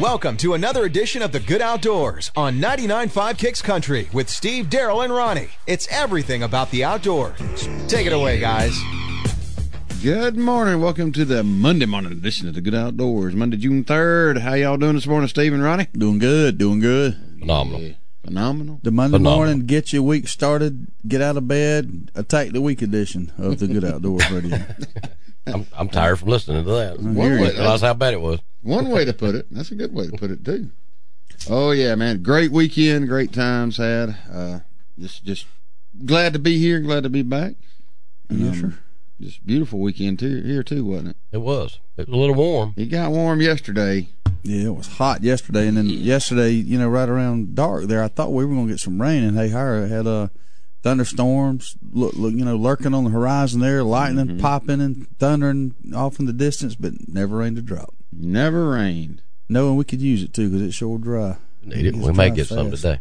Welcome to another edition of the Good Outdoors on 99.5 Kicks Country with Steve, Darrell, and Ronnie. It's everything about the outdoors. Take it away, guys. Good morning. Welcome to the Monday morning edition of the Good Outdoors. Monday, June 3rd. How y'all doing this morning, Steve and Ronnie? Doing good, doing good. Phenomenal. Yeah. Phenomenal. The Monday morning, get your week started, get out of bed, attack the week edition of the Good Outdoors Radio. I'm tired from listening to that. Realize how bad it was. One way to put it. That's a good way to put it, too. Oh, yeah, man. Great weekend. Great times had. Just glad to be here. Glad to be back. Yes, sir. Just beautiful weekend here, too, wasn't it? It was. It was a little warm. It got warm yesterday. Yeah, it was hot yesterday. And then yesterday, right around dark there, I thought we were going to get some rain. And, hey, Hire had thunderstorms, lurking on the horizon there, lightning popping and thundering off in the distance, but never rained a drop. Never rained. Knowing we could use it, too, because it's sure dry. Need it. We may get some today.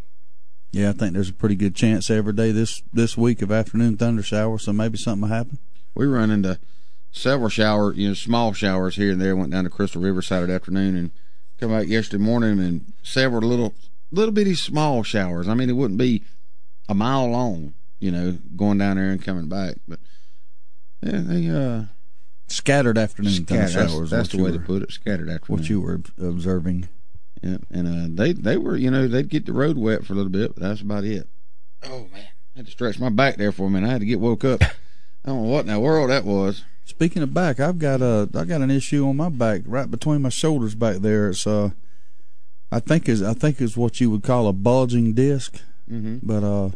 Yeah, I think there's a pretty good chance every day this week of afternoon thunder showers, so maybe something will happen. We run into several showers, small showers here and there. Went down to Crystal River Saturday afternoon and come back yesterday morning, and several little bitty small showers. I mean, it wouldn't be a mile long, going down there and coming back. But yeah, they scattered afternoon thunder showers. That's the way to put it. Scattered afternoon. What you were observing. Yeah, and they were, they'd get the road wet for a little bit, but that's about it. Oh man, I had to stretch my back there for a minute. I had to get woke up. I don't know what in the world that was. Speaking of back, I got an issue on my back, right between my shoulders back there. It's I think is what you would call a bulging disc, but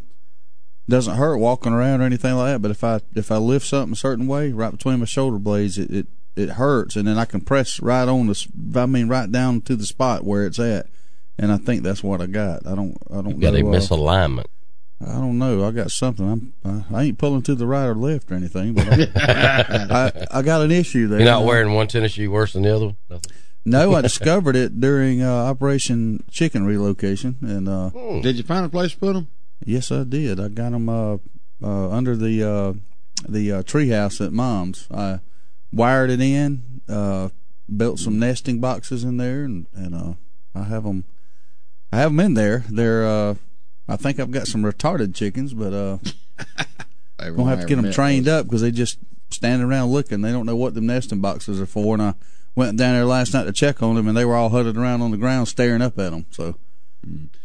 doesn't hurt walking around or anything like that. But if I lift something a certain way, right between my shoulder blades, it hurts, and then I can press right down to the spot where it's at, and I think that's what I got. I don't You know. got a misalignment. I don't know. I got something. I ain't pulling to the right or left or anything, but I got an issue there. You're not wearing one tennis shoe worse than the other one? Nothing. No, I discovered it during Operation Chicken Relocation, and Did you find a place to put them? Yes, I did. I got them under the treehouse at Mom's. I wired it in, built some nesting boxes in there, and I have them in there. They're I think I've got some retarded chickens, but I'm gonna have to get them trained up because they just stand around looking. They don't know what them nesting boxes are for. And I went down there last night to check on them, and they were all huddled around on the ground staring up at them. So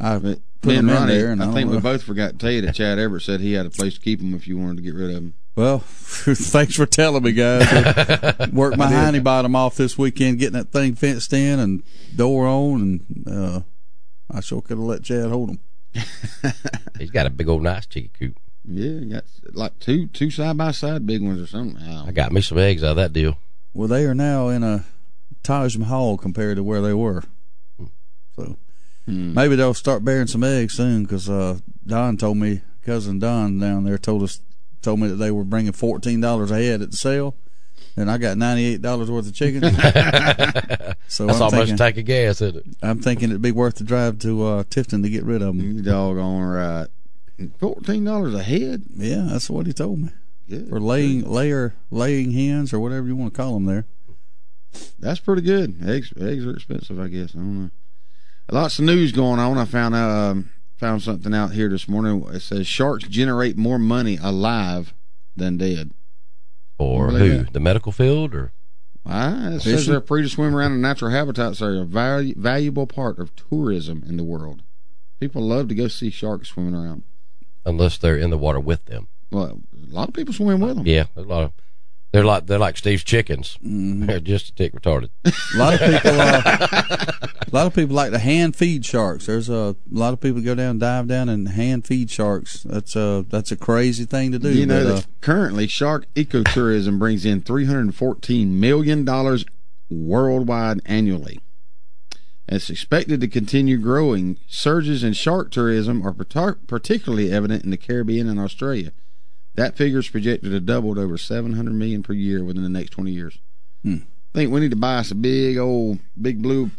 I put them in there. And I think we both forgot to tell you that Chad Everett said he had a place to keep them if you wanted to get rid of them. Well, thanks for telling me, guys. I worked my hiney bottom off this weekend getting that thing fenced in and door on, and I sure could have let Chad hold them. He's got a big old nice chicken coop. Yeah, he got like two side-by-side big ones or something. I got me some eggs out of that deal. Well, they are now in a Taj Mahal compared to where they were. So maybe they'll start bearing some eggs soon, because Don told me, cousin Don down there told me that they were bringing $14 a head at the sale, and I got $98 worth of chicken. So that's almost a tank of gas, isn't it? I'm thinking it'd be worth the drive to Tifton to get rid of them. You doggone right. $14 a head? Yeah, that's what he told me. Good. For laying hens or whatever you want to call them there. That's pretty good. Eggs are expensive, I guess. I don't know. Lots of news going on. I found something out here this morning. It says sharks generate more money alive than dead. Or who? The medical field, or? It says they're free to swim around in natural habitats. They're a valuable part of tourism in the world. People love to go see sharks swimming around. Unless they're in the water with them. Well, a lot of people swim with them. Yeah, they're like Steve's chickens. They're just a tick retarded. A lot of people like to hand feed sharks. There's a lot of people dive down and hand feed sharks. That's a crazy thing to do. That currently shark ecotourism brings in $314 million worldwide annually. It's expected to continue growing. Surges in shark tourism are particularly evident in the Caribbean and Australia. That figure is projected to double to over $700 million per year within the next 20 years. I think we need to buy us a big blue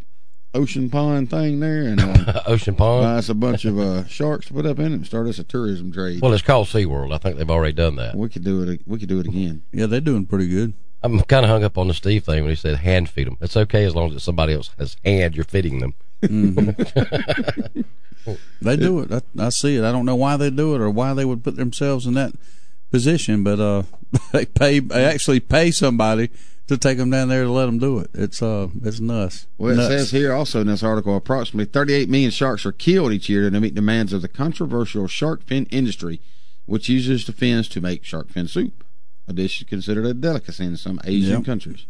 ocean pond thing there, and ocean pond, buy us a bunch of sharks to put up in it and start us a tourism trade. Well, it's called SeaWorld. I think they've already done that. We could do it. We could do it again. Yeah, they're doing pretty good. I'm kind of hung up on the Steve thing when he said hand feed them. It's okay as long as it's somebody else has hand you're feeding them. Mm-hmm. They do it. I see it. I don't know why they do it or why they would put themselves in that position, but they actually pay somebody to take them down there to let them do it. It's nuts. Well, it says here also in this article, approximately 38 million sharks are killed each year to meet demands of the controversial shark fin industry, which uses the fins to make shark fin soup, a dish considered a delicacy in some Asian countries.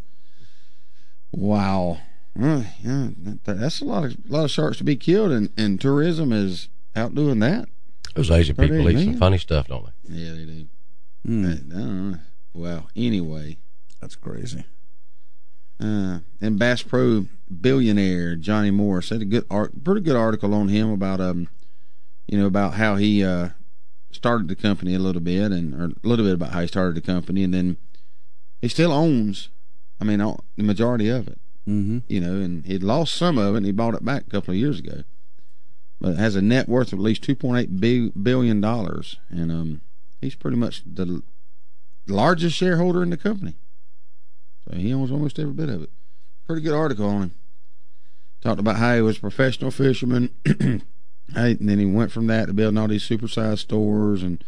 Wow. Yeah, that's a lot of sharks to be killed, and tourism is outdoing that. Those Asian people eat some funny stuff, don't they? Yeah, they do. I don't know. Well, anyway. That's crazy. And Bass Pro billionaire Johnny Moore said pretty good article on him about about how he started the company a little bit about how he started the company, and then he still owns, the majority of it. Mm-hmm. And he'd lost some of it, and he bought it back a couple of years ago. But it has a net worth of at least $2.8 billion, and he's pretty much the largest shareholder in the company. So he owns almost every bit of it. Pretty good article on him. Talked about how he was a professional fisherman, and then he went from that to building all these supersized stores, and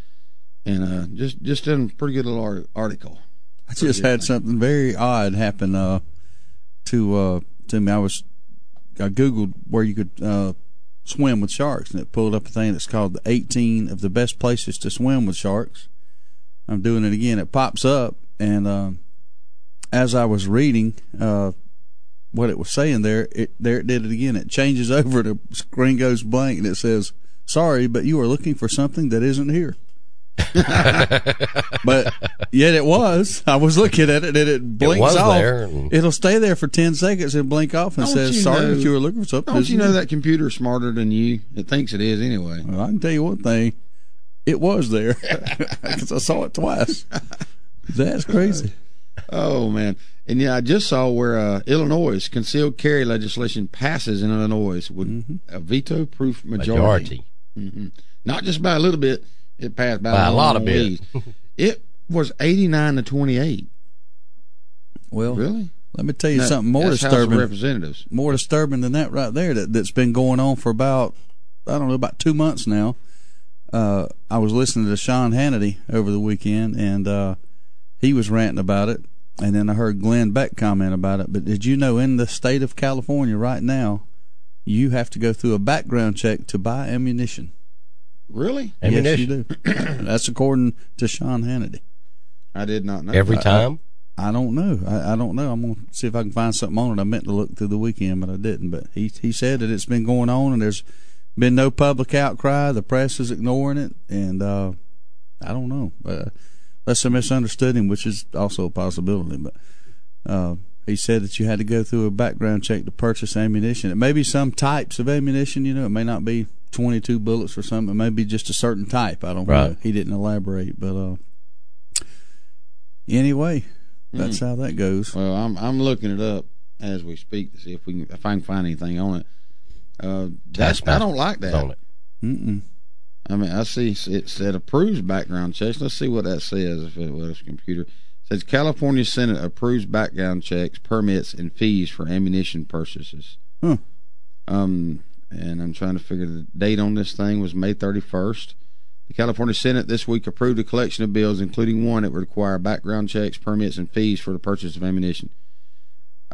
just done a pretty good little article. I just had something very odd happen to me. I googled where you could swim with sharks, and it pulled up a thing that's called the 18 of the best places to swim with sharks. I'm doing it again. It pops up, and as I was reading what it was saying there it did it again. It changes over, the screen goes blank, and it says, "Sorry, but you are looking for something that isn't here." But yet it was. I was looking at it, and it blinks off. It'll stay there for 10 seconds and blink off and says, "Sorry, but you were looking for something." Don't you know that computer's smarter than you? It thinks it is anyway. Well, I can tell you one thing. It was there because I saw it twice. That's crazy. Oh, man. And I just saw where Illinois' concealed carry legislation passes in Illinois with a veto-proof majority. Mm-hmm. Not just by a little bit. It passed by a lot of bit. It was 89-28. Well, really? Let me tell you something more disturbing. House of Representatives. More disturbing than that right there. That's been going on for about 2 months now. I was listening to Sean Hannity over the weekend, and he was ranting about it, and then I heard Glenn Beck comment about it. But did you know in the state of California right now, you have to go through a background check to buy ammunition? Really? Yes, you do. That's according to Sean Hannity. I did not know. Every time? I don't know. I don't know. I'm going to see if I can find something on it. I meant to look through the weekend, but I didn't. But he said that it's been going on, and there's been no public outcry. The press is ignoring it, and I don't know. Unless I misunderstood him, which is also a possibility. But he said that you had to go through a background check to purchase ammunition. It may be some types of ammunition. It may not be 22 bullets or something. It may be just a certain type. I don't know. He didn't elaborate, but anyway, that's how that goes. Well, I'm looking it up as we speak to see if I can find anything on it. I don't like that. On it. Mm-mm. I see it said approves background checks. Let's see what that says. If it was a computer, it says California Senate approves background checks, permits, and fees for ammunition purchases. Huh. And I'm trying to figure the date on this thing was May 31st. The California Senate this week approved a collection of bills, including one that would require background checks, permits, and fees for the purchase of ammunition.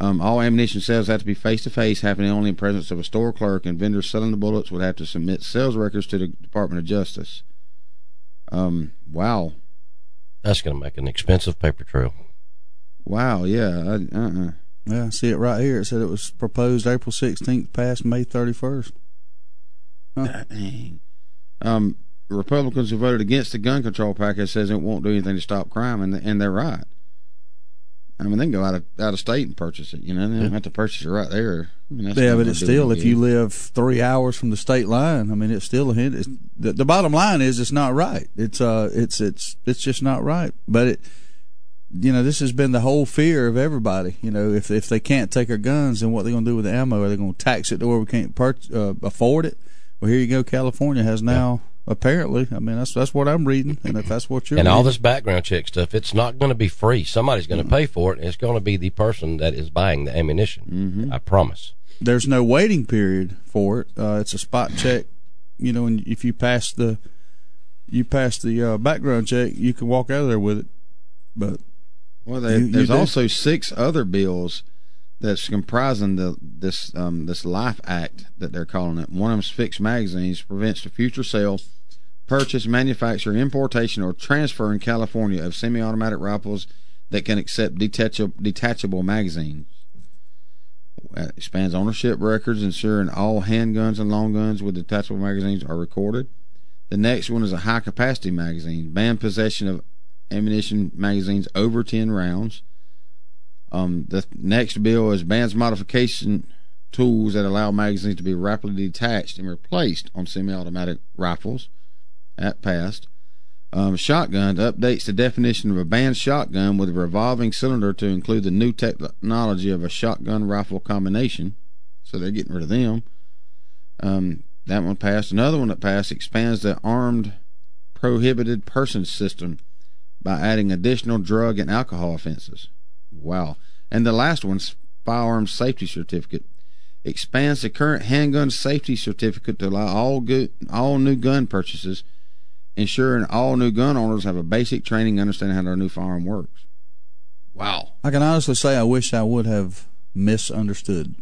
All ammunition sales have to be face-to-face, happening only in presence of a store clerk, and vendors selling the bullets would have to submit sales records to the Department of Justice. Wow. That's going to make an expensive paper trail. Wow, yeah. Yeah, I see it right here. It said it was proposed April 16th, passed May 31st. Huh. Republicans who voted against the gun control package says it won't do anything to stop crime, and they're right. They can go out of state and purchase it. They don't have to purchase it right there. But it's still, if you live 3 hours from the state line, it's still a hint. The bottom line is it's not right. It's just not right. But this has been the whole fear of everybody. If they can't take our guns, then what are they going to do with the ammo? Are they going to tax it to where we can't afford it? Well, here you go. California has now Apparently, I mean that's what I'm reading, and if that's what you're and reading. all this background check stuff, it's not going to be free. Somebody's going to pay for it, and it's going to be the person that is buying the ammunition. Mm-hmm. I promise. There's no waiting period for it. It's a spot check, and if you pass the background check, you can walk out of there with it. But there's also 6 other bills that's comprising this Life Act that they're calling it. One of them's fixed magazines, prevents the future sale, purchase, manufacture, importation, or transfer in California of semi-automatic rifles that can accept detachable magazines. Expands ownership records, ensuring all handguns and long guns with detachable magazines are recorded. The next one is a high-capacity magazine. Ban possession of ammunition magazines over 10 rounds. The next bill is bans modification tools that allow magazines to be rapidly detached and replaced on semi-automatic rifles. That passed. Shotgun updates the definition of a banned shotgun with a revolving cylinder to include the new technology of a shotgun rifle combination. So they're getting rid of them. That one passed. Another one that passed expands the armed prohibited persons system by adding additional drug and alcohol offenses. Wow. And the last one's firearms safety certificate. Expands the current handgun safety certificate to allow all new gun purchases, ensuring all new gun owners have a basic training understanding how their new firearm works. Wow. I can honestly say I wish I would have misunderstood.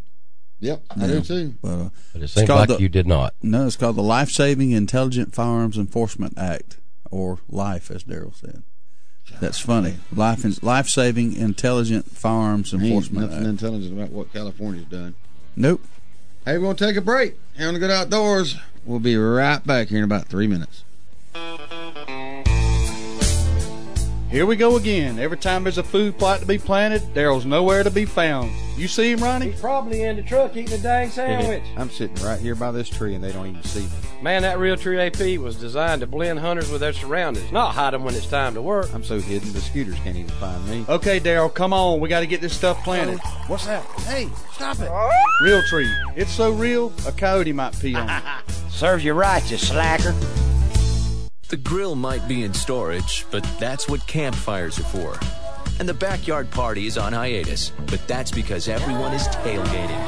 Yep, I do too. But it seems like you did not. No, it's called the Life-Saving Intelligent Firearms Enforcement Act, or LIFE, as Darrell said. That's funny. Life-Saving Intelligent Firearms Enforcement Act. Nothing intelligent about what California's done. Nope. Hey, we're going to take a break here on the Good Outdoors. We'll be right back here in about 3 minutes. Here we go again. Every time there's a food plot to be planted, Darrell's nowhere to be found. You see him, Ronnie? He's probably in the truck eating a dang sandwich. I'm sitting right here by this tree and they don't even see me. Man, that Real Tree AP was designed to blend hunters with their surroundings, not hide them when it's time to work. I'm so hidden the scooters can't even find me. Okay, Darrell, come on. We got to get this stuff planted. What's that? Hey, stop it. Real Tree. It's so real, a coyote might pee on it. Serves you right, you slacker. The grill might be in storage, but that's what campfires are for. And the backyard party is on hiatus, but that's because everyone is tailgating.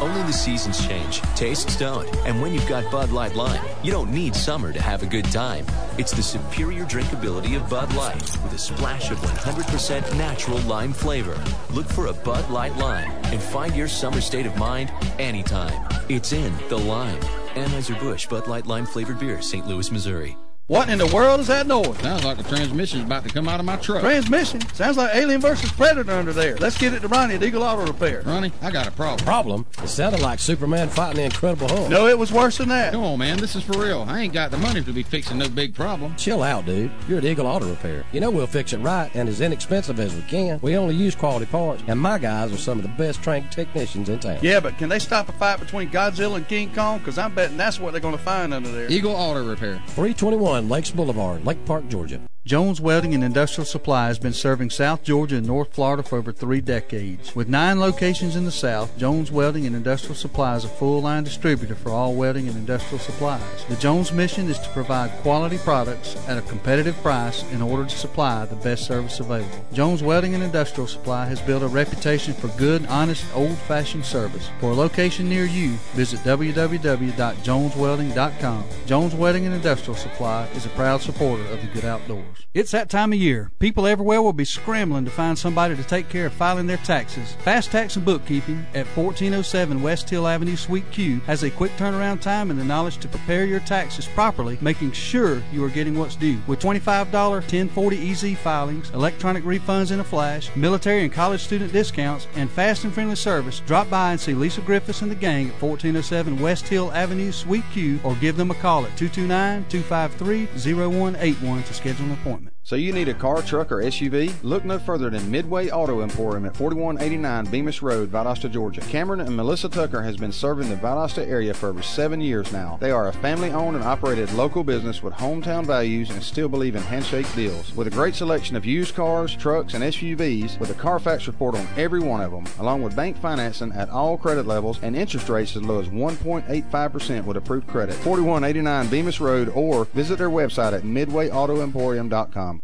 Only the seasons change, tastes don't, and when you've got Bud Light Lime, you don't need summer to have a good time. It's the superior drinkability of Bud Light with a splash of 100% natural lime flavor. Look for a Bud Light Lime and find your summer state of mind anytime. It's in the lime. Anheuser-Busch Bud Light Lime flavored beer, St. Louis, Missouri. What in the world is that noise? Sounds like the transmission's about to come out of my truck. Transmission? Sounds like Alien vs. Predator under there. Let's get it to Ronnie at Eagle Auto Repair. Ronnie, I got a problem. Problem? It sounded like Superman fighting the Incredible Hulk. No, it was worse than that. Come on, man. This is for real. I ain't got the money to be fixing no big problem. Chill out, dude. You're at Eagle Auto Repair. You know we'll fix it right and as inexpensive as we can. We only use quality parts, and my guys are some of the best trained technicians in town. Yeah, but can they stop a fight between Godzilla and King Kong? Because I'm betting that's what they're going to find under there. Eagle Auto Repair. 321 Lakes Boulevard, Lake Park, Georgia. Jones Welding and Industrial Supply has been serving South Georgia and North Florida for over 3 decades. With 9 locations in the South, Jones Welding and Industrial Supply is a full-line distributor for all welding and industrial supplies. The Jones mission is to provide quality products at a competitive price in order to supply the best service available. Jones Welding and Industrial Supply has built a reputation for good, honest, old-fashioned service. For a location near you, visit www.joneswelding.com. Jones Welding and Industrial Supply is a proud supporter of the Good Outdoors. It's that time of year. People everywhere will be scrambling to find somebody to take care of filing their taxes. Fast Tax and Bookkeeping at 1407 West Hill Avenue, Suite Q has a quick turnaround time and the knowledge to prepare your taxes properly, making sure you are getting what's due. With $25 1040 EZ filings, electronic refunds in a flash, military and college student discounts, and fast and friendly service, drop by and see Lisa Griffiths and the gang at 1407 West Hill Avenue, Suite Q, or give them a call at 229-253-0181 to schedule an appointment. So you need a car, truck, or SUV? Look no further than Midway Auto Emporium at 4189 Bemis Road, Valdosta, Georgia. Cameron and Melissa Tucker has been serving the Valdosta area for over 7 years now. They are a family-owned and operated local business with hometown values and still believe in handshake deals. With a great selection of used cars, trucks, and SUVs, with a Carfax report on every one of them, along with bank financing at all credit levels and interest rates as low as 1.85% with approved credit. 4189 Bemis Road, or visit their website at midwayautoemporium.com.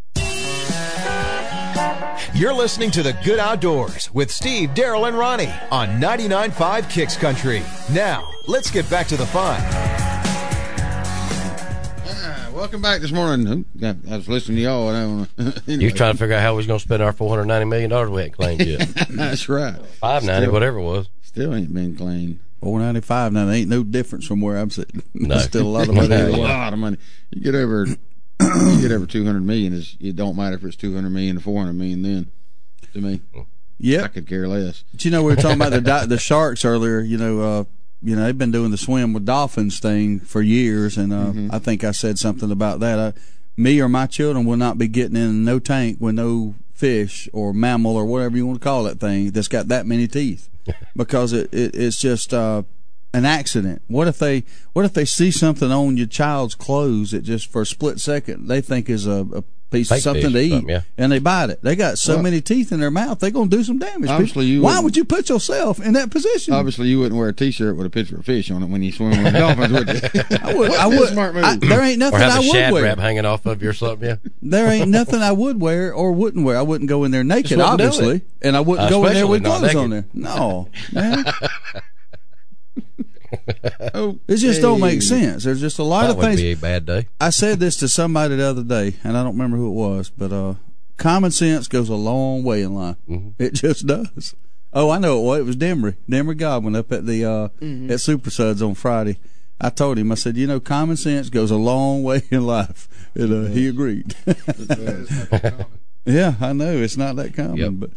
You're listening to The Good Outdoors with Steve, Darrell, and Ronnie on 99.5 Kicks Country. Now, let's get back to the fun. Welcome back this morning. I was listening to y'all. Anyway. You're trying to figure out how we're going to spend our $490 million we hadn't claimed yet. That's right. $590, whatever it was. Still ain't been claimed. $495 now. There ain't no difference from where I'm sitting. No. Still a lot of money. A lot of money. You get over $200 million. It don't matter if it's $200 million or $400 million. Then, to me, yeah, I could care less. But we were talking about the sharks earlier. They've been doing the swim with dolphins thing for years, and I think I said something about that. Me or my children will not be getting in no tank with no fish or mammal or whatever you want to call that thing that's got that many teeth, because it's just an accident. What if they see something on your child's clothes that just for a split second they think is a piece of something to eat, and they bite it? They got so many teeth in their mouth, they're going to do some damage. Obviously, why would you put yourself in that position? Obviously, you wouldn't wear a T-shirt with a picture of fish on it when you swim with dolphins, would you? I would. Smart move. There ain't nothing or have I a would shad wear. wrap hanging off of you or something. Yeah. There ain't nothing I would wear or wouldn't wear. I wouldn't go in there naked, obviously, and I wouldn't go in there with clothes on there. No, man. It just don't make sense. There's just a lot of things. That would be a bad day. I said this to somebody the other day, and I don't remember who it was, but common sense goes a long way in life. It just does. Oh, I know it was. It was Demery Godwin up at the at Super Suds on Friday. I told him, I said, common sense goes a long way in life, and he agreed. Yeah, I know it's not that common, but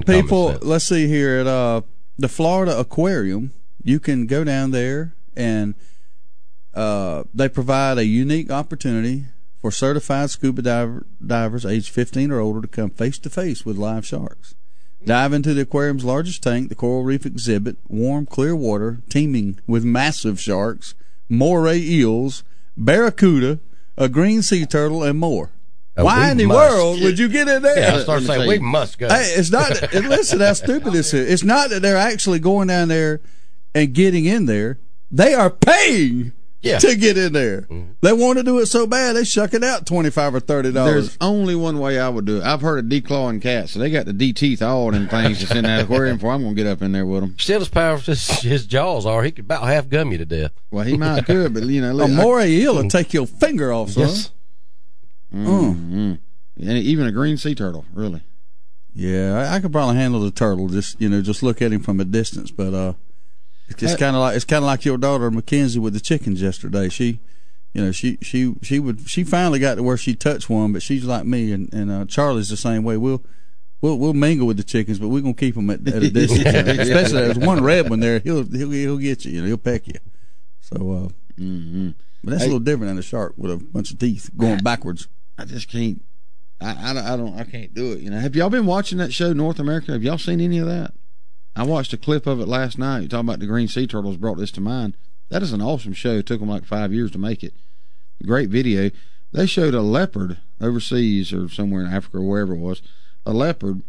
people. Sense. Let's see here at the Florida Aquarium. You can go down there, and they provide a unique opportunity for certified scuba divers aged 15 or older to come face-to-face with live sharks. Dive into the aquarium's largest tank, the Coral Reef Exhibit, warm, clear water, teeming with massive sharks, moray eels, barracuda, a green sea turtle, and more. Why in the world would you get in there? Yeah, I started saying, we must go. Hey, it's not, listen how stupid this is. It's not that they're actually going down there and getting in there. They are paying to get in there. They want to do it so bad, they shuck it out $25 or $30. There's only one way I would do it. I've heard of declawing cats, so they got the D-teeth all them things that's in that aquarium for. I'm going to get up in there with them. Still as powerful as his jaws are, he could about half gum you to death. Well, he might could, but a moray eel will take your finger off, son. Yes. And even a green sea turtle, really. Yeah, I could probably handle the turtle. Just look at him from a distance, but it's kind of like your daughter Mackenzie with the chickens yesterday. She finally got to where she touched one, but she's like me, and Charlie's the same way. We'll mingle with the chickens, but we're gonna keep them at a distance. Especially there's one red one there. He'll get you. He'll peck you. So, but that's a little different than a shark with a bunch of teeth going backwards. I just can't. I can't do it. Have y'all been watching that show North America? Have y'all seen any of that? I watched a clip of it last night. You're talking about the green sea turtles brought this to mind. That is an awesome show. It took them like 5 years to make it. Great video. They showed a leopard overseas or somewhere in Africa or wherever it was, a leopard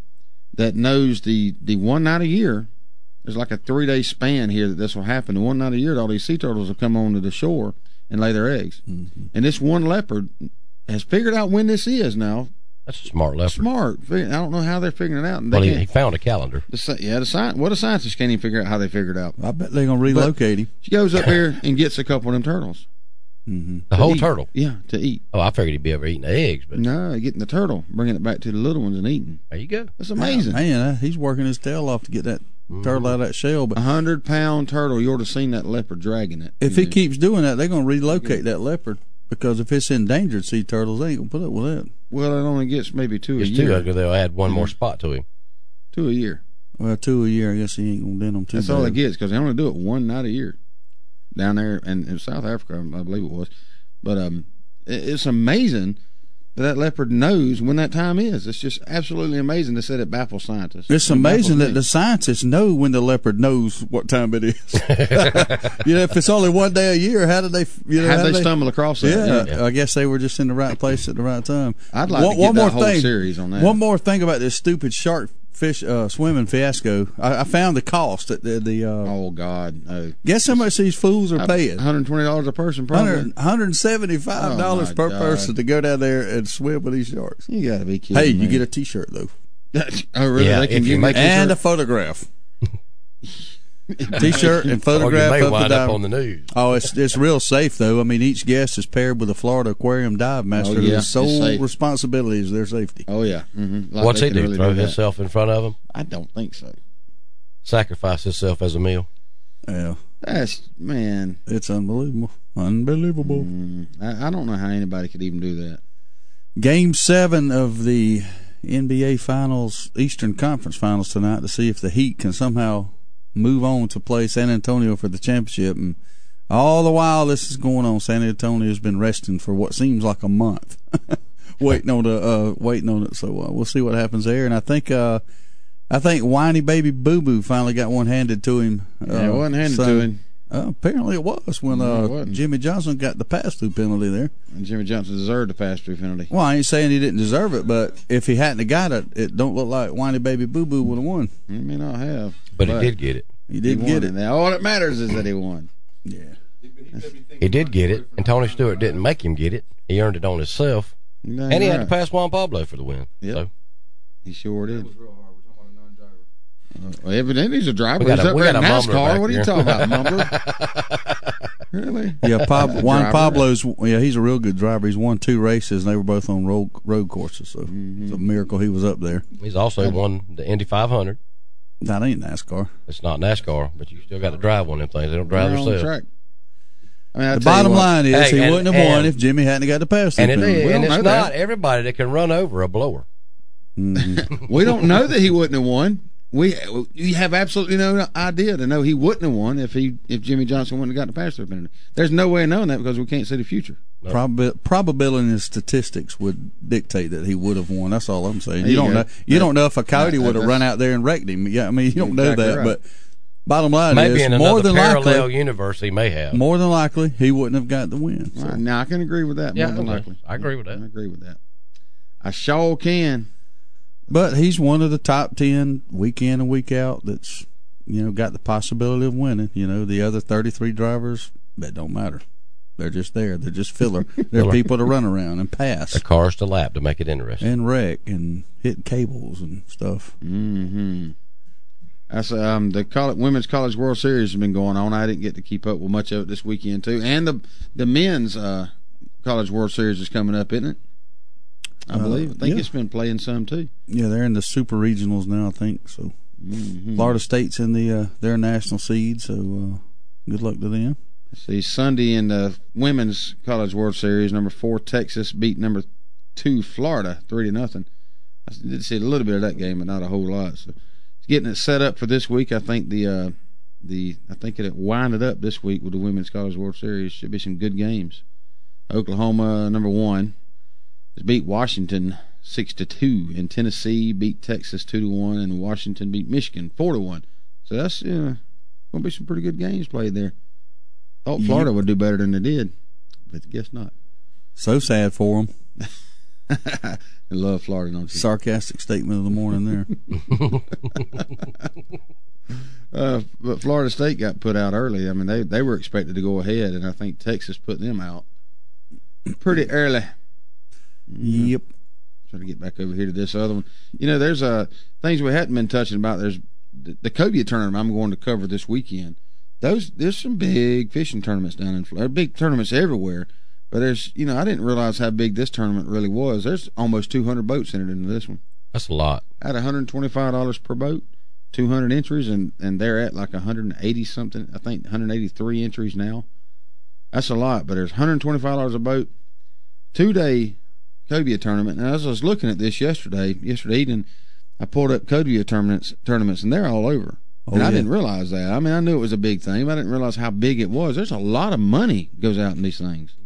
that knows the one night a year. There's like a 3-day span here that this will happen. The one night a year, all these sea turtles will come onto the shore and lay their eggs. And this one leopard has figured out when this is now. That's a smart leopard. Smart. I don't know how they're figuring it out. Well, he found a calendar. What a scientist can't even figure out how they figured it out. I bet they're going to relocate him. She goes up there and gets a couple of them turtles. The whole turtle? Yeah, to eat. Oh, I figured he'd be over eating the eggs. But no, getting the turtle, bringing it back to the little ones and eating. There you go. That's amazing. Man, he's working his tail off to get that turtle out of that shell. But 100-pound turtle, you ought to have seen that leopard dragging it. If he keeps doing that, they're going to relocate that leopard. Because if it's endangered sea turtles, they ain't going to put up with that. Well, it only gets maybe two a year. They'll add one more spot to him. 2 a year. Well, 2 a year, I guess he ain't going to den them too. That's all it gets, because they only do it one night a year. Down there in South Africa, I believe it was. But it's amazing But that leopard knows when that time is. It's just absolutely amazing. They said it baffles scientists. It's amazing that the scientists know when the leopard knows what time it is. If it's only one day a year, how do they? How do they stumble across that? Yeah, I guess they were just in the right place at the right time. I'd like to get that whole series on that. One more thing about this stupid shark fish swimming fiasco. I found the cost at the oh God! No. Guess how much these fools are paying? $120 a person, probably. $175 per person to go down there and swim with these sharks. You got to be kidding! Hey, me. you get a T-shirt though. Oh really? Yeah, they can give and a photograph. T-shirt and photograph or you may of wind the up dive. on the news. Oh, it's real safe though. I mean, each guest is paired with a Florida Aquarium dive master whose sole responsibility is their safety. Oh yeah. Mm-hmm. What's he do? Really throw himself in front of them? I don't think so. Sacrifice himself as a meal? Yeah. Man. It's unbelievable. Unbelievable. I don't know how anybody could even do that. Game 7 of the NBA Finals, Eastern Conference Finals tonight to see if the Heat can somehow move on to play San Antonio for the championship. And all the while this is going on, San Antonio has been resting for what seems like a month, waiting on it. So we'll see what happens there. And I think whiny baby Boo Boo finally got one handed to him. It wasn't handed to him. Apparently it was when Jimmy Johnson got the pass-through penalty there. And Jimmy Johnson deserved the pass-through penalty. Well, I ain't saying he didn't deserve it, but if he hadn't have got it, it don't look like whiny baby Boo Boo would have won. He may not have. But he did get it. He did get it. Now, all that matters is that he won. Yeah. He did get it, and Tony Stewart didn't make him get it. He earned it on himself. And he had to pass Juan Pablo for the win. Yep. So. He sure did. Well, evidently he's a driver. He's we up there in got a NASCAR. What are you here. talking about, mumbler? Really? Yeah, Juan Pablo's. Yeah, he's a real good driver. He's won 2 races, and they were both on road courses. So it's a miracle he was up there. He's also won the Indy 500. That ain't NASCAR. It's not NASCAR, but you still got to drive one of them things. They don't drive On the themselves. track. I mean, The bottom line is he wouldn't have won and- if Jimmy hadn't got the pass. And, penalty. it's know not that. everybody that can run over a blower. We don't know that he wouldn't have won. We have absolutely no idea to know he wouldn't have won if Jimmy Johnson wouldn't have got the pass-through penalty. There's no way of knowing that because we can't see the future. Probability and statistics would dictate that he would have won. That's all I'm saying. You don't know. You don't know if a coyote would have run out there and wrecked him. Yeah, I mean you don't know that. Right. But bottom line Maybe is in more another than parallel likely, universe he may have. more than likely he wouldn't have got the win. So. Right, now I can agree with that. Yeah, more than okay. likely. I agree with that. I agree with that. I sure can. But he's one of the top 10 week in and week out that's got the possibility of winning. The other 33 drivers, that don't matter. They're just there. They're just filler. They're people to run around and pass. The cars to lap to make it interesting. And wreck and hit cables and stuff. Mm-hmm. That's the Women's College World Series has been going on. I didn't get to keep up with much of it this weekend too. And the men's College World Series is coming up, isn't it? I believe. I think it's been playing some too. Yeah, they're in the super regionals now, I think. So Florida State's in their national seed. So good luck to them. See, Sunday in the Women's College World Series, number 4 Texas beat number 2 Florida 3-0. I did see a little bit of that game, but not a whole lot. So it's getting it set up for this week. I think I think it winded up this week with the Women's College World Series. Should be some good games. Oklahoma, number 1. Beat Washington 6-2, and Tennessee beat Texas 2-1, and Washington beat Michigan 4-1. So that's gonna be some pretty good games played there. Thought Florida would do better than they did, but guess not. So sad for them. I love Florida, don't you? Sarcastic statement of the morning there. But Florida State got put out early. I mean, they were expected to go ahead, and I think Texas put them out pretty early. Yep. Trying to get back over here to this other one. There's things we hadn't been touching about. There's the Cobia tournament I'm going to cover this weekend. There's some big fishing tournaments down in Florida. Big tournaments everywhere. But there's, I didn't realize how big this tournament really was. There's almost 200 boats entered into this one. That's a lot. At $125 per boat, 200 entries, and they're at like 180 something. I think 183 entries now. That's a lot, but there's $125 a boat. 2-day Cobia tournament. Now, as I was looking at this yesterday evening, I pulled up Cobia tournaments, and they're all over. And I didn't realize that. I mean, I knew it was a big thing, but I didn't realize how big it was. There's a lot of money goes out in these things.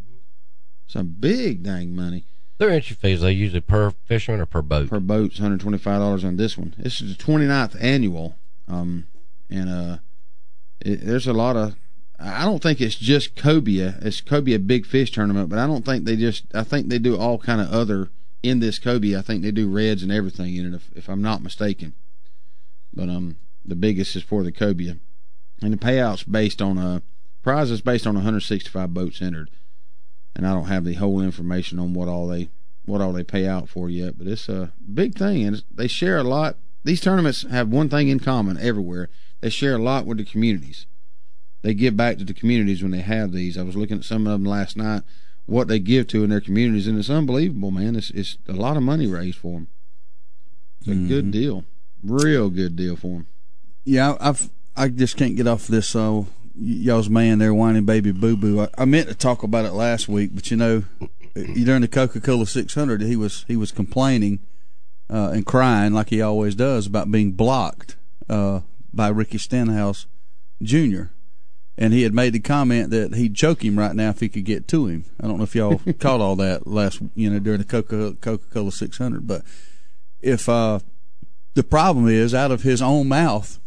Some big dang money. Their entry fees, they usually per fisherman or per boat? Per boat's $125 on this one. This is the 29th annual, there's a lot of. I don't think it's just cobia. It's cobia big fish tournament, but I don't think I think they do all kind of other in this cobia. I think they do reds and everything in it, if I'm not mistaken. But the biggest is for the cobia, and the payouts based on prizes based on 165 boats entered. And I don't have the whole information on what all they pay out for yet, but it's a big thing, and they share a lot. These tournaments have one thing in common everywhere: they share a lot with the communities. They give back to the communities when they have these. I was looking at some of them last night, what they give to in their communities, and it's unbelievable, man. It's a lot of money raised for them. It's a good deal, real good deal for them. Yeah, I just can't get off this y'all's man there, whining baby boo boo. I meant to talk about it last week, but during the Coca-Cola 600, he was complaining and crying like he always does about being blocked by Ricky Stenhouse Jr. And he had made the comment that he'd choke him right now if he could get to him. I don't know if y'all caught all that during the Coca-Cola 600. But if the problem is, out of his own mouth,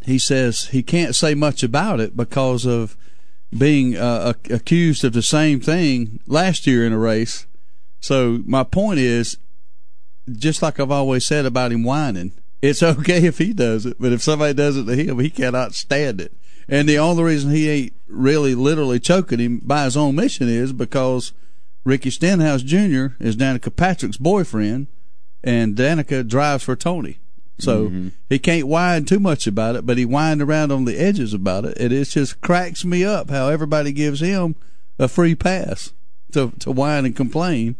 he says he can't say much about it because of being accused of the same thing last year in a race. So my point is, just like I've always said about him whining, it's okay if he does it, but if somebody does it to him, he cannot stand it. And the only reason he ain't really literally choking him by his own mission is because Ricky Stenhouse Jr. is Danica Patrick's boyfriend, and Danica drives for Tony. So he can't whine too much about it, but he whined around on the edges about it, and it just cracks me up how everybody gives him a free pass to whine and complain.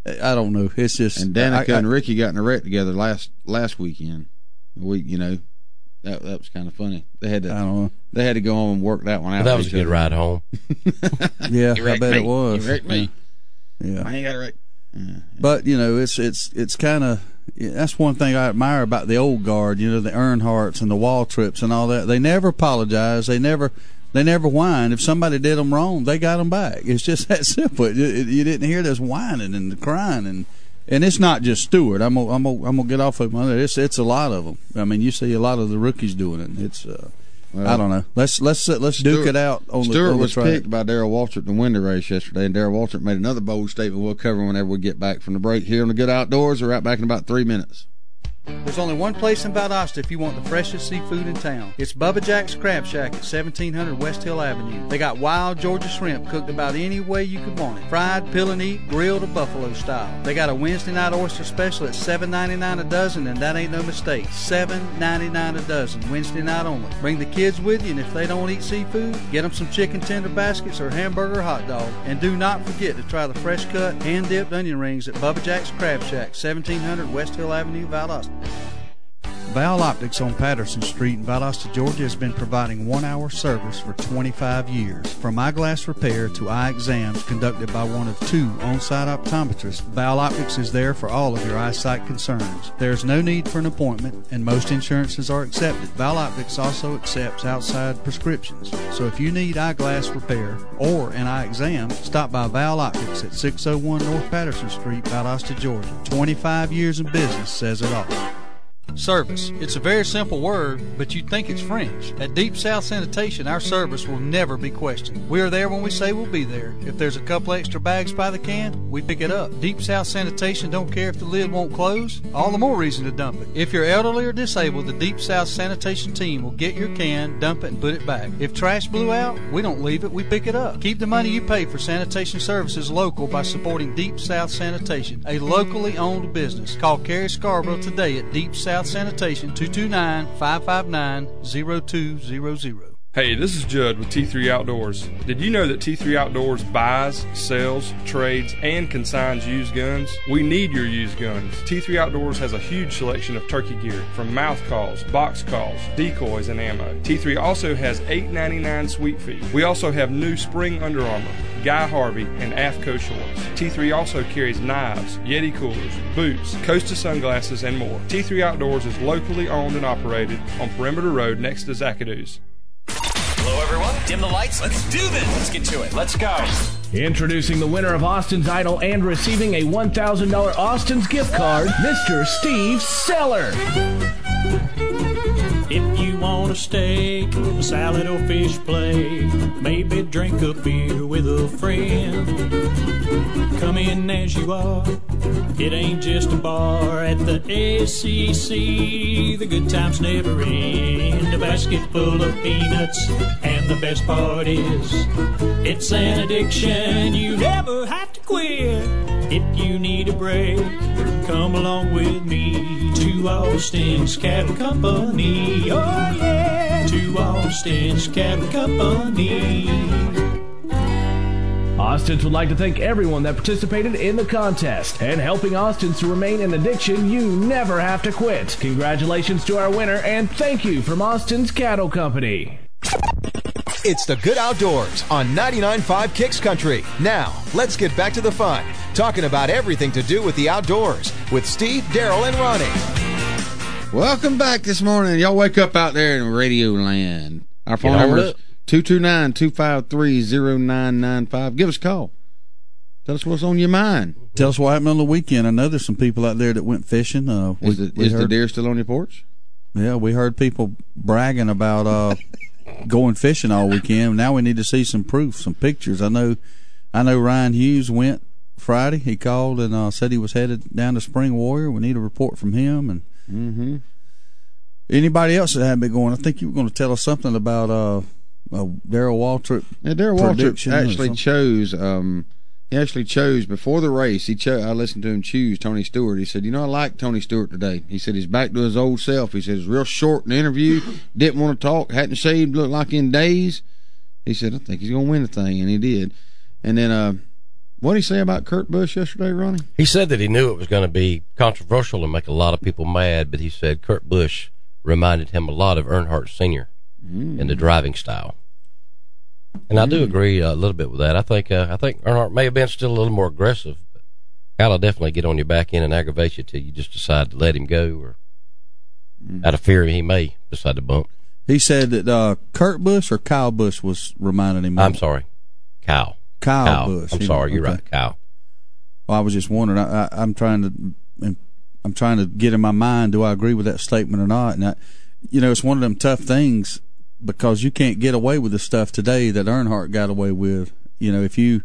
I don't know. It's just, and Danica and Ricky got in a wreck together last weekend. That was kind of funny. They had to go home and work that one out. But that was a good ride home. Yeah, I bet it was. You wrecked me. Yeah, I ain't got it right. But it's kind of, that's one thing I admire about the old guard. The Earnhardts and the Waltrips and all that. They never apologize. They never whine. If somebody did them wrong, they got them back. It's just that simple. You didn't hear this whining and crying and it's not just Stewart. I'm gonna get off of it. It's a lot of them. I mean, you see a lot of the rookies doing it. It's I don't know. Let's duke it out on Stewart the was track. picked by Darrell Waltrip to win the race yesterday, and Darrell Waltrip made another bold statement we'll cover whenever we get back from the break here on the Good Outdoors. We're right back in about 3 minutes. There's only one place in Valdosta if you want the freshest seafood in town. It's Bubba Jack's Crab Shack at 1700 West Hill Avenue. They got wild Georgia shrimp cooked about any way you could want it. Fried, peel and eat, grilled, or buffalo style. They got a Wednesday night oyster special at $7.99 a dozen, and that ain't no mistake. $7.99 a dozen, Wednesday night only. Bring the kids with you, and if they don't eat seafood, get them some chicken tender baskets or hamburger or hot dog. And do not forget to try the fresh cut, hand-dipped onion rings at Bubba Jack's Crab Shack, 1700 West Hill Avenue, Valdosta. Val Optics on Patterson Street in Valdosta, Georgia has been providing 1-hour service for 25 years. From eyeglass repair to eye exams conducted by one of 2 on-site optometrists, Val Optics is there for all of your eyesight concerns. There is no need for an appointment, and most insurances are accepted. Val Optics also accepts outside prescriptions. So if you need eyeglass repair or an eye exam, stop by Val Optics at 601 North Patterson Street, Valdosta, Georgia. 25 years in business says it all. Service. It's a very simple word, but you'd think it's French. At Deep South Sanitation, our service will never be questioned. We are there when we say we'll be there. If there's a couple extra bags by the can, we pick it up. Deep South Sanitation don't care if the lid won't close. All the more reason to dump it. If you're elderly or disabled, the Deep South Sanitation team will get your can, dump it, and put it back. If trash blew out, we don't leave it, we pick it up. Keep the money you pay for sanitation services local by supporting Deep South Sanitation, a locally owned business. Call Carrie Scarborough today at Deep South Sanitation, 229-559-0200. Hey, this is Judd with T3 Outdoors. Did you know that T3 Outdoors buys, sells, trades, and consigns used guns? We need your used guns. T3 Outdoors has a huge selection of turkey gear, from mouth calls, box calls, decoys, and ammo. T3 also has $8.99 sweet fee. We also have new spring Under Armour, Guy Harvey, and AFCO shorts. T3 also carries knives, Yeti coolers, boots, Costa sunglasses, and more. T3 Outdoors is locally owned and operated on Perimeter Road next to Zacadoo's. Hello, everyone. Dim the lights. Let's do this. Let's get to it. Let's go. Introducing the winner of Austin's Idol and receiving a $1,000 Austin's gift card, Mr. Steve Seller. If you want a steak, a salad or fish plate, maybe drink a beer with a friend. Come in as you are, it ain't just a bar. At the SCC, the good times never end. A basket full of peanuts, and the best part is, it's an addiction you never have to quit. If you need a break, come along with me to Austin's Cattle Company. Oh yeah, to Austin's Cattle Company. Austin's would like to thank everyone that participated in the contest. And helping Austin's to remain an addiction you never have to quit. Congratulations to our winner, and thank you from Austin's Cattle Company. It's the Good Outdoors on 99.5 Kicks Country. Now, let's get back to the fun, talking about everything to do with the outdoors with Steve, Darrell, and Ronnie. Welcome back this morning. Y'all wake up out there in Radio Land. Our phone number is 229-253-0995. Give us a call. Tell us what's on your mind. Tell us what happened on the weekend. I know there's some people out there that went fishing. Is the deer still on your porch? Yeah, we heard people bragging about going fishing all weekend. Now we need to see some proof, some pictures. I know Ryan Hughes went Friday. He called and said he was headed down to Spring Warrior. We need a report from him. And anybody else that had been going? I think you were going to tell us something about Darrell Waltrip. Yeah, Darrell Waltrip actually chose. He actually chose before the race. I listened to him choose Tony Stewart. He said, I like Tony Stewart today. He said he's back to his old self. He said it's real short in the interview. Didn't want to talk. Hadn't shaved. Looked like in days. He said, I think he's going to win the thing, and he did. And then what did he say about Kurt Busch yesterday, Ronnie? He said that he knew it was going to be controversial and make a lot of people mad, but he said Kurt Busch reminded him a lot of Earnhardt Sr. in the driving style. And I do agree a little bit with that. I think Earnhardt may have been still a little more aggressive, but Kyle'll definitely get on your back end and aggravate you till you just decide to let him go, or out of fear he may decide to bump. He said that Kurt Busch or Kyle Busch was reminding him. I'm sorry, Kyle Busch. I'm sorry, you're right, Kyle. Well, I was just wondering. I'm trying to get in my mind. Do I agree with that statement or not? And it's one of them tough things, because you can't get away with the stuff today that Earnhardt got away with. If you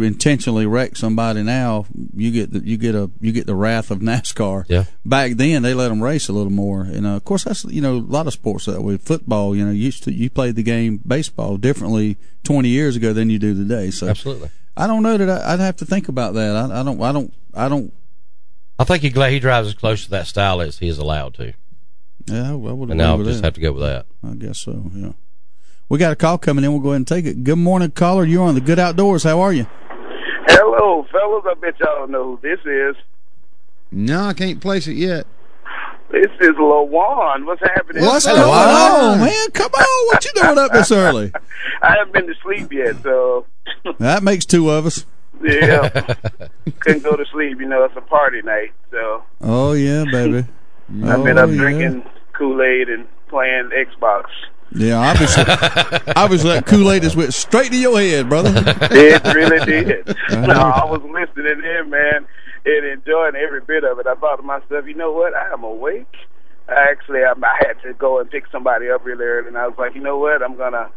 intentionally wreck somebody now, you get the wrath of NASCAR. Yeah. Back then they let them race a little more, and of course that's a lot of sports that way. Football, you played the game baseball differently 20 years ago than you do today. So absolutely, I don't know that I'd have to think about that. I don't. I think he drives as close to that style as he is allowed to. Yeah, I would. And I'll just have to go with that. I guess so. Yeah. We got a call coming in. We'll go ahead and take it. Good morning, caller. You're on the Good Outdoors. How are you? Hello, fellas. I bet y'all know who this is. No, I can't place it yet. This is LaJuan. What's happening? What's going on, man? Come on. What you doing up this early? I haven't been to sleep yet, so. That makes two of us. Yeah. Couldn't go to sleep. It's a party night, so. Oh, yeah, baby. I've been up drinking Kool-Aid and playing Xbox. Yeah, obviously that Kool-Aid just went straight to your head, brother. It really did. No, I was listening in, man, and enjoying every bit of it. I thought to myself, you know what? I am awake. I had to go and pick somebody up really early, and I was like, you know what? I'm going to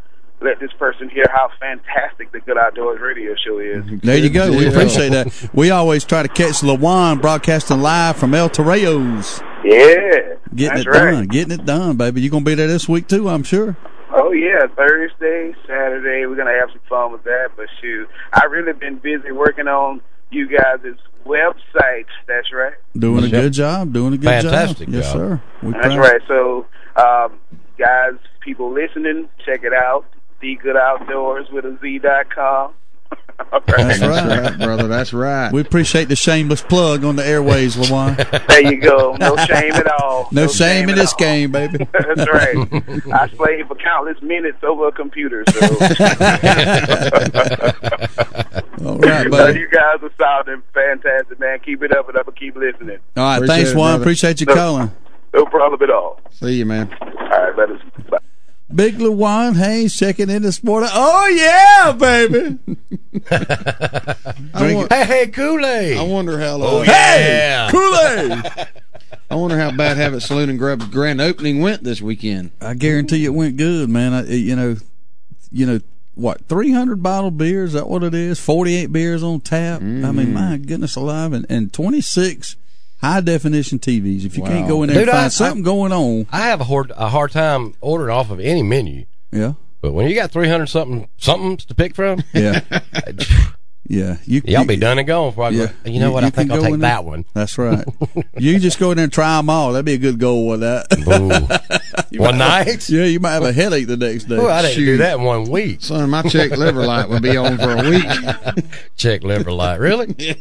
let this person hear how fantastic the Good Outdoors Radio Show is. There you go. We appreciate that. We always try to catch LaJuan broadcasting live from El Torreos. Yeah. Getting it done, baby. You going to be there this week, too, I'm sure. Oh, yeah. Thursday, Saturday, we're going to have some fun with that. But, shoot, I've really been busy working on you guys' website. That's right. Doing a good job. Fantastic job. Yes, sir. That's right. So, guys, people listening, check it out. The Good Outdoors with a Z.com. That's right, brother. That's right. We appreciate the shameless plug on the airways, LaJuan. There you go. No shame at all. No shame in this game, baby. That's right. I slaved for countless minutes over a computer. So. All right, buddy. You guys are sounding fantastic, man. Keep it up, and I'll keep listening. All right, thanks, Juan. Appreciate you calling. No problem at all. See you, man. All right, brothers. Bye. Big LeJuan Haynes checking in this morning. Oh yeah, baby. Hey, Kool-Aid. I wonder how. Yeah. Kool-Aid. I wonder how Bad Habit Saloon and Grub's grand opening went this weekend. I guarantee you it went good, man. You know what? 300 bottled beers. Is that what it is? 48 beers on tap. Mm-hmm. I mean, my goodness alive, and 26 high definition TVs. If you can't go in there and find something going on, I have a hard time ordering off of any menu. Yeah, but when you got 300 somethings to pick from, yeah. Yeah, y'all be done and gone before I go. You know what? I think I'll take that one. That's right. You just go in there and try them all. That'd be a good goal with that. One night? Yeah, you might have a headache the next day. Well, I didn't do that in 1 week. Son, my check liver light would be on for a week. Check liver light, really? Yeah.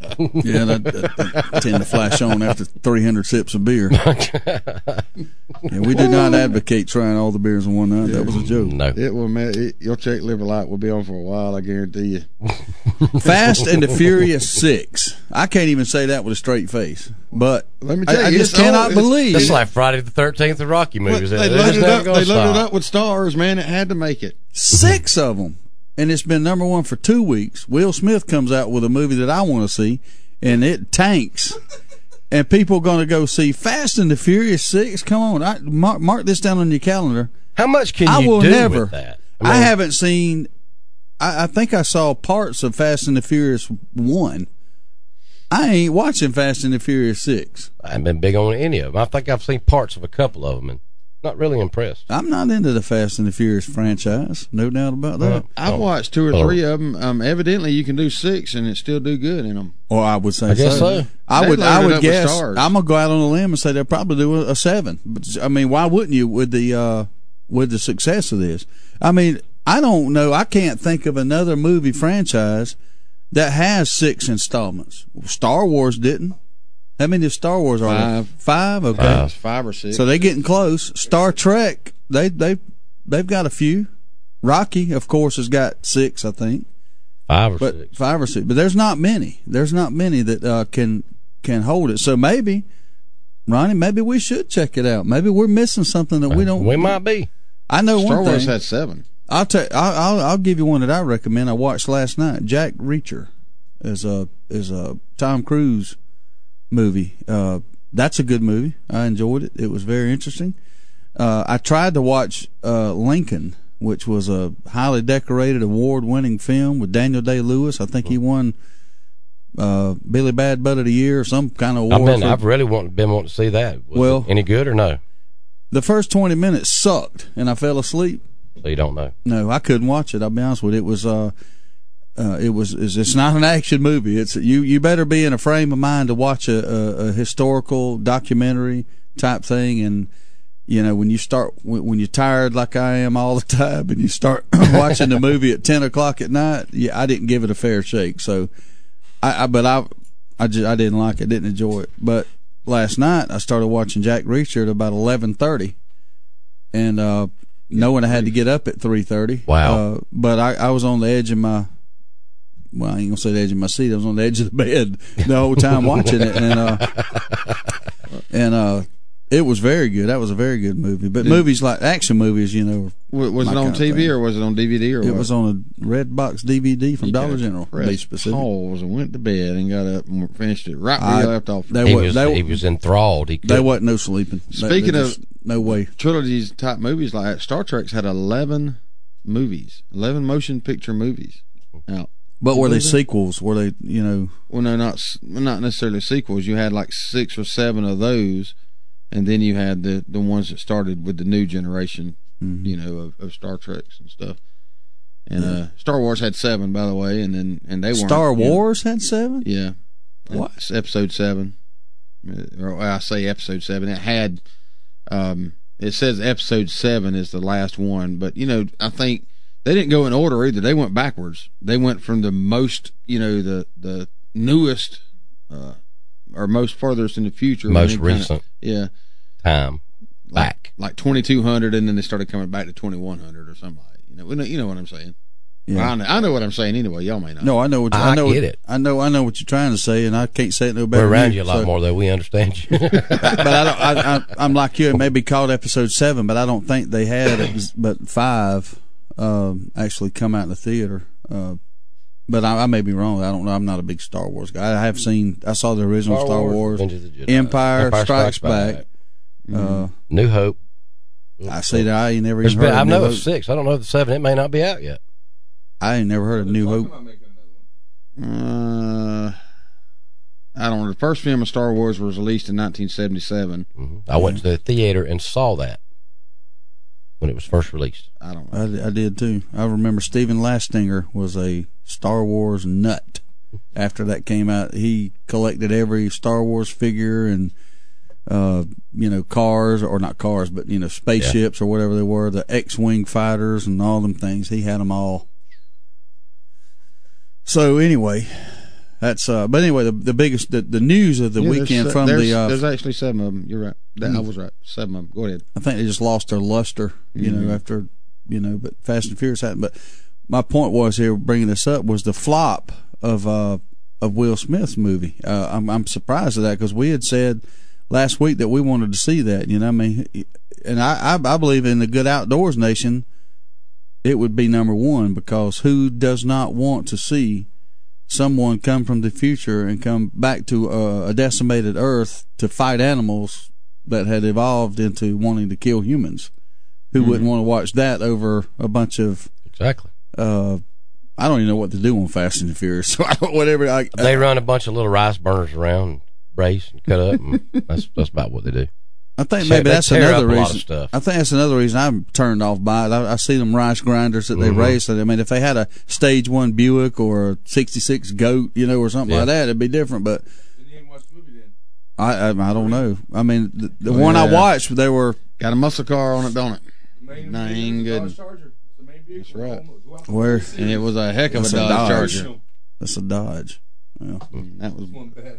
Yeah, that tend to flash on after 300 sips of beer. Yeah, we did not advocate trying all the beers in one night. That was a joke. No. Your check liver light will be on for a while, I guarantee you. Fast and the Furious 6. I can't even say that with a straight face. But let me tell you, I just cannot believe. That's like Friday the 13th of Rocky movies. They loaded up with stars, man. It had to make it. 6 of them. And it's been number one for 2 weeks. Will Smith comes out with a movie that I want to see, and it tanks. And people are going to go see Fast and the Furious 6. Come on. Mark this down on your calendar. How much can you do with that? I haven't seen... I think I saw parts of Fast and the Furious 1. I ain't watching Fast and the Furious 6. I haven't been big on any of them. I think I've seen parts of a couple of them and not really impressed. I'm not into the Fast and the Furious franchise. No doubt about that. I've watched 2 or 3 of them. Evidently, you can do 6 and it still do good in them. Or I would say I guess so. I would guess. I'm gonna go out on a limb and say they'll probably do a 7. But I mean, why wouldn't you with the success of this? I mean, I don't know. I can't think of another movie franchise that has 6 installments. Star Wars didn't. How many of Star Wars are there? 5? Okay. 5 or 6. So they're getting close. Star Trek, they've got a few. Rocky, of course, has got 6, I think. 5 or 6. 5 or 6. But there's not many. There's not many that can hold it. So maybe, Ronnie, maybe we should check it out. Maybe we're missing something that we don't. We might be. I know Star one thing. Wars had 7. I'll give you one that I recommend. I watched last night. Jack Reacher is a Tom Cruise movie. That's a good movie. I enjoyed it. It was very interesting. I tried to watch Lincoln, which was a highly decorated, award-winning film with Daniel Day-Lewis. I think he won Billy Bad Butt of the Year or some kind of award. I've really been wanting to see that. Was it any good or no? The first 20 minutes sucked, and I fell asleep. So you don't know? No, I couldn't watch it. I'll be honest with you. It's not an action movie. It's you better be in a frame of mind to watch a historical documentary type thing. And you know, when you're tired like I am all the time, and you start watching the movie at 10 o'clock at night, yeah, I didn't give it a fair shake. So I didn't like it, didn't enjoy it. But last night I started watching Jack Reacher at about 11:30, and knowing I had to get up at 3:30. Wow! But I was on the edge of my. Well, I ain't gonna say the edge of my seat. I was on the edge of the bed the whole time watching it, and it was very good. That was a very good movie. But movies like action movies, you know, was it on TV or was it on DVD or what? It was on a red box DVD from Dollar General. To be specific. Pause and went to bed and got up and finished it right where you left off. He was enthralled. There wasn't no sleeping. Speaking of no way trilogies type movies like that, Star Trek's had 11 movies, 11 motion picture movies out. But were they sequels? Were they, you know? Well, no, not necessarily sequels. You had like 6 or 7 of those, and then you had the ones that started with the new generation, you know, of Star Treks and stuff. And Star Wars had 7, by the way, and they weren't. Star Wars had 7? Yeah. What? It's episode 7. Or I say episode 7. It had. It says episode 7 is the last one, but you know, I think. They didn't go in order either. They went backwards. They went from the most, you know, the newest or most furthest in the future. Most recent. Time. Like 2200, and then they started coming back to 2100 or something like that. You know what I'm saying? Yeah. Well, I know what I'm saying anyway. Y'all may not. No, I know what I get it. I know what you're trying to say, and I can't say it no better. We're around you a lot more, though. We understand you. But I'm like you. It may be called episode 7, but I don't think they had it. But 5 actually come out in the theater. But I may be wrong. I don't know. I'm not a big Star Wars guy. I saw the original Star Wars Empire Strikes Back. New Hope. I see that. I ain't never even heard of I New know Hope. it's 6. I don't know if the 7. It may not be out yet. I ain't never heard of New Hope. I don't know. The first film of Star Wars was released in 1977. Mm-hmm. I went to the theater and saw that when it was first released. I don't know. I did too. I remember Stephen Lastinger was a Star Wars nut. After that came out, he collected every Star Wars figure and cars, or not cars, but spaceships or whatever they were, the X-wing fighters and all them things. He had them all. So anyway, that's but anyway, the biggest the news of the weekend from there's actually 7 of them. You're right. I was right. 7 of them. Go ahead. I think they just lost their luster, after but Fast and Furious happened. But my point was here, bringing this up, was the flop of Will Smith's movie. I'm surprised at that, because we had said last week that we wanted to see that. I mean, and I believe in the Good Outdoors Nation, it would be number 1, because who does not want to see someone come from the future and come back to a decimated Earth to fight animals that had evolved into wanting to kill humans? Who wouldn't want to watch that over a bunch of exactly? I don't even know what to do on Fast and the Furious. So whatever. They run a bunch of little rice burners around, brace and cut up, and that's about what they do. I think maybe that's another reason. I think that's another reason I'm turned off by it. I see them rice grinders that they race. I mean, if they had a Stage 1 Buick or a '66 Goat, or something like that, it'd be different. But you didn't watch the movie then? I don't know. I mean, the one I watched, they were got a muscle car on it, don't it? No, ain't good. That's right. Where? And it was a heck of a Dodge Charger. That's a Dodge. Yeah. That was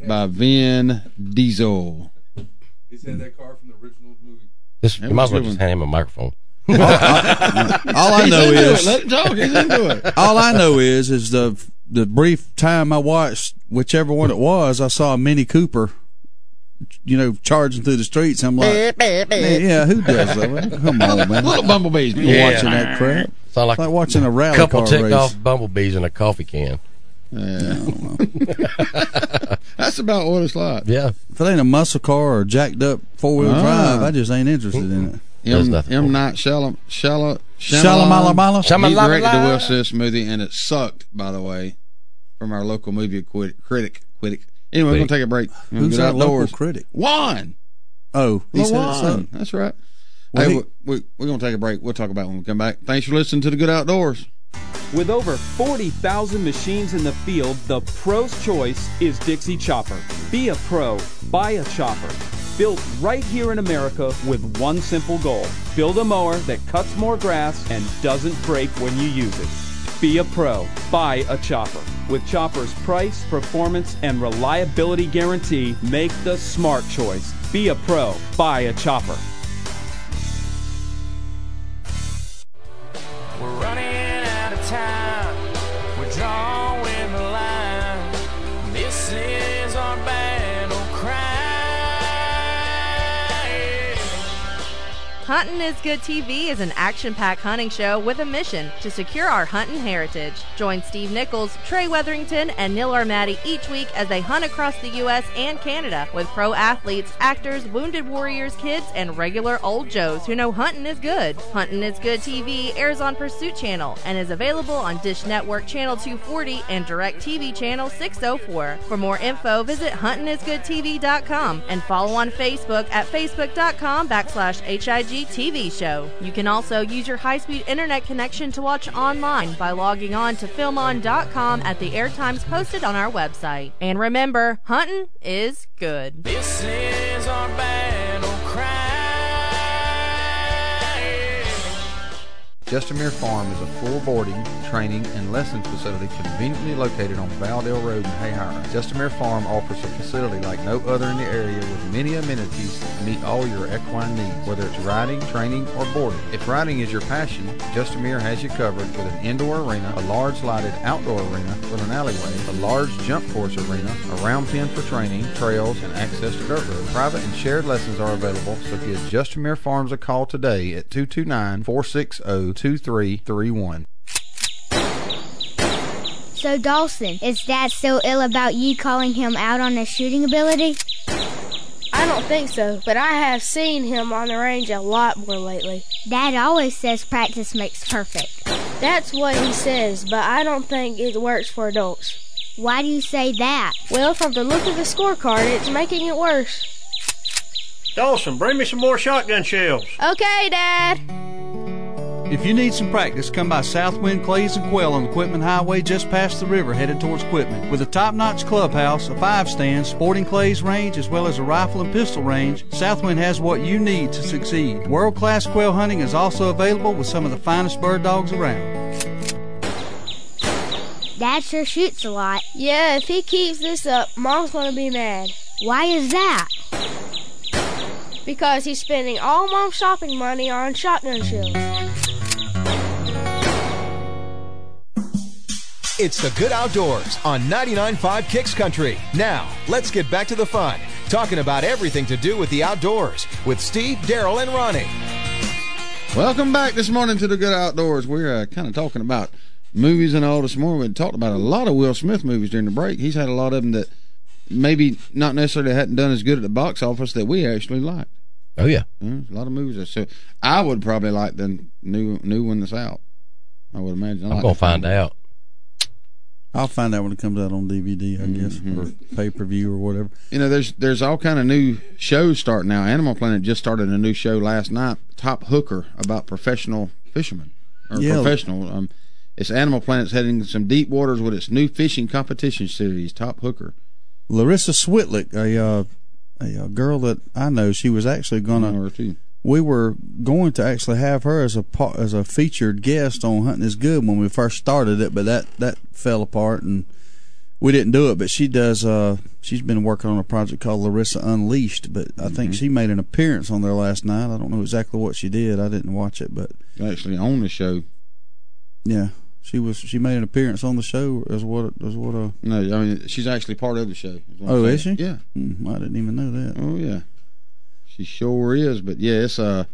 by Vin Diesel. He said that car from the original movie. You might as well just hand him a microphone. All I know is let him talk. He's into it. All I know is the brief time I watched whichever one it was, I saw a Mini Cooper, charging through the streets. I'm like, yeah, who does that? Come on, man. Little bumblebees. Watching that crap. Sound like watching a rally couple car ticked race. off bumblebees in a coffee can. Yeah. That's about what it's like. Yeah. If it ain't a muscle car or jacked up 4-wheel drive, I just ain't interested in it. M. Night Shyamalan. Shyamalan. He directed the Will Smith movie, and it sucked, by the way, from our local movie critic. Anyway, we're going to take a break. Who's our local critic? Juan. Oh, he's Juan. That's right. Hey, we're going to take a break. We'll talk about it when we come back. Thanks for listening to The Good Outdoors. With over 40,000 machines in the field, the pro's choice is Dixie Chopper. Be a pro. Buy a chopper. Built right here in America with one simple goal. Build a mower that cuts more grass and doesn't break when you use it. Be a pro. Buy a chopper. With Chopper's price, performance, and reliability guarantee, make the smart choice. Be a pro. Buy a chopper. We're running out of time. We're drawing the line. This is our battle cry. Huntin' is Good TV is an action-packed hunting show with a mission to secure our hunting heritage. Join Steve Nichols, Trey Weatherington, and Neil Armati each week as they hunt across the U.S. and Canada with pro athletes, actors, wounded warriors, kids, and regular old Joes who know hunting is good. Huntin' is Good TV airs on Pursuit Channel and is available on Dish Network Channel 240 and DirecTV Channel 604. For more info, visit huntingisgoodtv.com and follow on Facebook at facebook.com/HIG TV show. You can also use your high-speed internet connection to watch online by logging on to filmon.com at the airtimes posted on our website. And remember, hunting is good. This is our battle cry. Just a Mere Farm is a full boarding, training, and lessons facility conveniently located on Valdale Road in Hayhire. Just a Mere Farm offers a facility like no other in the area with many amenities to meet all your equine needs, whether it's riding, training, or boarding. If riding is your passion, Just a Mere has you covered with an indoor arena, a large lighted outdoor arena with an alleyway, a large jump course arena, a round pen for training, trails, and access to dirt roads. Private and shared lessons are available, so give Just a Mere Farms a call today at 229-460-2331. So, Dawson, is Dad still ill about you calling him out on his shooting ability? I don't think so, but I have seen him on the range a lot more lately. Dad always says practice makes perfect. That's what he says, but I don't think it works for adults. Why do you say that? Well, from the look of the scorecard, it's making it worse. Dawson, bring me some more shotgun shells. Okay, Dad. If you need some practice, come by Southwind Clays and Quail on the Quitman Highway just past the river headed towards Quitman. With a top-notch clubhouse, a 5-stand, sporting clays range, as well as a rifle and pistol range, Southwind has what you need to succeed. World-class quail hunting is also available with some of the finest bird dogs around. Dad sure shoots a lot. Yeah, if he keeps this up, Mom's going to be mad. Why is that? Because he's spending all Mom's shopping money on shotgun shells. It's the Good Outdoors on 99.5 Kicks Country. Now, let's get back to the fun, talking about everything to do with the outdoors with Steve, Darrell, and Ronnie. Welcome back this morning to the Good Outdoors. We're kind of talking about movies and all this morning. We talked about a lot of Will Smith movies during the break. He's had a lot of them that maybe not necessarily hadn't done as good at the box office that we actually liked. Oh, yeah. A lot of movies. So I would probably like the new one that's out. I would imagine. I'm going to find out. I'll find out when it comes out on DVD, I guess, or pay-per-view or whatever. You know, there's all kind of new shows starting now. Animal Planet just started a new show last night, Top Hooker, about professional fishermen. Professional. It's Animal Planet's heading some deep waters with its new fishing competition series, Top Hooker. Larissa Switlick, a girl that I know, she was actually going to... We were going to actually have her as a featured guest on Hunting is Good when we first started it, but that fell apart and we didn't do it. But she does. She's been working on a project called Larissa Unleashed. But I think she made an appearance on there last night. I don't know exactly what she did. I didn't watch it, but actually on the show. Yeah, she made an appearance on the show as what. No, I mean she's actually part of the show. Oh, is she? Yeah. I didn't even know that. Oh yeah. She sure is, but yeah, it's I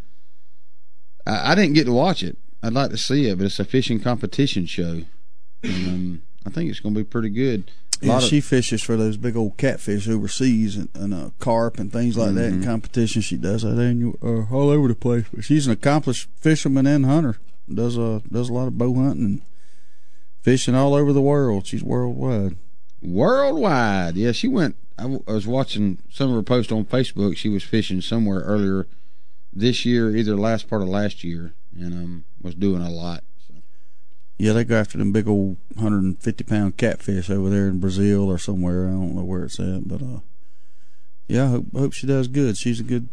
didn't get to watch it. I'd like to see it, but it's a fishing competition show, and I think it's going to be pretty good. She fishes for those big old catfish overseas and carp and things like that in competition. She does that all over the place. But she's an accomplished fisherman and hunter. Does a lot of bow hunting and fishing all over the world. She's worldwide. Worldwide, yeah. She went. I was watching some of her posts on Facebook. She was fishing somewhere earlier this year, either last part of last year, and was doing a lot. So. Yeah, they go after them big old 150-pound catfish over there in Brazil or somewhere. I don't know where it's at, but yeah, I hope she does good. She's a good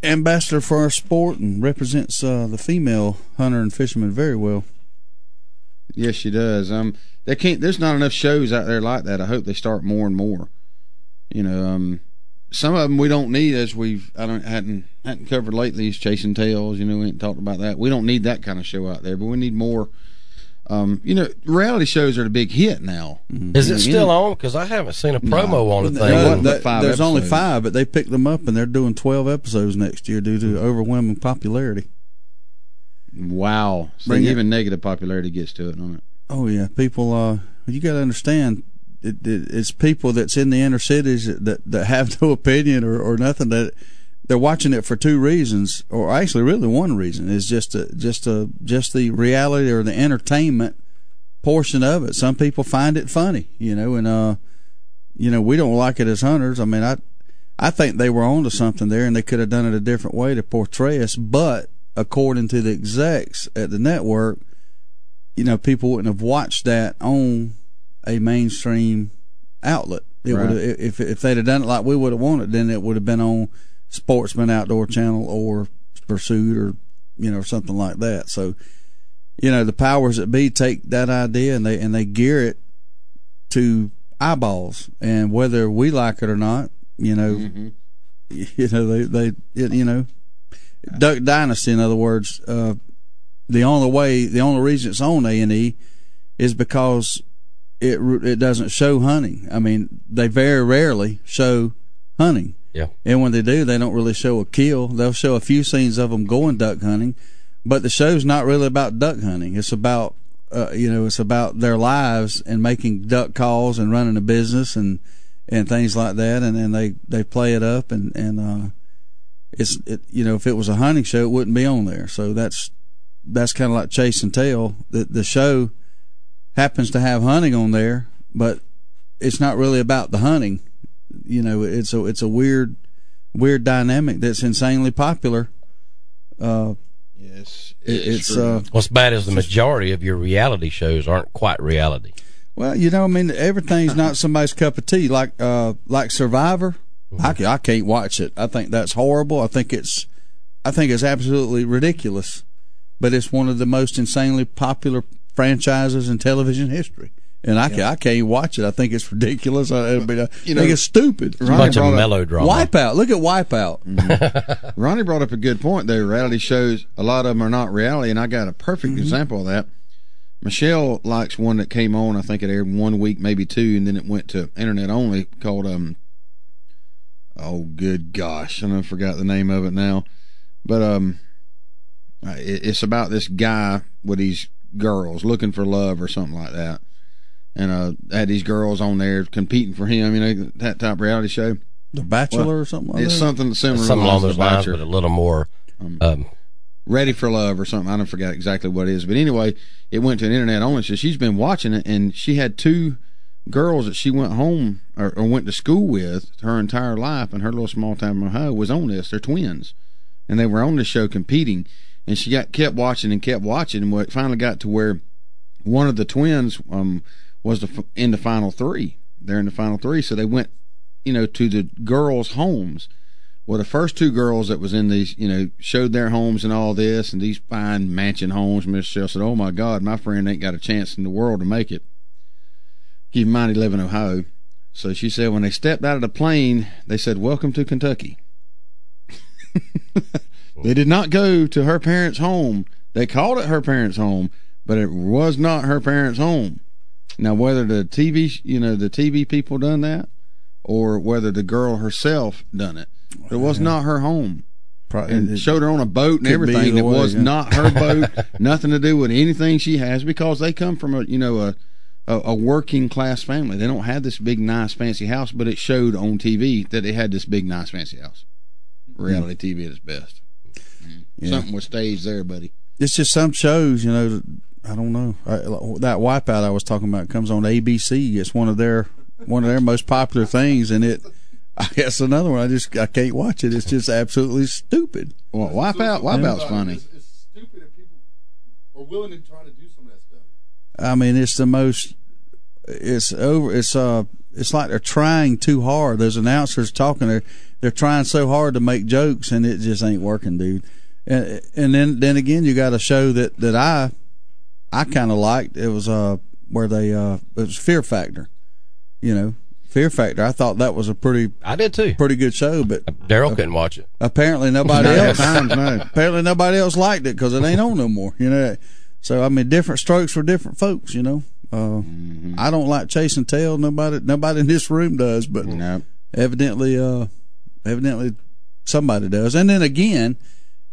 ambassador for our sport and represents the female hunter and fisherman very well. Yes, she does. There's not enough shows out there like that. I hope they start more and more. You know, some of them we don't need, as hadn't covered lately, is Chasing Tails. You know, we ain't talked about that. We don't need that kind of show out there, but we need more. You know, reality shows are the big hit now. Is it still on? Because I haven't seen a promo on the thing. There's only 5, but they picked them up and they're doing 12 episodes next year due to overwhelming popularity. Wow! So even negative popularity gets to it, don't it? Oh yeah, people. You got to understand. It's people that's in the inner cities that have no opinion or nothing. That they're watching it for 2 reasons, or actually really 1 reason is just the reality or the entertainment portion of it. Some people find it funny, you know, and we don't like it as hunters. I mean, I think they were onto something there, and they could have done it a different way to portray us. But according to the execs at the network, you know, people wouldn't have watched that on a mainstream outlet. If they'd have done it like we would have wanted, then it would have been on Sportsman Outdoor Channel or Pursuit or something like that. So the powers that be take that idea and they gear it to eyeballs, and whether we like it or not, Duck Dynasty, in other words, the only reason it's on A&E is because it doesn't show hunting. I mean, they very rarely show hunting. Yeah. And when they do, they don't really show a kill. They'll show a few scenes of them going duck hunting, but the show's not really about duck hunting. It's about it's about their lives and making duck calls and running a business and things like that. And they play it up and if it was a hunting show, it wouldn't be on there. So that's kind of like Chase and Tell. The show happens to have hunting on there, but it's not really about the hunting. It's a weird dynamic that's insanely popular. Yes, it's what's bad is the majority of your reality shows aren't quite reality. Well, everything's not somebody's cup of tea. Like Survivor, I can't watch it. I think that's horrible. I think it's absolutely ridiculous. But it's one of the most insanely popular franchises in television history. And I can't watch it. I think it's ridiculous. I think it's stupid. It's a bunch of melodrama. Wipeout. Look at Wipeout. Mm-hmm. Ronnie brought up a good point, though. Reality shows, a lot of them are not reality, and I got a perfect example of that. Michelle likes one that came on, I think it aired 1 week, maybe 2, and then it went to internet only, called, oh, good gosh, I forgot the name of it now. But it's about this guy with these girls looking for love or something like that. And had these girls on there competing for him, that type of reality show. The Bachelor or something like that? It's something similar. Something along those lines, but a little more... Ready for Love or something. I don't forget exactly what it is. But anyway, it went to an internet only, so she's been watching it, and she had 2 girls that she went home or went to school with her entire life, and her little small town in Ohio was on this. They're twins. And they were on the show competing, and she kept watching, and it finally got to where one of the twins was in the final 3. They're in the final 3, so they went, to the girls' homes. Well, the first 2 girls that was in these, showed their homes and all this, and these fine mansion homes. Michelle said, "Oh my God, my friend ain't got a chance in the world to make it." Keep in mind he live in Ohio. So she said when they stepped out of the plane, they said, "Welcome to Kentucky." They did not go to her parents' home. They called it her parents' home, but it was not her parents' home. Now, whether the TV people done that, or whether the girl herself done it, it was not her home. And showed her on a boat and everything that was not her boat, nothing to do with anything she has, because they come from a working class family. They don't have this big, nice, fancy house, but it showed on TV that they had this big, nice, fancy house. Reality TV at its best. Something was staged there, buddy. It's just some shows, I don't know. That Wipeout I was talking about comes on ABC. It's one of their most popular things, and I guess another one. I can't watch it. It's just absolutely stupid. Well, Wipeout's funny. It's stupid if people are willing to try to do some of that stuff. I mean, it's the most. It's over. It's like they're trying too hard. Those announcers talking, they're trying so hard to make jokes, and it just ain't working, dude. And then again, you got a show that I kind of liked. It was where it was Fear Factor. Fear Factor. I thought that was I did too. Pretty good show, but Darrell couldn't watch it. Apparently nobody else. Apparently nobody else liked it because it ain't on no more. So I mean, different strokes for different folks. I don't like Chase and Tell. Nobody in this room does, but evidently somebody does. And then again,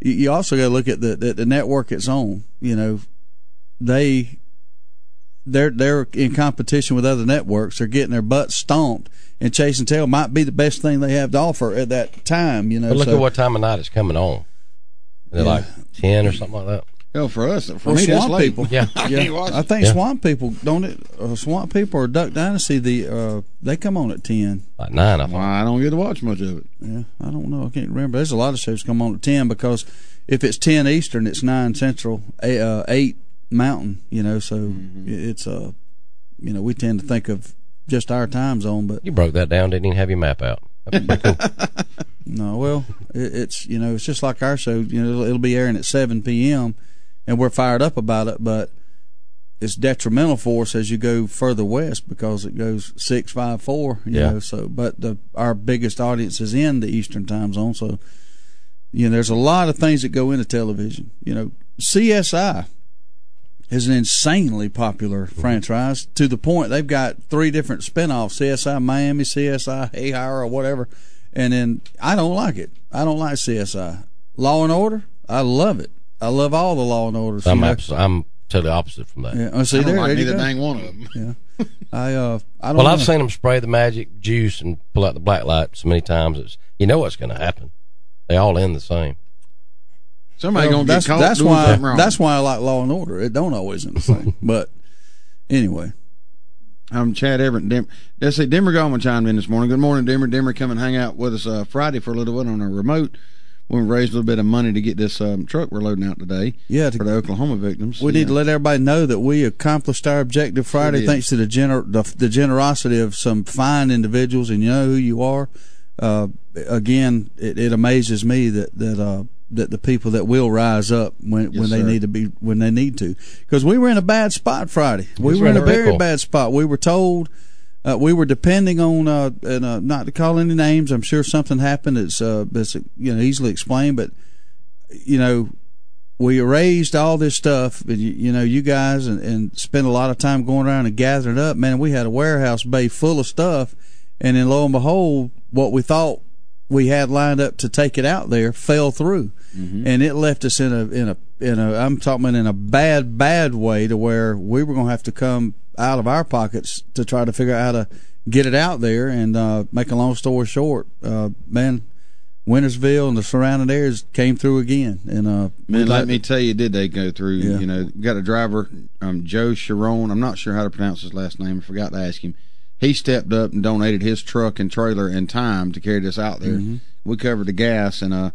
you also got to look at the network it's on. They're in competition with other networks. They're getting their butts stomped, and Chase and Tell might be the best thing they have to offer at that time. But look at what time of night it's coming on. They're like 10 or something like that. Well, for us, for me, that's late. People. Yeah. I think Swamp People don't it. Swamp People or Duck Dynasty, they come on at 10. Like 9, I think. Well, I don't get to watch much of it. Yeah, I don't know. I can't remember. There's a lot of shows come on at 10 because if it's 10 Eastern, it's 9 Central, 8 Mountain. So it's we tend to think of just our time zone. But you broke that down. Didn't even have your map out. That's pretty cool. No, well, it's it's just like our show. It'll be airing at 7 p.m. and we're fired up about it, but it's detrimental for us as you go further west because it goes 6, 5, 4. You know, so but our biggest audience is in the Eastern time zone, so there's a lot of things that go into television. CSI is an insanely popular franchise to the point they've got 3 different spinoffs: CSI Miami, CSI Haywire, or whatever. And then I don't like it. I don't like CSI. Law and Order, I love it. I love all the Law and Orders. I'm totally opposite from that. Yeah. See, I don't like neither dang one of them. Yeah. I don't Well, know. I've seen them spray the magic juice and pull out the black light so many times. What's going to happen. They all end the same. Somebody gonna get caught that's doing why something wrong. That's why I like Law and Order. It don't always end the same. But anyway. Chad Everett and Dimmer. Let's say Dimmer Goldman chimed in this morning. Good morning, Dimmer. Dimmer come and hang out with us Friday for a little bit on a remote. We raised a little bit of money to get this truck we're loading out today. Yeah, for the Oklahoma victims. We need to let everybody know that we accomplished our objective Friday thanks to the generosity of some fine individuals, and you know who you are. Again, it amazes me that the people that will rise up when they need to, because we were in a bad spot Friday. We were in a very bad spot. We were told we were depending on not to call any names. I'm sure something happened. It's easily explained, but we erased all this stuff. And you guys and spent a lot of time going around and gathering it up. Man, we had a warehouse bay full of stuff, and then lo and behold, what we thought we had lined up to take it out there fell through, and it left us in a I'm talking in a bad way, to where we were going to have to come out of our pockets to try to figure out how to get it out there. And make a long story short, man, Wintersville and the surrounding areas came through again. And man, let me tell you, did they go through? Yeah. Got a driver, Joe Sharon. I'm not sure how to pronounce his last name. I forgot to ask him. He stepped up and donated his truck and trailer in time to carry this out there. We covered the gas, and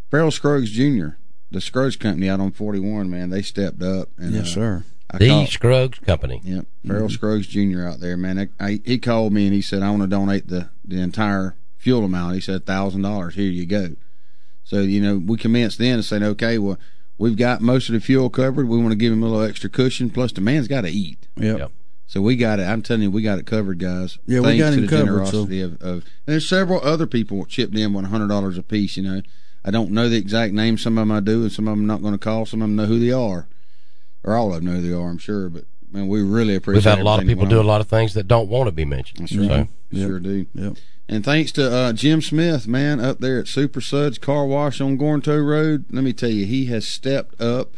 Farrell Scruggs Jr., the Scruggs Company out on 41, man, they stepped up. And, yes, sir. Scruggs Company. Yep, Farrell Scruggs Jr. out there, man. He called me and he said, I want to donate the entire fuel amount. He said, $1,000. Here you go. So, we commenced then and said, okay, well, we've got most of the fuel covered. We want to give him a little extra cushion. Plus, the man's got to eat. Yep. So we got it. I'm telling you, we got it covered, guys. Yeah, Thanks we got to him the covered. Generosity of and there's several other people chipped in $100 a piece. I don't know the exact name. Some of them I do, and some of them I'm not going to call. Some of them know who they are, or all of them know who they are, I'm sure. But man, we really appreciate. We've had a lot of people do a lot of things that don't want to be mentioned. That's right. So. Sure do. Yep. And thanks to Jim Smith, man, up there at Super Suds Car Wash on Gorntow Road. Let me tell you, he has stepped up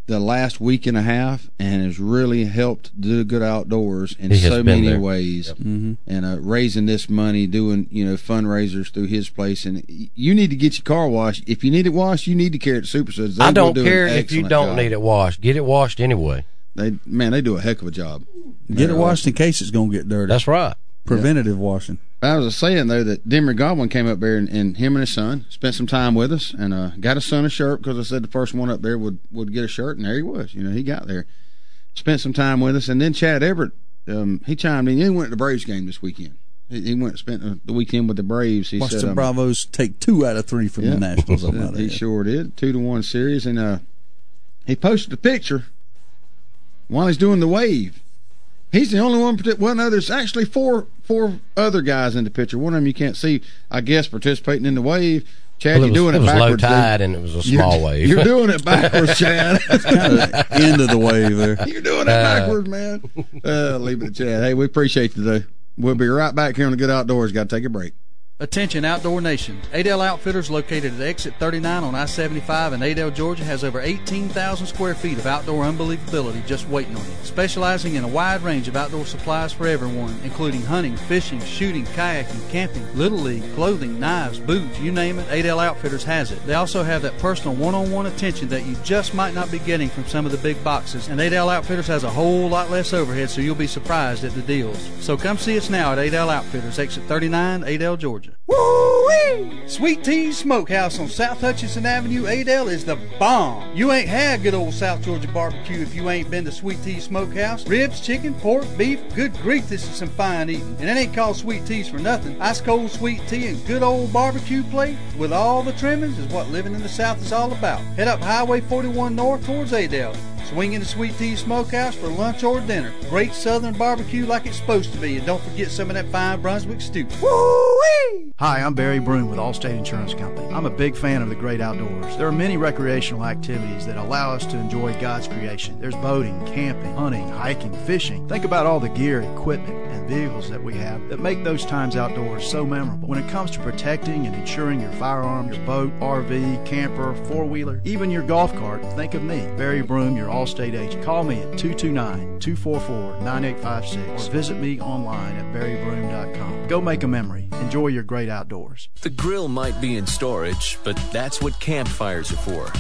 the last week and a half and has really helped do Good Outdoors in so many ways. Yep. And raising this money, doing fundraisers through his place. And you need to get your car washed. If you need it washed, you need to carry it to Super Suds. I don't care if you don't need it washed. Get it washed anyway. They do a heck of a job. Get it washed in case it's going to get dirty. That's right. Preventative washing. I was saying, though, that Dimmer Godwin came up there, and him and his son spent some time with us, and got his son a shirt, because I said the first one up there would get a shirt, and there he was. He got there. Spent some time with us, and then Chad Everett, he chimed in. He went to the Braves game this weekend. He went and spent the weekend with the Braves. He watched said, the Bravos take 2 out of 3 from the Nationals. He sure did. 2-1 series, and he posted a picture while he's doing the wave. He's the only one. Well, no, there's actually four other guys in the picture. One of them you can't see, I guess, participating in the wave. Chad, you're doing it backwards. It was low tide, and it was a small wave. You're doing it backwards, Chad. It's kind of end of the wave there. You're doing it backwards, man. Leave it to Chad. Hey, we appreciate you today. We'll be right back here on the Good Outdoors. Got to take a break. Attention Outdoor Nation. Adel Outfitters, located at exit 39 on I-75 in Adel, Georgia, has over 18,000 square feet of outdoor unbelievability just waiting on you. Specializing in a wide range of outdoor supplies for everyone, including hunting, fishing, shooting, kayaking, camping, Little League, clothing, knives, boots, you name it, Adel Outfitters has it. They also have that personal one-on-one attention that you just might not be getting from some of the big boxes, and Adel Outfitters has a whole lot less overhead, so you'll be surprised at the deals. So come see us now at Adel Outfitters, exit 39, Adel, Georgia. Woo-wee! Sweet Tea's Smokehouse on South Hutchinson Avenue, Adel, is the bomb. You ain't had good old South Georgia barbecue if you ain't been to Sweet Tea's Smokehouse. Ribs, chicken, pork, beef, good grief, this is some fine eating. And it ain't called Sweet Tea's for nothing. Ice cold sweet tea and good old barbecue plate with all the trimmings is what living in the South is all about. Head up Highway 41 north towards Adel. Swing into Sweet Tea's Smokehouse for lunch or dinner. Great southern barbecue like it's supposed to be. And don't forget some of that fine Brunswick stew. Woo-wee! Hi, I'm Barry Broom with Allstate Insurance Company. I'm a big fan of the great outdoors. There are many recreational activities that allow us to enjoy God's creation. There's boating, camping, hunting, hiking, fishing. Think about all the gear, equipment, and vehicles that we have that make those times outdoors so memorable. When it comes to protecting and insuring your firearm, your boat, RV, camper, four-wheeler, even your golf cart, think of me, Barry Broom, your Allstate agent. Call me at 229-244-9856 or visit me online at barrybroom.com. Go make a memory. Enjoy your great outdoors. The grill might be in storage, but that's what campfires are for.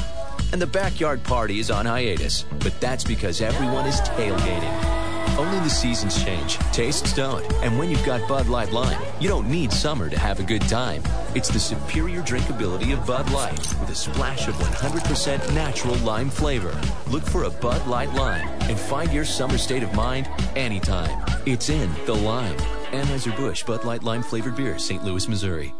And the backyard party is on hiatus, but that's because everyone is tailgating. Only the seasons change, tastes don't. And when you've got Bud Light Lime, you don't need summer to have a good time. It's the superior drinkability of Bud Light with a splash of 100% natural lime flavor. Look for a Bud Light Lime and find your summer state of mind anytime. It's in the lime. Anheuser-Busch Bud Light Lime flavored beer, St. Louis, Missouri.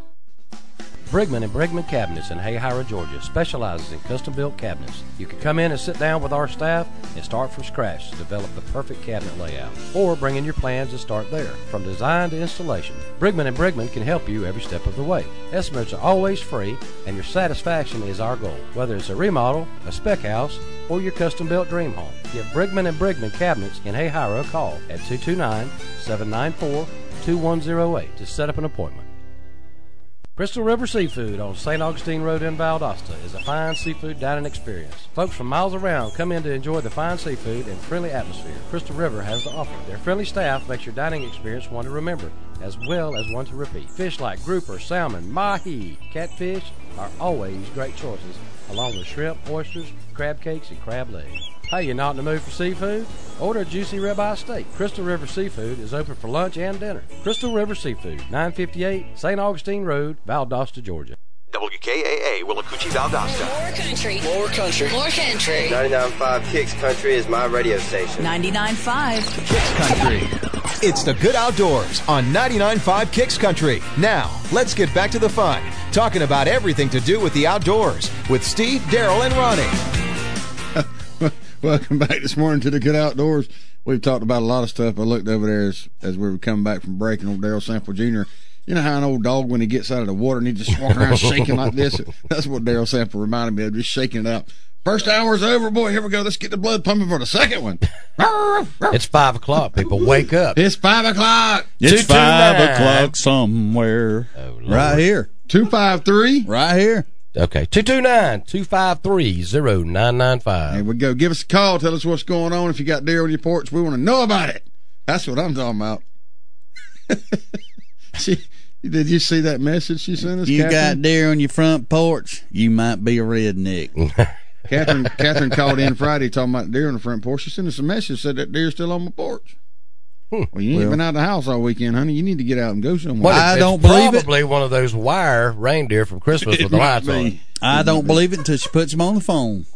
Brigman and Brigman Cabinets in Hayhira, Georgia specializes in custom-built cabinets. You can come in and sit down with our staff and start from scratch to develop the perfect cabinet layout. Or bring in your plans and start there. From design to installation, Brigman and Brigman can help you every step of the way. Estimates are always free, and your satisfaction is our goal. Whether it's a remodel, a spec house, or your custom-built dream home, give Brigman and Brigman Cabinets in Hayhira a call at 229-794-2108 to set up an appointment. Crystal River Seafood on St. Augustine Road in Valdosta is a fine seafood dining experience. Folks from miles around come in to enjoy the fine seafood and friendly atmosphere Crystal River has to offer. Their friendly staff makes your dining experience one to remember, as well as one to repeat. Fish like grouper, salmon, mahi, catfish are always great choices, along with shrimp, oysters, crab cakes, and crab legs. Hey, you're not in the mood for seafood? Order a juicy ribeye steak. Crystal River Seafood is open for lunch and dinner. Crystal River Seafood, 958 St. Augustine Road, Valdosta, Georgia. WKAA, Willacoochee, Valdosta. More country. More country. More country. 99.5 Kicks Country is my radio station. 99.5 Kicks Country. It's the Good Outdoors on 99.5 Kicks Country. Now, let's get back to the fun, talking about everything to do with the outdoors with Steve, Darrell, and Ronnie. Welcome back this morning to the Good Outdoors. We've talked about a lot of stuff. I looked over there as we were coming back from break, and old Darrell Sample Jr., you know how an old dog, when he gets out of the water and he just walks around shaking like this? That's what Darrell Sample reminded me of, just shaking it out. First hour's over, boy. Here we go. Let's get the blood pumping for the second one. It's 5 o'clock. People, wake up. It's 5 o'clock. It's 5 o'clock somewhere. Oh, right here. 253. Right here. Okay, 229-253-0995. Here we go. Give us a call. Tell us what's going on. If you got deer on your porch, we want to know about it. That's what I'm talking about. Did you see that message she sent us? You Catherine? got deer on your front porch, you might be a redneck. Catherine called in Friday talking about deer on the front porch. She sent us a message, said that deer's still on my porch. Well, you ain't been out of the house all weekend, honey. You need to get out and go somewhere. Well, I don't believe it. Probably one of those wire reindeer from Christmas with the lights on. I don't believe it until she puts him on the phone.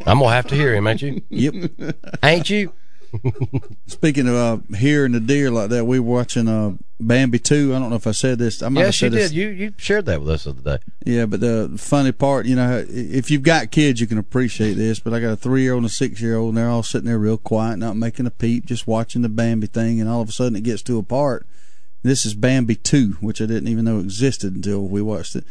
I'm going to have to hear him, ain't you? Yep. Ain't you? Speaking of hearing the deer like that, we were watching Bambi 2. I don't know if I said this. Yes, you did. You shared that with us the other day. Yeah, but the funny part, you know, if you've got kids, you can appreciate this. But I got a 3-year-old and a 6-year-old, and they're all sitting there real quiet, not making a peep, just watching the Bambi thing. And all of a sudden, it gets to a part. This is Bambi 2, which I didn't even know existed until we watched it.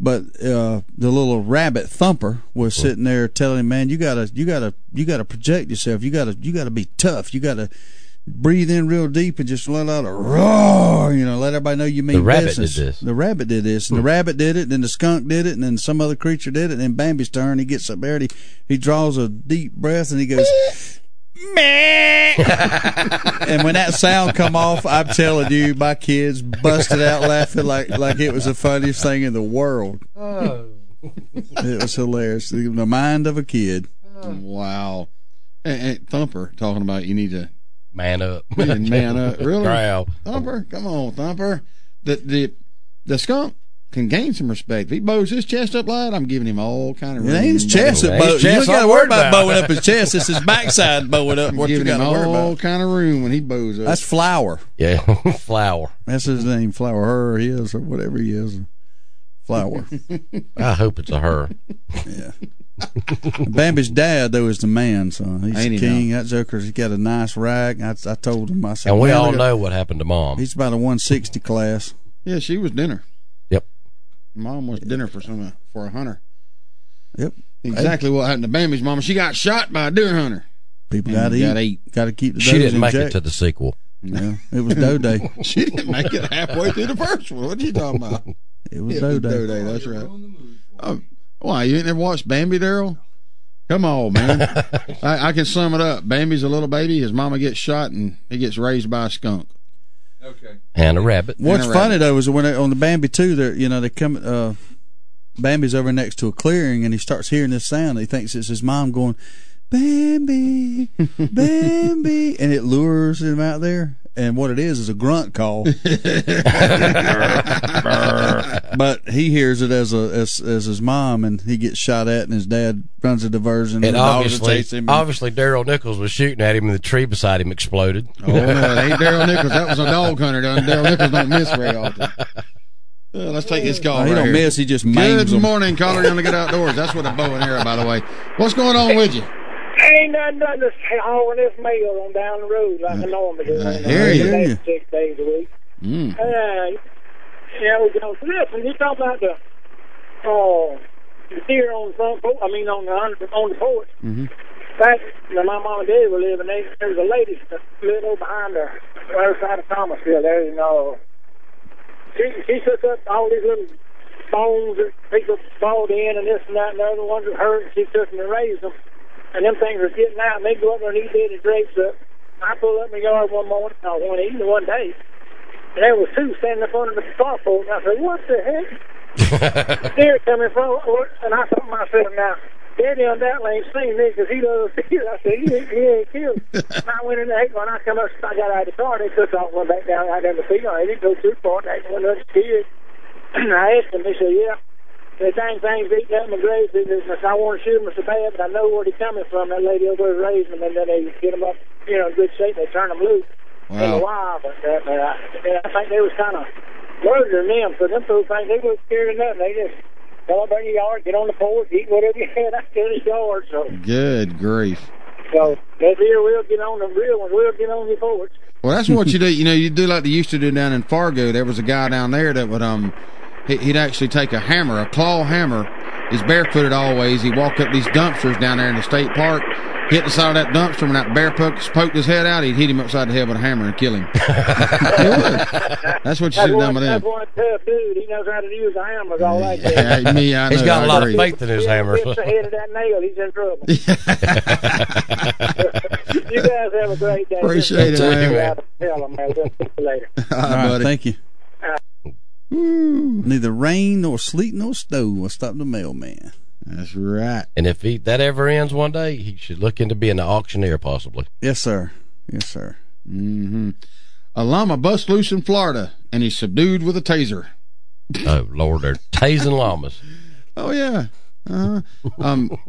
But the little rabbit Thumper was sitting there telling him, "Man, you gotta project yourself. You gotta be tough. You gotta breathe in real deep and just let out a roar. You know, let everybody know you mean business." The rabbit did this, and the rabbit did it, and then the skunk did it, and then some other creature did it. And then Bambi's turn. He gets up there, and he draws a deep breath, and he goes, "Meh." And when that sound come off, I'm telling you, my kids busted out laughing like it was the funniest thing in the world. Oh. It was hilarious. The mind of a kid. Wow. And Thumper talking about you need to man up. Man up. Really? Growl. Thumper? Come on, Thumper. the skunk can gain some respect. If he bows his chest up light, I'm giving him all kind of room. It ain't his chest that bows. You ain't got to worry about bowing up his chest. It's his backside bowing up. What you got to worry about? All kind of room when he bows up. That's Flower. Yeah, Flower. That's his name, Flower. Her or his or whatever he is. Flower. I hope it's a her. Yeah. Bambi's dad, though, is the man, so he's the king. That joker's got a nice rack. I told him, I said, and we all know what happened to Mom. He's about a 160 class. Yeah, she was dinner. Yep. Mom was dinner for a hunter. Yep. Exactly what happened to Bambi's mama. She got shot by a deer hunter. People got to eat. Got to keep the She didn't make it to the sequel. Yeah, it was Doe Day. She didn't make it halfway through the first one. What are you talking about? It was Doe Day. Doe Day, that's right. Oh, why, you ain't never watched Bambi, Darrell? Come on, man. I can sum it up. Bambi's a little baby. His mama gets shot, and he gets raised by a skunk. Okay. And a rabbit. What's funny though is when on the Bambi too, they come. Bambi's over next to a clearing, and he starts hearing this sound. He thinks it's his mom going, "Bambi, Bambi," and it lures him out there. And what it is a grunt call. But he hears it as his mom, and he gets shot at, and his dad runs a diversion. And obviously Darrell Nichols was shooting at him, and the tree beside him exploded. Oh, no, it ain't Darrell Nichols. That was a dog hunter. Darrell Nichols don't miss very often. Let's take this call. He don't miss. He just maims Good morning, caller on the Good Outdoors. That's what a bow and arrow, by the way. What's going on with you? Ain't nothing just hauling this mail on down the road like I normally do. I hear you. 6 days a week. Listen, you talk about the deer on the front porch. I mean, on the porch. Back when my mom and dad were living, there was a lady that lived over behind the other side of Thomasville there. She took up all these little bones that people balled in and this and that and the other ones that hurt. And she took them and raised them. And them things are getting out, and they go up there and eat the grapes up. I pulled up in my yard one day, and there was two standing in front of the carport, and I said, "What the heck?" Deer coming from, and I thought to myself, now, Daddy undoubtedly ain't seen me because he loves deer. I said, he ain't killed. And I went in there, when I come up, I got out of the car, they took off, went back down the field. I didn't go too far, they went up the kid. And I asked him, he said, yeah. The things beating up my graves. I want to shoot him so bad, but I know where he's coming from. That lady over there raised him, and then they get him up, in good shape. They turn him loose in a while. But I think they was kind of murdering them. So them two things, they weren't scared of nothing. They just go up in the yard, get on the porch, eat whatever you had out there in the yard. So good grief. So that deer will get on the real ones. Will get on your porch. Well, that's what you do. You do like they used to do down in Fargo. There was a guy down there that would he'd actually take a hammer, a claw hammer. He's barefooted always. He'd walk up these dumpsters down there in the state park, hit the side of that dumpster. When that bear poked his head out, he'd hit him upside the head with a hammer and kill him. That's what you should have done with him. That's one tough dude. He knows how to use a hammer. All right. I know. He's got a lot of faith in his hammer. If he hits the head of that nail, he's in trouble. You guys have a great day. Appreciate it, man. Tell them, man. We'll see you later. All right, buddy. Thank you. Neither rain nor sleet nor snow will stop the mailman. That's right. And if that ever ends one day, he should look into being an auctioneer, possibly. Yes, sir. Yes, sir. A llama busts loose in Florida, and he's subdued with a taser. Oh, Lord, they're tasing llamas. Oh, yeah.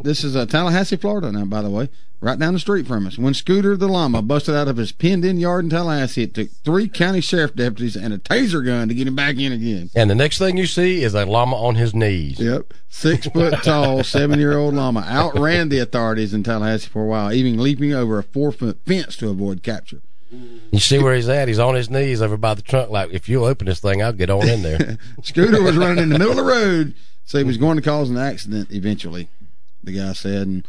This is Tallahassee, Florida now, by the way, right down the street from us. When Scooter the llama busted out of his penned-in yard in Tallahassee, it took 3 county sheriff deputies and a taser gun to get him back in again. And the next thing you see is a llama on his knees. Yep. 6 foot tall, 7-year-old llama outran the authorities in Tallahassee for a while, even leaping over a 4-foot fence to avoid capture. You see where he's at? He's on his knees over by the trunk, like, if you'll open this thing, I'll get on in there. Scooter was running in the middle of the road, so he was going to cause an accident eventually, the guy said. And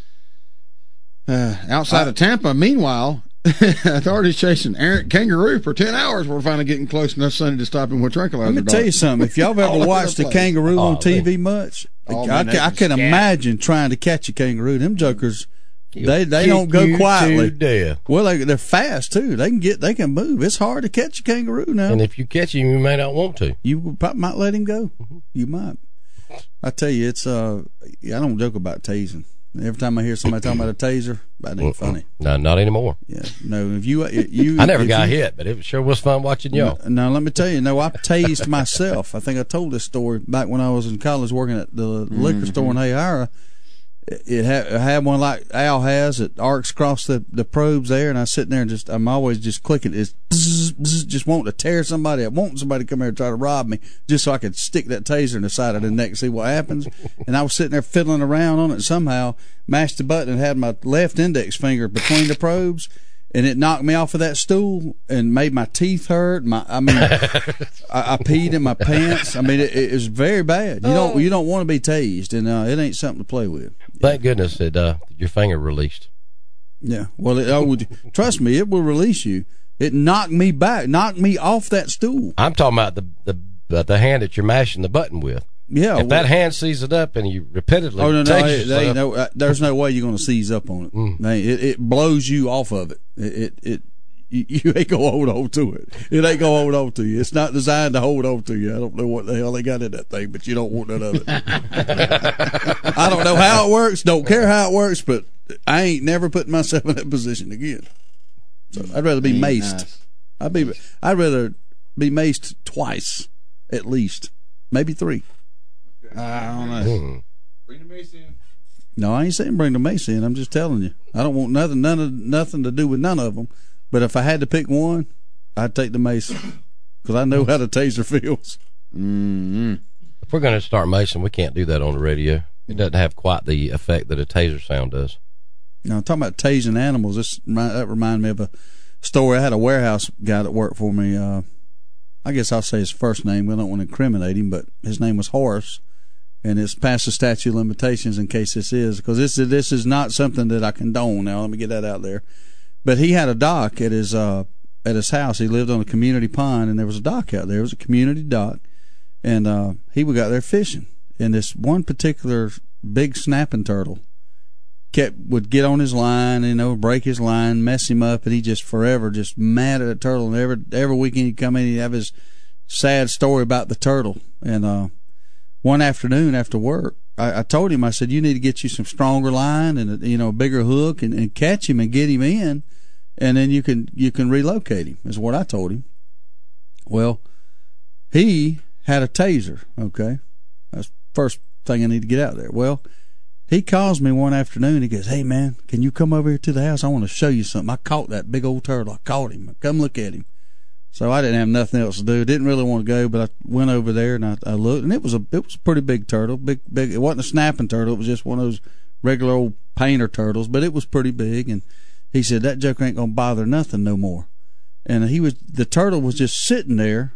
outside of Tampa, meanwhile, authorities chasing errant kangaroo for 10 hours were finally getting close enough Sunday to stop him with tranquilizer. Let me tell you something. If y'all have ever watched a kangaroo on TV much, I can imagine trying to catch a kangaroo. Them jokers, they don't go quietly. Well, they're fast too. They can move. It's hard to catch a kangaroo now. And if you catch him, you may not want to. You might let him go. You might. I tell you, it's I don't joke about tasing. Every time I hear somebody talking about a taser, that ain't funny. No, not anymore. Yeah, no. If you I never got hit, but it sure was fun watching y'all. No, let me tell you. No, I tased myself. I think I told this story back when I was in college working at the liquor store in Hayara. I had one like Al has. It arcs across the probes there, and I was sitting there and I'm always just clicking. It's bzz, bzz, just wanting to tear somebody up, wanting somebody to come here and try to rob me, just so I could stick that taser in the side of the neck and see what happens. And I was sitting there fiddling around on it, and somehow mashed the button and had my left index finger between the probes, and it knocked me off of that stool and made my teeth hurt. I peed in my pants. I mean, it was very bad. You don't want to be tased, and it ain't something to play with. Thank goodness that your finger released. Yeah, well, trust me, it will release you. It knocked me back, knocked me off that stool. I'm talking about the hand that you're mashing the button with. Yeah, if that hand seizes it up and you repeatedly there's no way you're going to seize up on it. It blows you off of it. You ain't gonna hold on to it. It ain't gonna hold on to you. It's not designed to hold on to you. I don't know what the hell they got in that thing, but you don't want none of it. I don't know how it works. Don't care how it works, but I ain't never putting myself in that position again. So I'd rather be maced. Nice. I'd rather be maced twice, at least, maybe 3. I don't know. Bring the mace in. No, I ain't saying bring the mace in. I'm just telling you. I don't want nothing to do with none of them. But if I had to pick one, I'd take the mace because I know how the taser feels. Mm-hmm. If we're going to start macing, we can't do that on the radio. It doesn't have quite the effect that a taser sound does. Now, I'm talking about tasing animals. That reminded me of a story. I had a warehouse guy that worked for me. I guess I'll say his first name. I don't want to incriminate him, but his name was Horace. And it's past the statute of limitations in case this is, because this is not something that I condone. Now, let me get that out there. But he had a dock at his house. He lived on a community pond, and there was a dock out there. It was a community dock, and he would go out there fishing. And this one particular big snapping turtle would get on his line, break his line, mess him up, and he just forever just mad at the turtle. And every weekend he'd come in, he'd have his sad story about the turtle. And one afternoon after work, I told him, I said, you need to get you some stronger line and a bigger hook and catch him and get him in, and then you can relocate him, is what I told him. Well, he had a taser, okay? That's the first thing I need to get out there. Well, he calls me one afternoon. He goes, hey, man, can you come over here to the house? I want to show you something. I caught that big old turtle. I caught him. Come look at him. So I didn't have nothing else to do. Didn't really want to go, but I went over there and I looked, and it was a pretty big turtle. Big. It wasn't a snapping turtle. It was just one of those regular old painter turtles, but it was pretty big. And he said that joker ain't gonna bother nothing no more. And the turtle was just sitting there,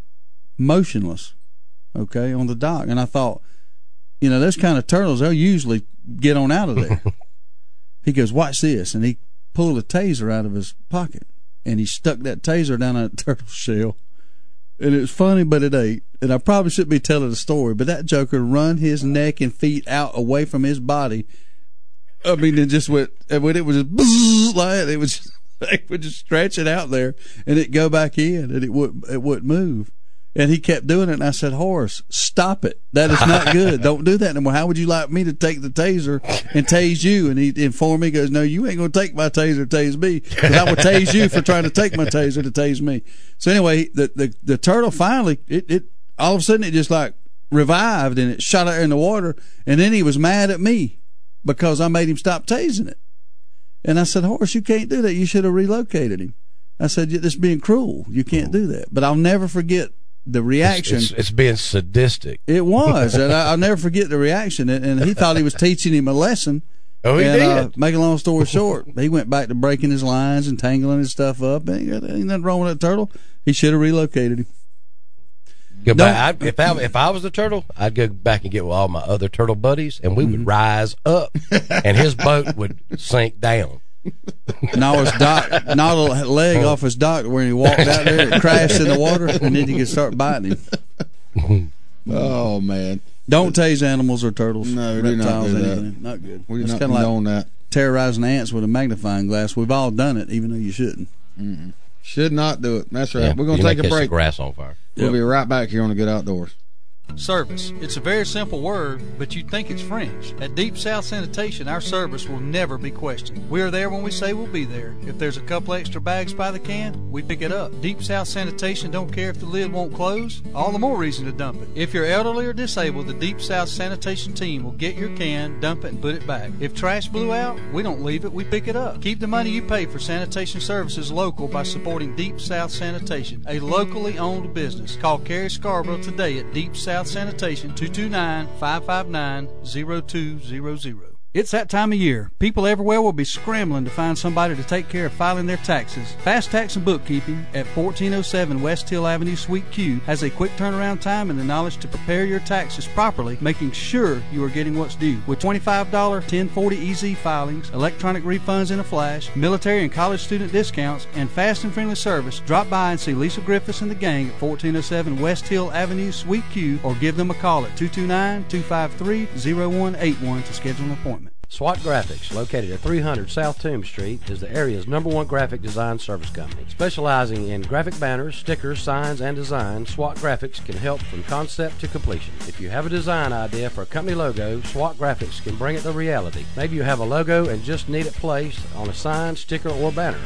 motionless, okay, on the dock. And I thought, those kind of turtles, they'll usually get on out of there. He goes, watch this, and he pulled a taser out of his pocket. And he stuck that taser down that turtle shell. And it was funny, but it ain't. And I probably shouldn't be telling the story, but that joker run his neck and feet out away from his body. I mean, it just went, when it was just bzzz, like it would just stretch it out there, and it'd go back in, and it wouldn't move. And he kept doing it, and I said, Horace, stop it. That is not good. Don't do that anymore. How would you like me to take the taser and tase you? And he informed me, he goes, no, you ain't going to take my taser to tase me, because I would tase you for trying to take my taser to tase me. So anyway, the turtle finally, it all of a sudden, it just like revived, and it shot out there in the water, and then he was mad at me because I made him stop tasing it. And I said, Horace, you can't do that. You should have relocated him. I said, this is being cruel. You can't do that. But I'll never forget the reaction. It's being sadistic. It was, and I'll never forget the reaction. And he thought he was teaching him a lesson. Oh, he did. Make a long story short, he went back to breaking his lines and tangling his stuff up. Ain't nothing wrong with that turtle. He should have relocated him. If I was the turtle, I'd go back and get with all my other turtle buddies, and we would rise up, and his boat would sink down. Gnaw a leg off his dock where he walked out there and crashed in the water, and then you could start biting him. Oh, man. Don't tase animals or turtles. No, do not do that. Anything. Not good. We do not condone that. Terrorizing ants with a magnifying glass. We've all done it, even though you shouldn't. Should not do it. That's right. Yeah, we're going to take a break. Grass on fire. We'll be right back here on the Good Outdoors. Service. It's a very simple word, but you'd think it's French. At Deep South Sanitation, our service will never be questioned. We are there when we say we'll be there. If there's a couple extra bags by the can, we pick it up. Deep South Sanitation don't care if the lid won't close. All the more reason to dump it. If you're elderly or disabled, the Deep South Sanitation team will get your can, dump it, and put it back. If trash blew out, we don't leave it, we pick it up. Keep the money you pay for sanitation services local by supporting Deep South Sanitation, a locally owned business. Call Carrie Scarborough today at Deep South Sanitation, 229-559-0200. It's that time of year. People everywhere will be scrambling to find somebody to take care of filing their taxes. Fast Tax and Bookkeeping at 1407 West Hill Avenue, Suite Q has a quick turnaround time and the knowledge to prepare your taxes properly, making sure you are getting what's due. With $25 1040 EZ filings, electronic refunds in a flash, military and college student discounts, and fast and friendly service, drop by and see Lisa Griffiths and the gang at 1407 West Hill Avenue, Suite Q, or give them a call at 229-253-0181 to schedule an appointment. SWAT Graphics, located at 300 South Toombs Street, is the area's #1 graphic design service company. Specializing in graphic banners, stickers, signs, and design, SWAT Graphics can help from concept to completion. If you have a design idea for a company logo, SWAT Graphics can bring it to reality. Maybe you have a logo and just need it placed on a sign, sticker, or banner.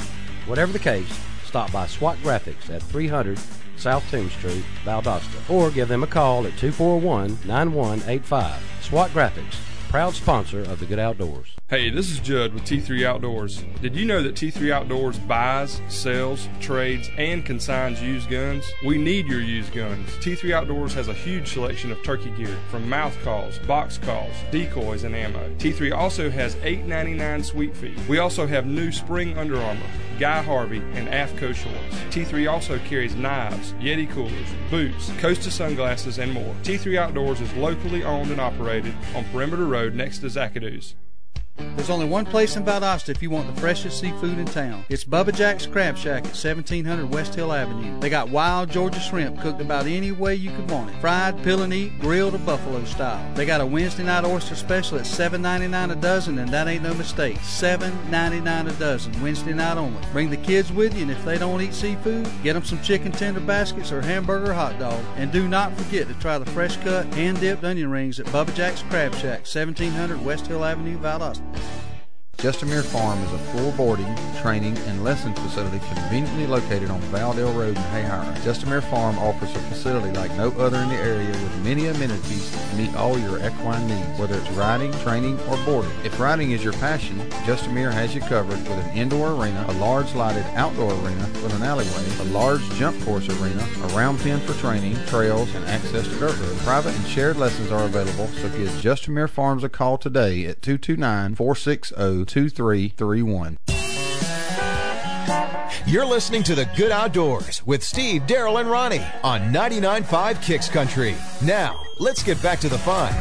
Whatever the case, stop by SWAT Graphics at 300 South Toombs Street, Valdosta, or give them a call at 241-9185. SWAT Graphics, proud sponsor of the Good Outdoors. Hey, this is Judd with T3 Outdoors. Did you know that T3 Outdoors buys, sells, trades, and consigns used guns? We need your used guns. T3 Outdoors has a huge selection of turkey gear, from mouth calls, box calls, decoys, and ammo. T3 also has $8.99 sweet fee. We also have new spring Under Armour, Guy Harvey, and AFCO shorts. T3 also carries knives, Yeti coolers, boots, Costa sunglasses, and more. T3 Outdoors is locally owned and operated on Perimeter Road next to Zacadoo's. There's only one place in Valdosta if you want the freshest seafood in town. It's Bubba Jack's Crab Shack at 1700 West Hill Avenue. They got wild Georgia shrimp cooked about any way you could want it. Fried, peel and eat, grilled, or buffalo style. They got a Wednesday night oyster special at $7.99 a dozen, and that ain't no mistake. $7.99 a dozen, Wednesday night only. Bring the kids with you, and if they don't eat seafood, get them some chicken tender baskets or hamburger or hot dog. And do not forget to try the fresh cut, hand-dipped onion rings at Bubba Jack's Crab Shack, 1700 West Hill Avenue, Valdosta. Justamere Farm is a full boarding, training, and lessons facility conveniently located on Valdale Road in Hayhire. Justamere Farm offers a facility like no other in the area with many amenities to meet all your equine needs, whether it's riding, training, or boarding. If riding is your passion, Justamere has you covered with an indoor arena, a large lighted outdoor arena with an alleyway, a large jump course arena, a round pen for training, trails, and access to dirt roads. Private and shared lessons are available, so give Justamere Farms a call today at 229-460-2331. You're listening to The Good Outdoors with Steve, Darrell, and Ronnie on 99.5 Kicks Country. Now, let's get back to the fun.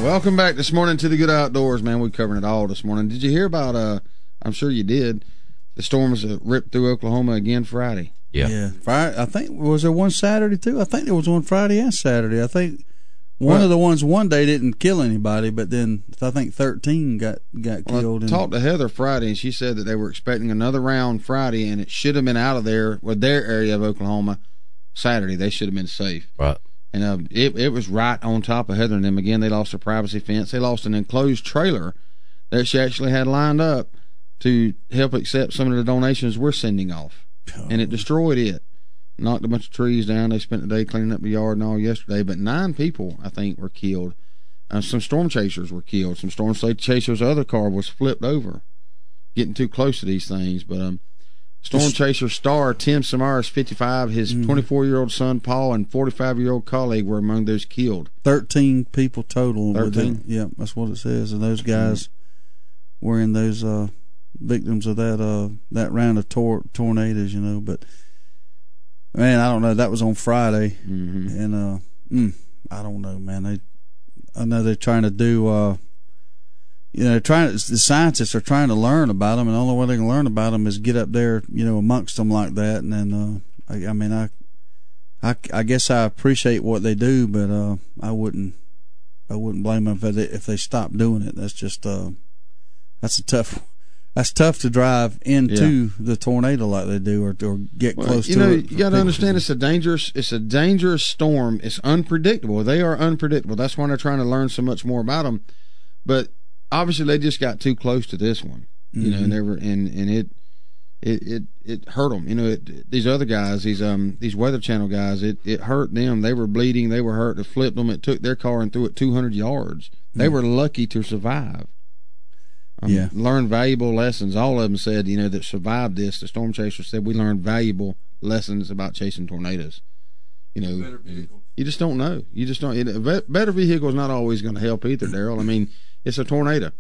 Welcome back this morning to The Good Outdoors, man. We're covering it all this morning. Did you hear about, I'm sure you did, the storms that ripped through Oklahoma again Friday? Yeah. Friday, I think, was there one Saturday too? I think there was one Friday and Saturday. I think one of the ones one day didn't kill anybody, but then I think 13 got killed. I talked to Heather Friday, and she said that they were expecting another round Friday, and it should have been out of there with their area of Oklahoma Saturday. They should have been safe. Right. And it was right on top of Heather and them. Again, they lost a privacy fence. They lost an enclosed trailer that she actually had lined up to help accept some of the donations we're sending off. And it destroyed it. Knocked a bunch of trees down. They spent the day cleaning up the yard and all yesterday. But 9 people, I think, were killed. Some storm chasers were killed. Some storm chasers' other car was flipped over, getting too close to these things. But storm chaser star Tim Samaras, 55, his 24-year-old son Paul, and 45-year-old colleague were among those killed. 13 people total. 13? Yeah, that's what it says. And those guys were in those victims of that round of tornadoes, you know. But man, I don't know. That was on Friday, and I don't know, man. I know they're trying to do. The scientists are trying to learn about them, and the only way they can learn about them is get up there, amongst them like that. And then, I guess I appreciate what they do, but I wouldn't blame them if they stop doing it. That's just that's a that's tough to drive into the tornado like they do, or get close to it. You got to understand it's a dangerous storm. It's unpredictable. They are unpredictable. That's why they're trying to learn so much more about them. But obviously, they just got too close to this one, you know, and it hurt them. You know, these other guys, these Weather Channel guys, it hurt them. They were bleeding. They were hurt. It flipped them. It took their car and threw it 200 yards. They were lucky to survive. Learned valuable lessons. All of them said, you know, that survived this. The storm chasers said we learned valuable lessons about chasing tornadoes. You know, you just don't know. You just don't. A better vehicle is not always going to help either, Darrell. I mean, it's a tornado.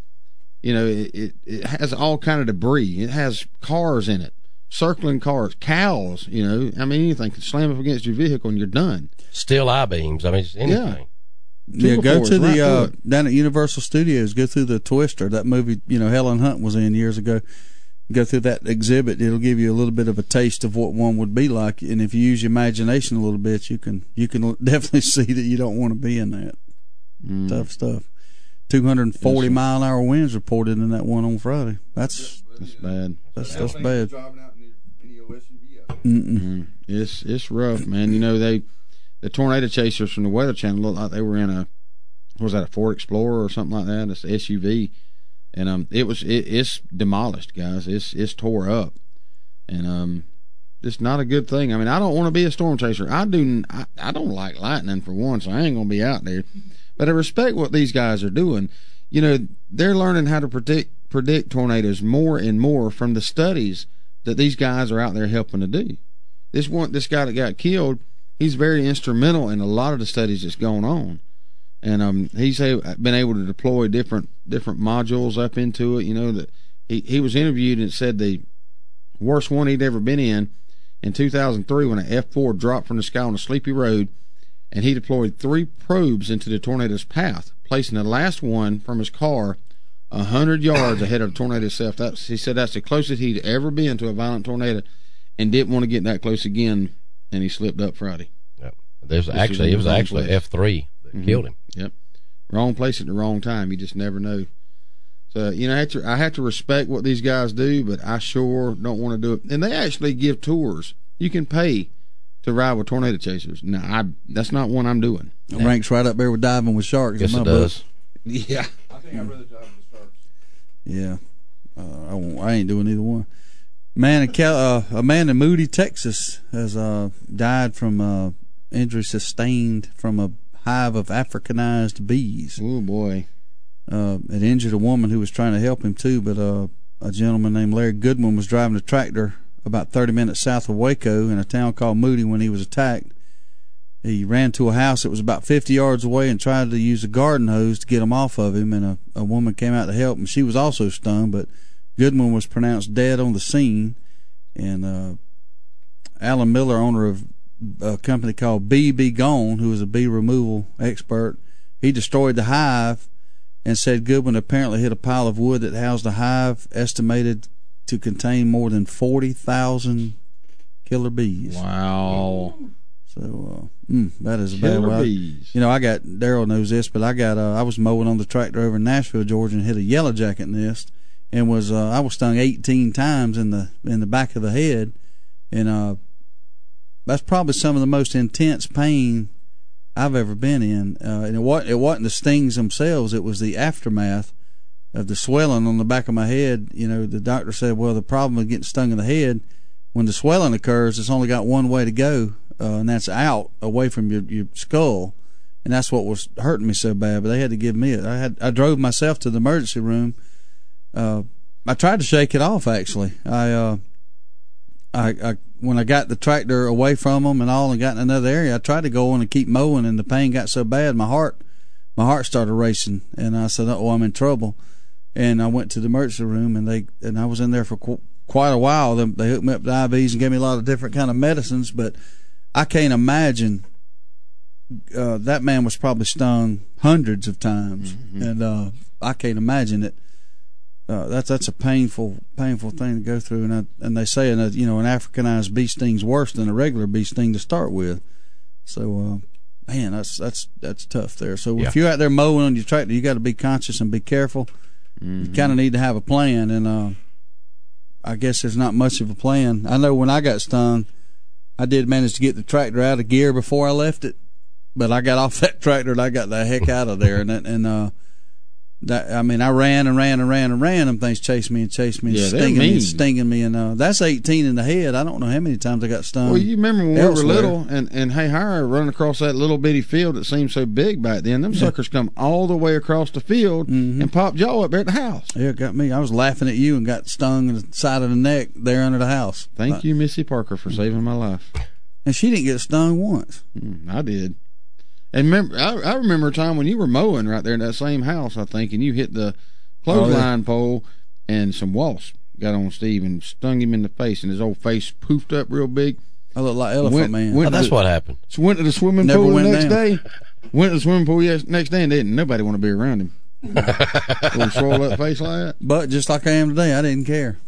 You know, it has all kind of debris. It has cars in it, circling cars, cows. You know, I mean, anything can slam up against your vehicle and you're done. Steel I-beams. I mean, it's anything. Yeah, go to the down at Universal Studios. Go through the Twister, that movie. You know, Helen Hunt was in years ago. Go through that exhibit. It'll give you a little bit of a taste of what one would be like. And if you use your imagination a little bit, you can definitely see that you don't want to be in that. Tough stuff. 240 mile an hour winds reported in that one on Friday. That's bad. That's bad. It's rough, man. You know, the tornado chasers from the Weather Channel looked like they were in a Ford Explorer or something like that. It's an SUV, and it's demolished, guys. It's tore up, and it's not a good thing. I mean, I don't want to be a storm chaser. I don't like lightning for one, so I ain't gonna be out there. But I respect what these guys are doing. You know, they're learning how to predict tornadoes more and more from the studies that these guys are out there helping to do. This guy that got killed, he's very instrumental in a lot of the studies that's going on, and he's been able to deploy different modules up into it. You know, that he was interviewed and said the worst one he'd ever been in 2003 when an F4 dropped from the sky on a sleepy road, and he deployed 3 probes into the tornado's path, placing the last one from his car 100 yards ahead of the tornado itself. He said that's the closest he'd ever been to a violent tornado, and didn't want to get that close again. And he slipped up Friday. Yep. It was actually F3 that killed him. Yep. Wrong place at the wrong time. You just never know. So, you know, I have to respect what these guys do, but I sure don't want to do it. And they actually give tours. You can pay to ride with tornado chasers. No, that's not one I'm doing. It ranks right up there with diving with sharks. Yes, it does. Yeah. I think I'd rather dive with sharks. Yeah. I ain't doing either one. A man in Moody, Texas, has died from injury sustained from a hive of Africanized bees. Oh boy! It injured a woman who was trying to help him too, but a gentleman named Larry Goodwin was driving a tractor about 30 minutes south of Waco in a town called Moody when he was attacked. He ran to a house that was about 50 yards away and tried to use a garden hose to get him off of him, and a woman came out to help, and she was also stunned, but Goodwin was pronounced dead on the scene, and Alan Miller, owner of a company called Bee Be Gone, who was a bee removal expert, he destroyed the hive and said Goodwin apparently hit a pile of wood that housed the hive, estimated to contain more than 40,000 killer bees. Wow. So that is a bad one. Bees. You know, Darrell knows this, but I was mowing on the tractor over in Nashville, Georgia, and hit a yellow jacket nest. And I was stung 18 times in the back of the head, and that's probably some of the most intense pain I've ever been in. And it wasn't the stings themselves; it was the aftermath of the swelling on the back of my head. You know, the doctor said, "Well, the problem with getting stung in the head, when the swelling occurs, it's only got one way to go, and that's out, away from your skull." And that's what was hurting me so bad. But they had to give me it. I drove myself to the emergency room. I tried to shake it off. Actually, I when I got the tractor away from them and all, and got in another area, I tried to go on and keep mowing, and the pain got so bad, my heart started racing, and I said, "Oh, I'm in trouble." And I went to the emergency room, and I was in there for quite a while. They hooked me up to IVs and gave me a lot of different kind of medicines, but I can't imagine. That man was probably stung hundreds of times, and I can't imagine it. That's a painful thing to go through, and they say an Africanized bee sting's worse than a regular bee sting to start with. So, man, that's tough there. So if you're out there mowing on your tractor, you got to be conscious and be careful. You kind of need to have a plan, and I guess there's not much of a plan. I know when I got stung, I did manage to get the tractor out of gear before I left it, but I got off that tractor and I got the heck out of there. I ran. Them things chased me and stinging me, and that's 18 in the head. I don't know how many times I got stung. Well, you remember when we were little, and hey, Hire running across that little bitty field that seemed so big back then. Them suckers come all the way across the field and popped y'all up there at the house. Yeah, it got me. I was laughing at you and got stung in the side of the neck there under the house. Thank you, Missy Parker, for saving my life. And she didn't get stung once. I did. And I remember a time when you were mowing right there in that same house, I think, and you hit the clothesline pole, and some wasps got on Steve and stung him in the face, and his old face poofed up real big. I look like Elephant Man. That's what happened. So went to the swimming pool the next day. Went to the swimming pool next day, and didn't nobody want to be around him. Little swole up face like that. But just like I am today, I didn't care.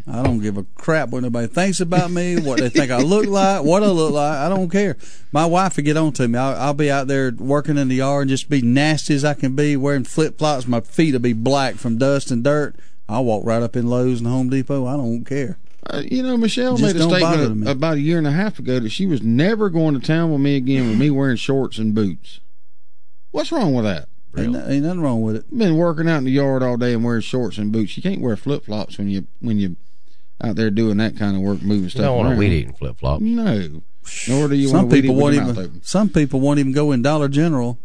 I don't give a crap what nobody thinks about me, what they think I look like, what I look like. I don't care. My wife would get on to me. I'll be out there working in the yard and just be nasty as I can be, wearing flip-flops. My feet will be black from dust and dirt. I'll walk right up in Lowe's and Home Depot. I don't care. Michelle made a statement about a year and a half ago that she was never going to town with me again with me wearing shorts and boots. What's wrong with that? Ain't nothing wrong with it. Been working out in the yard all day and wearing shorts and boots. You can't wear flip-flops when you out there doing that kind of work, moving stuff around. You don't want to weed-eating flip-flops. No. Nor do you want to weed-eat with your mouth open. Some people won't even go in Dollar General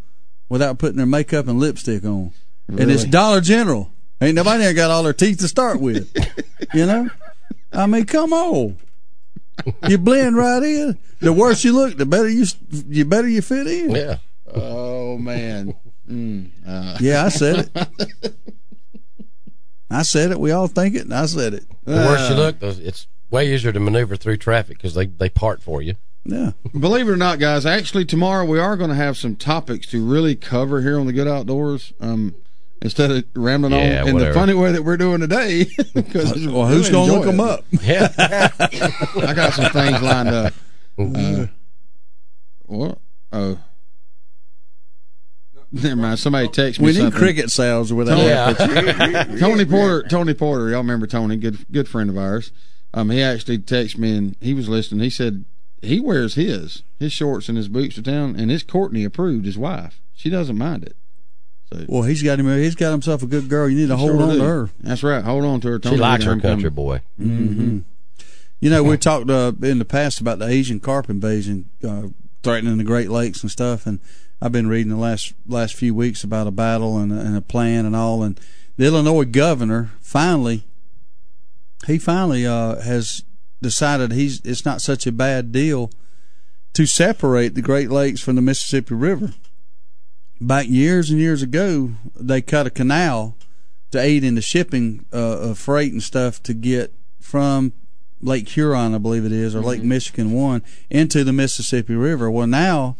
without putting their makeup and lipstick on. Really? And it's Dollar General. Ain't nobody there got all their teeth to start with. You know? I mean, come on. You blend right in. The worse you look, the better you fit in. Yeah. Oh, man. Yeah, I said it. I said it. We all think it, and I said it. The worse you look, it's way easier to maneuver through traffic because they part for you. Yeah. Believe it or not, guys, actually tomorrow we are going to have some topics to really cover here on the Good Outdoors. Instead of rambling on in the funny way that we're doing today. Well, who's going to look them up? Yeah. I got some things lined up. What? Oh. Never mind. Somebody texted me something. We need cricket sounds with that. Tony Porter. Y'all remember Tony? Good friend of ours. He actually texted me and he was listening. He said he wears his shorts and his boots to town, and his Courtney approved his wife. She doesn't mind it. So, well, he's got himself a good girl. You need to hold on to her. That's right. Hold on to her. Tony, she likes her country boy. Mm-hmm. You know, we talked in the past about the Asian carp invasion threatening the Great Lakes and stuff, and I've been reading the last few weeks about a battle and a plan and all. And the Illinois governor finally has decided it's not such a bad deal to separate the Great Lakes from the Mississippi River. Back years and years ago, they cut a canal to aid in the shipping of freight and stuff to get from Lake Huron, I believe it is, or Lake Michigan 1, into the Mississippi River. Well, now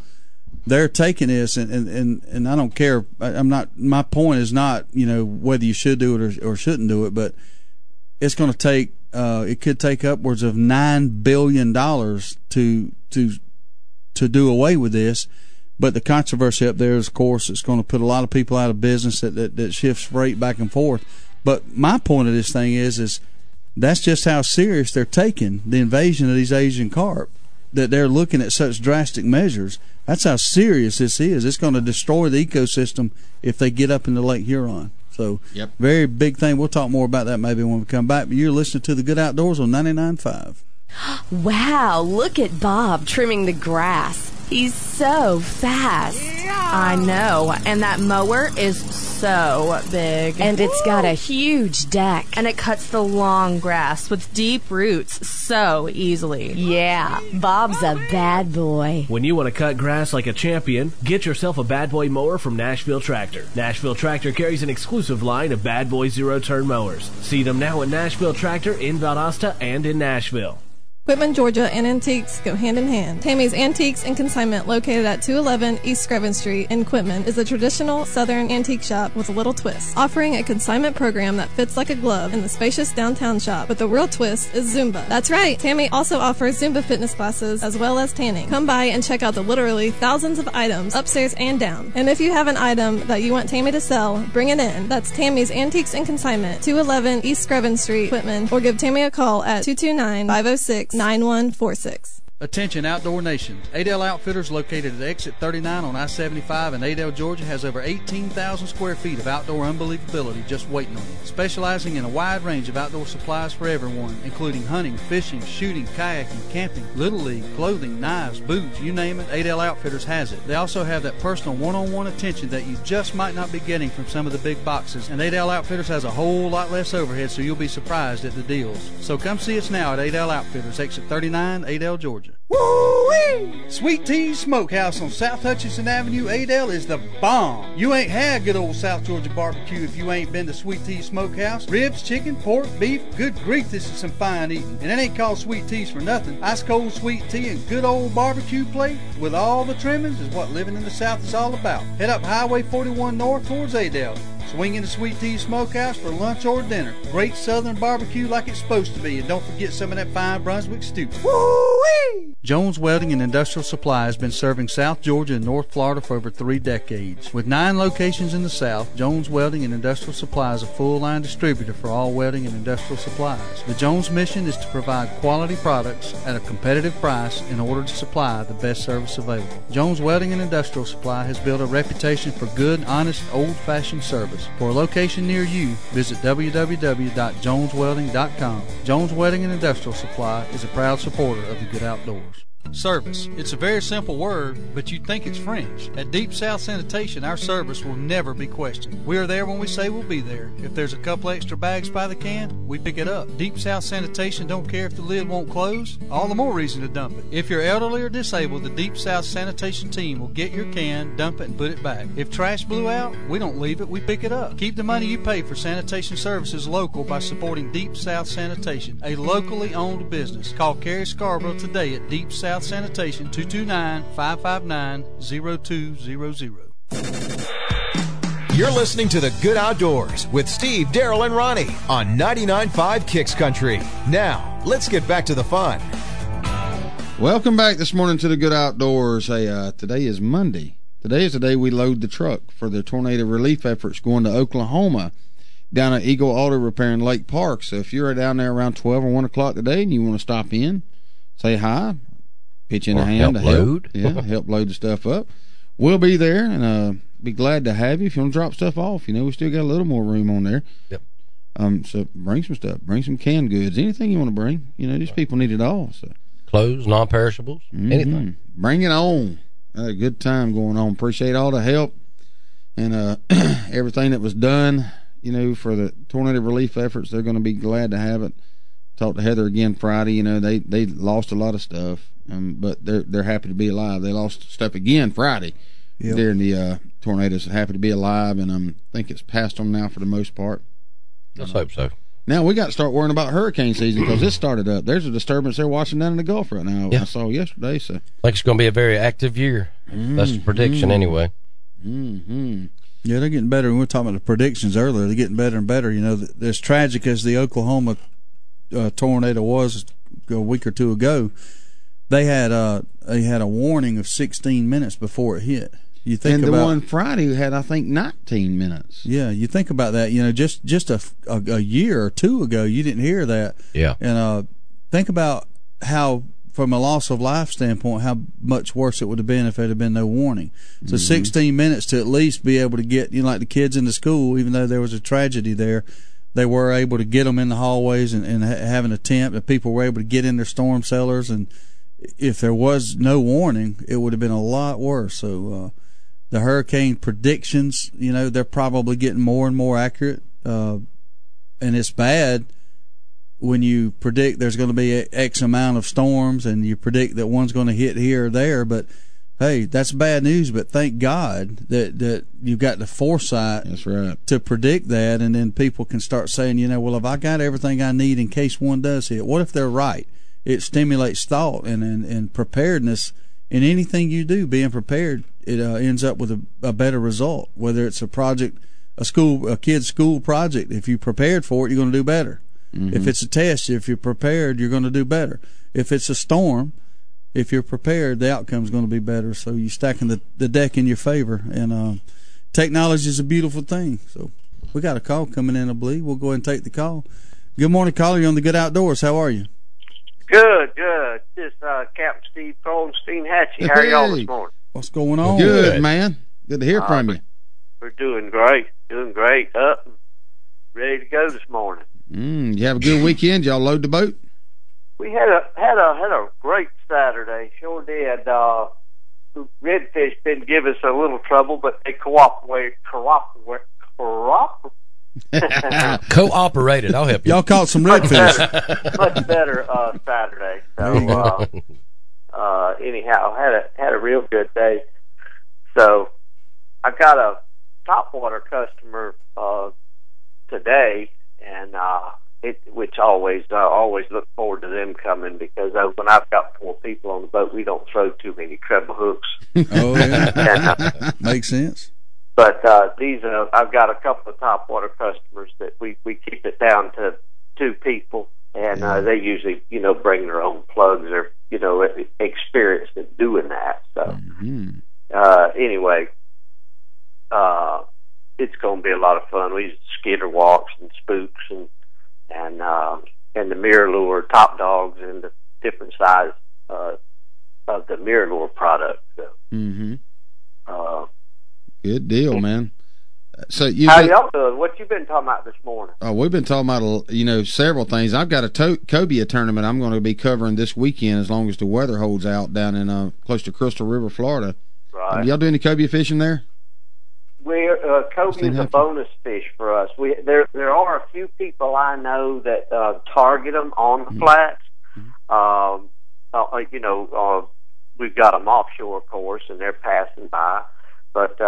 they're taking this, and I don't care. My point is not, whether you should do it or shouldn't do it, but it's going to take. It could take upwards of $9 billion to do away with this. But the controversy up there is, of course, it's going to put a lot of people out of business that shifts freight back and forth. But my point of this thing is that's just how serious they're taking the invasion of these Asian carp, that they're looking at such drastic measures. That's how serious this is. It's going to destroy the ecosystem if they get up into Lake Huron. So, very big thing. We'll talk more about that maybe when we come back. But you're listening to The Good Outdoors on 99.5. Wow, look at Bob trimming the grass. He's so fast. Yeah. I know. And that mower is so big. And it's got a huge deck. And it cuts the long grass with deep roots so easily. Yeah, Bob's a bad boy. When you want to cut grass like a champion, get yourself a Bad Boy mower from Nashville Tractor. Nashville Tractor carries an exclusive line of Bad Boy zero-turn mowers. See them now at Nashville Tractor in Valdosta and in Nashville. Equipment, Georgia, and antiques go hand in hand. Tammy's Antiques and Consignment, located at 211 East Screven Street in Quitman, is a traditional Southern antique shop with a little twist, offering a consignment program that fits like a glove in the spacious downtown shop. But the real twist is Zumba. That's right, Tammy also offers Zumba fitness classes as well as tanning. Come by and check out the literally thousands of items upstairs and down. And if you have an item that you want Tammy to sell, bring it in. That's Tammy's Antiques and Consignment, 211 East Screven Street, Quitman, or give Tammy a call at 229-506-9146. Attention Outdoor Nation. Adel Outfitters, located at exit 39 on I-75 in Adel, Georgia, has over 18,000 square feet of outdoor unbelievability just waiting on you. Specializing in a wide range of outdoor supplies for everyone, including hunting, fishing, shooting, kayaking, camping, little league, clothing, knives, boots, you name it, Adel Outfitters has it. They also have that personal one-on-one attention that you just might not be getting from some of the big boxes, and Adel Outfitters has a whole lot less overhead, so you'll be surprised at the deals. So come see us now at Adel Outfitters, exit 39, Adel, Georgia. Woo-wee! Sweet Tea Smokehouse on South Hutchinson Avenue, Adel, is the bomb. You ain't had good old South Georgia barbecue if you ain't been to Sweet Tea Smokehouse. Ribs, chicken, pork, beef, good grief, this is some fine eating. And it ain't called Sweet Teas for nothing. Ice cold sweet tea and good old barbecue plate with all the trimmings is what living in the South is all about. Head up Highway 41 north towards Adel. Swing into Sweet Tea Smokehouse for lunch or dinner. Great southern barbecue like it's supposed to be. And don't forget some of that fine Brunswick stew. Woo-wee! Jones Welding and Industrial Supply has been serving South Georgia and North Florida for over 3 decades. With 9 locations in the South, Jones Welding and Industrial Supply is a full-line distributor for all welding and industrial supplies. The Jones mission is to provide quality products at a competitive price in order to supply the best service available. Jones Welding and Industrial Supply has built a reputation for good, honest, old-fashioned service. For a location near you, visit www.joneswelding.com. Jones Welding and Industrial Supply is a proud supporter of the Good Outdoors. Service. It's a very simple word, but you'd think it's French. At Deep South Sanitation, our service will never be questioned. We are there when we say we'll be there. If there's a couple extra bags by the can, we pick it up. Deep South Sanitation don't care if the lid won't close. All the more reason to dump it. If you're elderly or disabled, the Deep South Sanitation team will get your can, dump it, and put it back. If trash blew out, we don't leave it, we pick it up. Keep the money you pay for sanitation services local by supporting Deep South Sanitation, a locally owned business. Call Carrie Scarborough today at Deep South Sanitation, 229-559-0200. You're listening to The Good Outdoors with Steve, Darrell, and Ronnie on 99.5 Kicks Country. Now, let's get back to the fun. Welcome back this morning to The Good Outdoors. Hey, today is Monday. Today is the day we load the truck for the tornado relief efforts going to Oklahoma down at Eagle Auto Repair in Lake Park. So if you're down there around 12 or 1 o'clock today and you want to stop in, say hi, pitch in a hand to help. Yeah, help load the stuff up. We'll be there and be glad to have you. If you want to drop stuff off, you know, we still got a little more room on there. Yep. So bring some stuff. Bring some canned goods. Anything you want to bring. You know, these people need it all. So clothes, non-perishables, anything. Bring it on. A good time going on. Appreciate all the help and everything that was done, you know, for the tornado relief efforts. They're going to be glad to have it. Talked to Heather again Friday. You know, they lost a lot of stuff. But they're happy to be alive. They lost stuff again Friday during the tornadoes. Happy to be alive, and I think it's passed on now for the most part. Let's hope so. Now we got to start worrying about hurricane season because it started up. There's a disturbance they're watching down in the Gulf right now. I saw yesterday. So I think it's going to be a very active year. That's the prediction anyway. Yeah, they're getting better. We were talking about the predictions earlier. They're getting better and better. You know, as tragic as the Oklahoma tornado was a week or two ago, they had a warning of 16 minutes before it hit. You think and the about, one Friday had, I think, 19 minutes. Yeah, you think about that. You know, just a year or two ago, you didn't hear that. Yeah. And think about how, from a loss of life standpoint, how much worse it would have been if there had been no warning. So 16 minutes to at least be able to get, you know, like the kids into school, even though there was a tragedy there, they were able to get them in the hallways and have an attempt, and people were able to get in their storm cellars. And if there was no warning, it would have been a lot worse. So the hurricane predictions, you know, they're probably getting more and more accurate. And it's bad when you predict there's going to be X amount of storms and you predict that one's going to hit here or there. But, hey, that's bad news. But thank God that you've got the foresight to predict that. And then people can start saying, you know, well, if I got everything I need in case one does hit, what if they're right? it stimulates thought and preparedness in anything you do. Being prepared, it ends up with a better result. Whether it's a project, a kid's school project, if you prepared for it, you're going to do better. Mm-hmm. If it's a test, if you're prepared, you're going to do better. If it's a storm, if you're prepared, the outcome's going to be better. So you're stacking the deck in your favor. And technology is a beautiful thing. So we got a call coming in, I believe. We'll go ahead and take the call. Good morning, caller. You're on the Good Outdoors. How are you? Good. This Captain Steve Coldenstein Hatchie. How are y'all this morning? What's going on? Good, man. Good to hear from you. We're doing great. Up and ready to go this morning. You have a good weekend. Y'all load the boat? We had a great Saturday. Sure did. Redfish didn't give us a little trouble, but they cooperated. Cooperated. I'll help you. Y'all caught some redfish. Much better Saturday. So anyhow, had a real good day. So I got a topwater customer today, and which always look forward to them coming, because when I've got 4 people on the boat, we don't throw too many treble hooks. Oh yeah, makes sense. But these I've got a couple of topwater customers that we keep it down to 2 people, and they usually bring their own plugs or experienced in doing that. So anyway, it's going to be a lot of fun. We use skitter walks and spooks and the mirror lure top dogs and the different size of the mirror lure product. So, good deal, man. So how y'all doing? What you been talking about this morning? Oh, we've been talking about several things. I've got a cobia tournament I'm going to be covering this weekend, as long as the weather holds out, down in close to Crystal River, Florida. Right. Y'all do any cobia fishing there? Cobia is a bonus fish for us. There are a few people I know that target them on the flats. We've got them offshore, of course, and they're passing by. But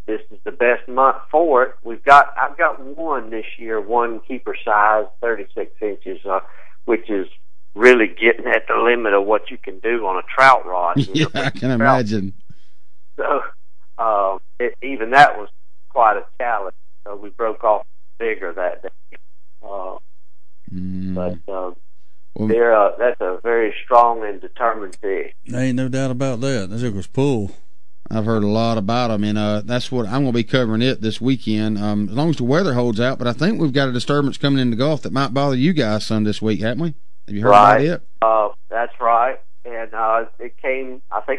this is the best month for it. I've got one this year, one keeper size, 36 inches, which is really getting at the limit of what you can do on a trout rod. Yeah, I can imagine. So even that was quite a challenge. So we broke off bigger that day. But that's a very strong and determined fish. There ain't no doubt about that. That was pull. I've heard a lot about them, and that's what I'm going to be covering it this weekend, as long as the weather holds out. But I think we've got a disturbance coming in the Gulf that might bother you guys some this week, haven't we? Have you heard about it? That's right. And I think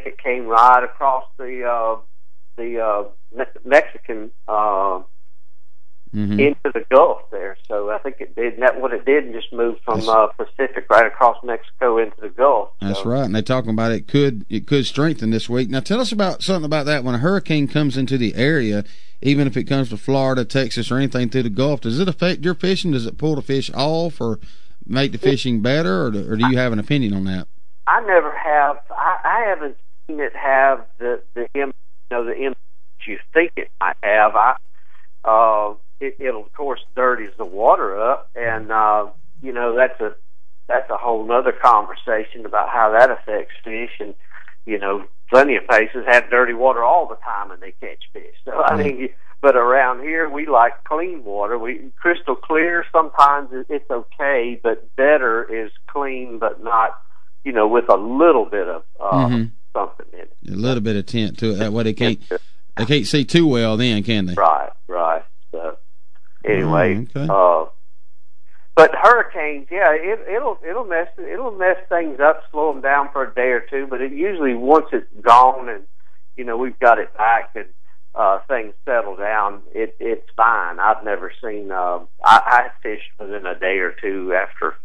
it came right across the Mexican into the Gulf there. So I think it did. What it did, just moved from Pacific right across Mexico into the Gulf. That's right. And they're talking about it could strengthen this week. Now tell us something about that. When a hurricane comes into the area, even if it comes to Florida, Texas, or anything through the Gulf, does it affect your fishing? Does it pull the fish off or make the fishing better, or do you have an opinion on that? I never have. I haven't seen it have the impact you think it might have. It'll of course dirties the water up, and that's a whole other conversation about how that affects fish. And plenty of places have dirty water all the time and they catch fish. So I mean, but around here we like clean water. Crystal clear. Sometimes it's okay, but better is clean, but not with a little bit of something in it. A little bit of tint to it. That way they can't see too well then, can they? Right. So anyway, okay. But hurricanes, it'll mess things up, slow them down for a day or two. But it usually, once it's gone and we've got it back and things settle down, it's fine. I've never seen. I fished within a day or two after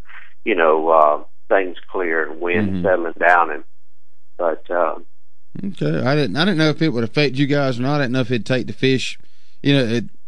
things clear and wind settling down, okay. I didn't know if it would affect you guys or not. I didn't know if it'd take the fish.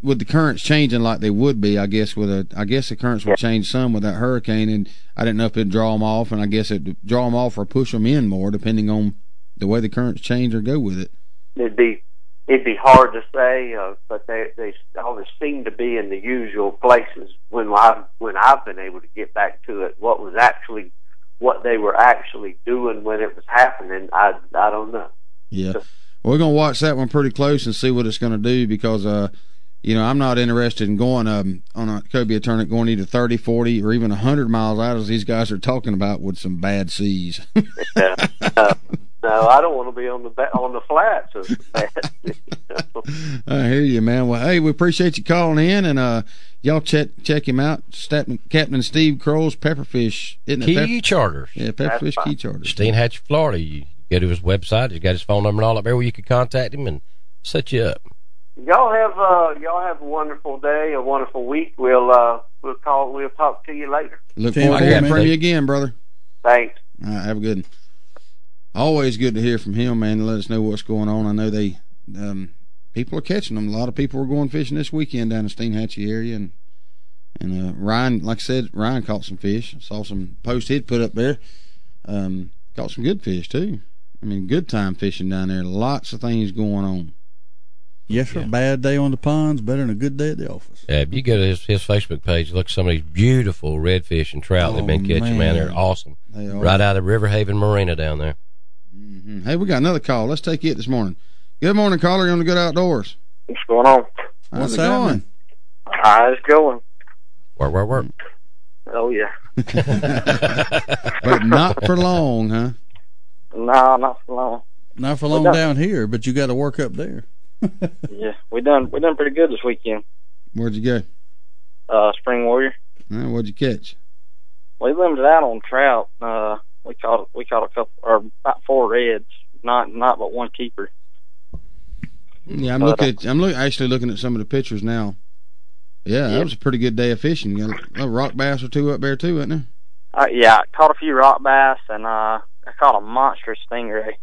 With the currents changing like they would be, I guess the currents would change some with that hurricane, and I didn't know if it'd draw them off, and I guess it'd draw them off or push them in more, depending on the way the currents change or go with it. It'd be it'd be hard to say, but they always seem to be in the usual places when I've been able to get back to it. What they were actually doing when it was happening, I don't know. Yeah. Well, we're going to watch that one pretty close and see what it's going to do because, I'm not interested in going on a cobia tournament going either 30, 40, or even 100 miles out as these guys are talking about with some bad seas. Yeah. No, I don't want to be on the flats. I hear you, man. Well, hey, we appreciate you calling in, and y'all check him out. Captain Steve Kroll's Pepperfish, isn't it? Key Charters. Yeah, Pepperfish Key Charters. Steinhatchee, Florida. You go to his website. He's got his phone number and all up there where you can contact him and set you up. Y'all have a wonderful day, a wonderful week. We'll talk to you later. Look forward to hearing from you again, brother. Thanks. All right, have a good one. Always good to hear from him, man, and let us know what's going on. I know they people are catching them. A lot of people were going fishing this weekend down in the Steinhatchee area, and Ryan, like I said, Ryan caught some fish. Saw some posts he'd put up there. Caught some good fish too. I mean, good time fishing down there. Lots of things going on. Yes, sir. Yeah. Bad day on the ponds, better than a good day at the office. Yeah, if you go to his Facebook page, look at some of these beautiful redfish and trout they've been catching, man. They're awesome. They are. Right out of River Haven Marina down there. Mm-hmm. Hey, we got another call. Let's take it this morning. Good morning, caller. You're on the Good Outdoors. What's going on? How's it going? How's it going? Work. Oh, yeah. But not for long, huh? No, not for long. Not for long down here, but you got to work up there. Yeah, we done pretty good this weekend. Where'd you go? Spring Warrior. What'd you catch? We limited out on trout. We caught a couple, or about 4 reds, not but one keeper. Yeah, I'm actually looking at some of the pictures now. Yeah, that was a pretty good day of fishing. You got a rock bass or two up there too, wasn't there? Yeah, I caught a few rock bass, and I caught a monstrous stingray.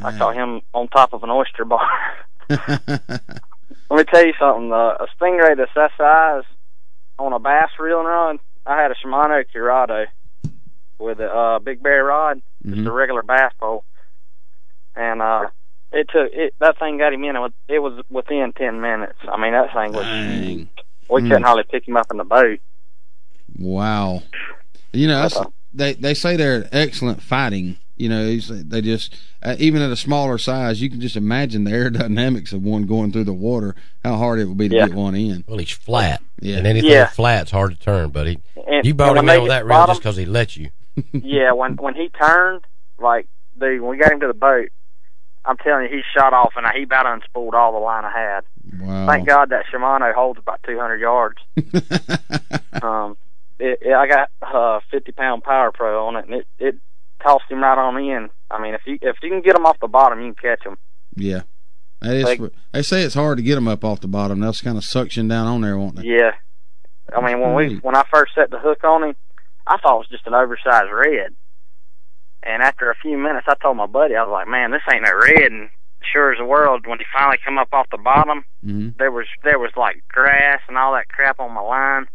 I caught him on top of an oyster bar. Let me tell you something. A stingray that's that size on a bass reel and run, I had a Shimano Curado with a Big Bear rod, just a regular bass pole, and that thing got him in. It was within 10 minutes. I mean, that thing was huge. We couldn't hardly pick him up in the boat. Wow. They say they're excellent fighting. They just even at a smaller size, you can just imagine the aerodynamics of one going through the water. How hard it would be to get one in. Well, he's flat, and anything flat's hard to turn. But you brought him in on that reel just because he let you. Yeah, when he turned, like when we got him to the boat, I'm telling you, he shot off and he about unspooled all the line I had. Wow. Thank God that Shimano holds about 200 yards. I got a 50-pound Power Pro on it, and it tossed him right on in. I mean, if you can get them off the bottom, you can catch them. Yeah. They say it's hard to get them up off the bottom. They'll kind of suction down on there, won't they? Yeah. I mean, when I first set the hook on him, I thought it was just an oversized red. And after a few minutes, I told my buddy, I was like, man, this ain't no red. And sure as the world, when he finally come up off the bottom, there was like grass and all that crap on my line.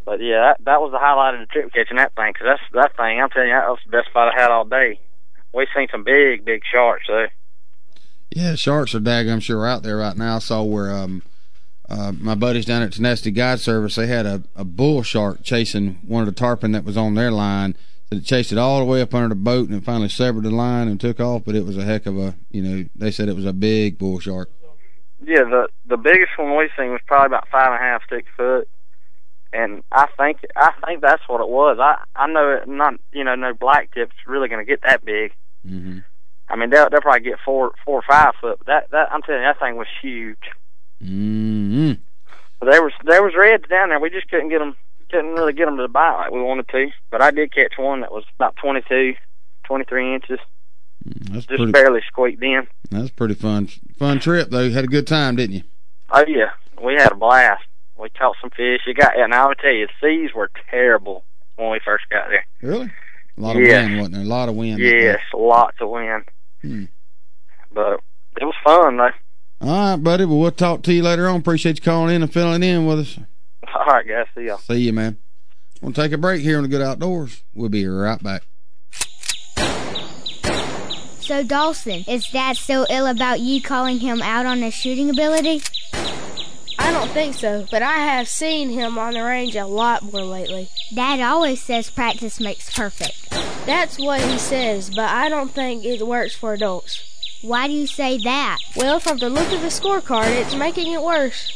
But yeah, that was the highlight of the trip, catching that thing, because that thing, I'm telling you, that was the best fight I had all day. We've seen some big sharks, though. Yeah, sharks are daggum sure out there right now. I saw where my buddies down at Tenacity Guide Service, they had a bull shark chasing one of the tarpon that was on their line. So it chased it all the way up under the boat, and it finally severed the line and took off, but it was a heck of a, they said it was a big bull shark. Yeah, the biggest one we've seen was probably about 5.5, 6 foot. And I think that's what it was. I know it not no black tip's really going to get that big. I mean they'll probably get 4 or 5 foot. But that I'm telling you, that thing was huge. But there was reds down there. We just couldn't really get them to bite like we wanted to. But I did catch one that was about 22, 23 inches. Just barely squeaked in. That's pretty fun trip though. You had a good time, didn't you? Oh yeah, we had a blast. We caught some fish. And I would tell you, the seas were terrible when we first got there. Really? A lot of wind, wasn't there? A lot of wind. Yes, lots of wind. But it was fun, though. All right, buddy. Well, we'll talk to you later on. Appreciate you calling in and filling in with us. All right, guys. See y'all. See you, man. We'll take a break here on the Good Outdoors. We'll be right back. So, Dawson, is Dad so ill about you calling him out on his shooting ability? I don't think so, but I have seen him on the range a lot more lately. Dad always says practice makes perfect. That's what he says, but I don't think it works for adults. Why do you say that? Well, from the look of the scorecard, it's making it worse.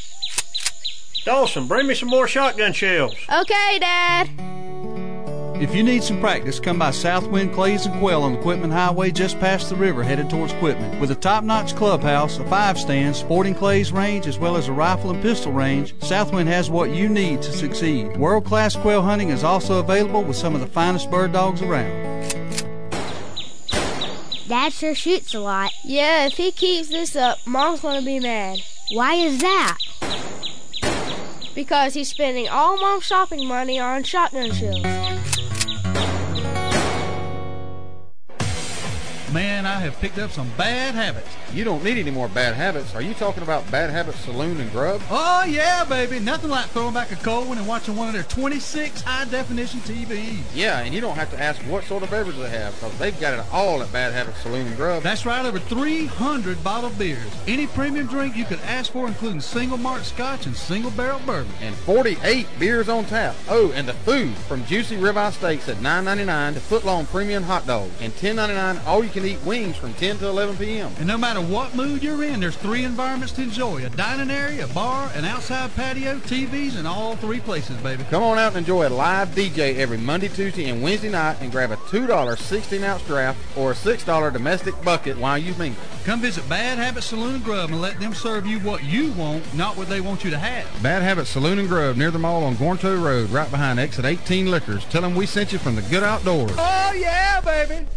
Dawson, bring me some more shotgun shells. Okay, Dad. If you need some practice, come by Southwind Clays and Quail on the Quitman Highway just past the river headed towards Quitman. With a top-notch clubhouse, a 5-stand, sporting clays range, as well as a rifle and pistol range, Southwind has what you need to succeed. World-class quail hunting is also available with some of the finest bird dogs around. Dad sure shoots a lot. Yeah, if he keeps this up, Mom's going to be mad. Why is that? Because he's spending all Mom's shopping money on shotgun shells. Man, I have picked up some bad habits. You don't need any more bad habits. Are you talking about Bad Habits Saloon and Grub? Oh, yeah, baby. Nothing like throwing back a cold one and watching one of their 26 high-definition TVs. Yeah, and you don't have to ask what sort of beverage they have, because they've got it all at Bad Habits Saloon and Grub. That's right, over 300 bottled beers. Any premium drink you could ask for, including single malt scotch and single barrel bourbon. And 48 beers on tap. Oh, and the food, from juicy ribeye steaks at $9.99 to foot-long premium hot dogs. And $10.99 all-you-can-eat wings from 10 to 11 p.m. And no matter what mood you're in, there's 3 environments to enjoy: a dining area, a bar, an outside patio, TVs, and all 3 places, baby. Come on out and enjoy a live DJ every Monday, Tuesday, and Wednesday night, and grab a $2 16-ounce draft or a $6 domestic bucket while you mingle. Come visit Bad Habit Saloon and Grub and let them serve you what you want, not what they want you to have. Bad Habit Saloon and Grub, near the mall on Gornto Road, right behind Exit 18 Liquors. Tell them we sent you from the Good Outdoors. Oh, yeah, baby.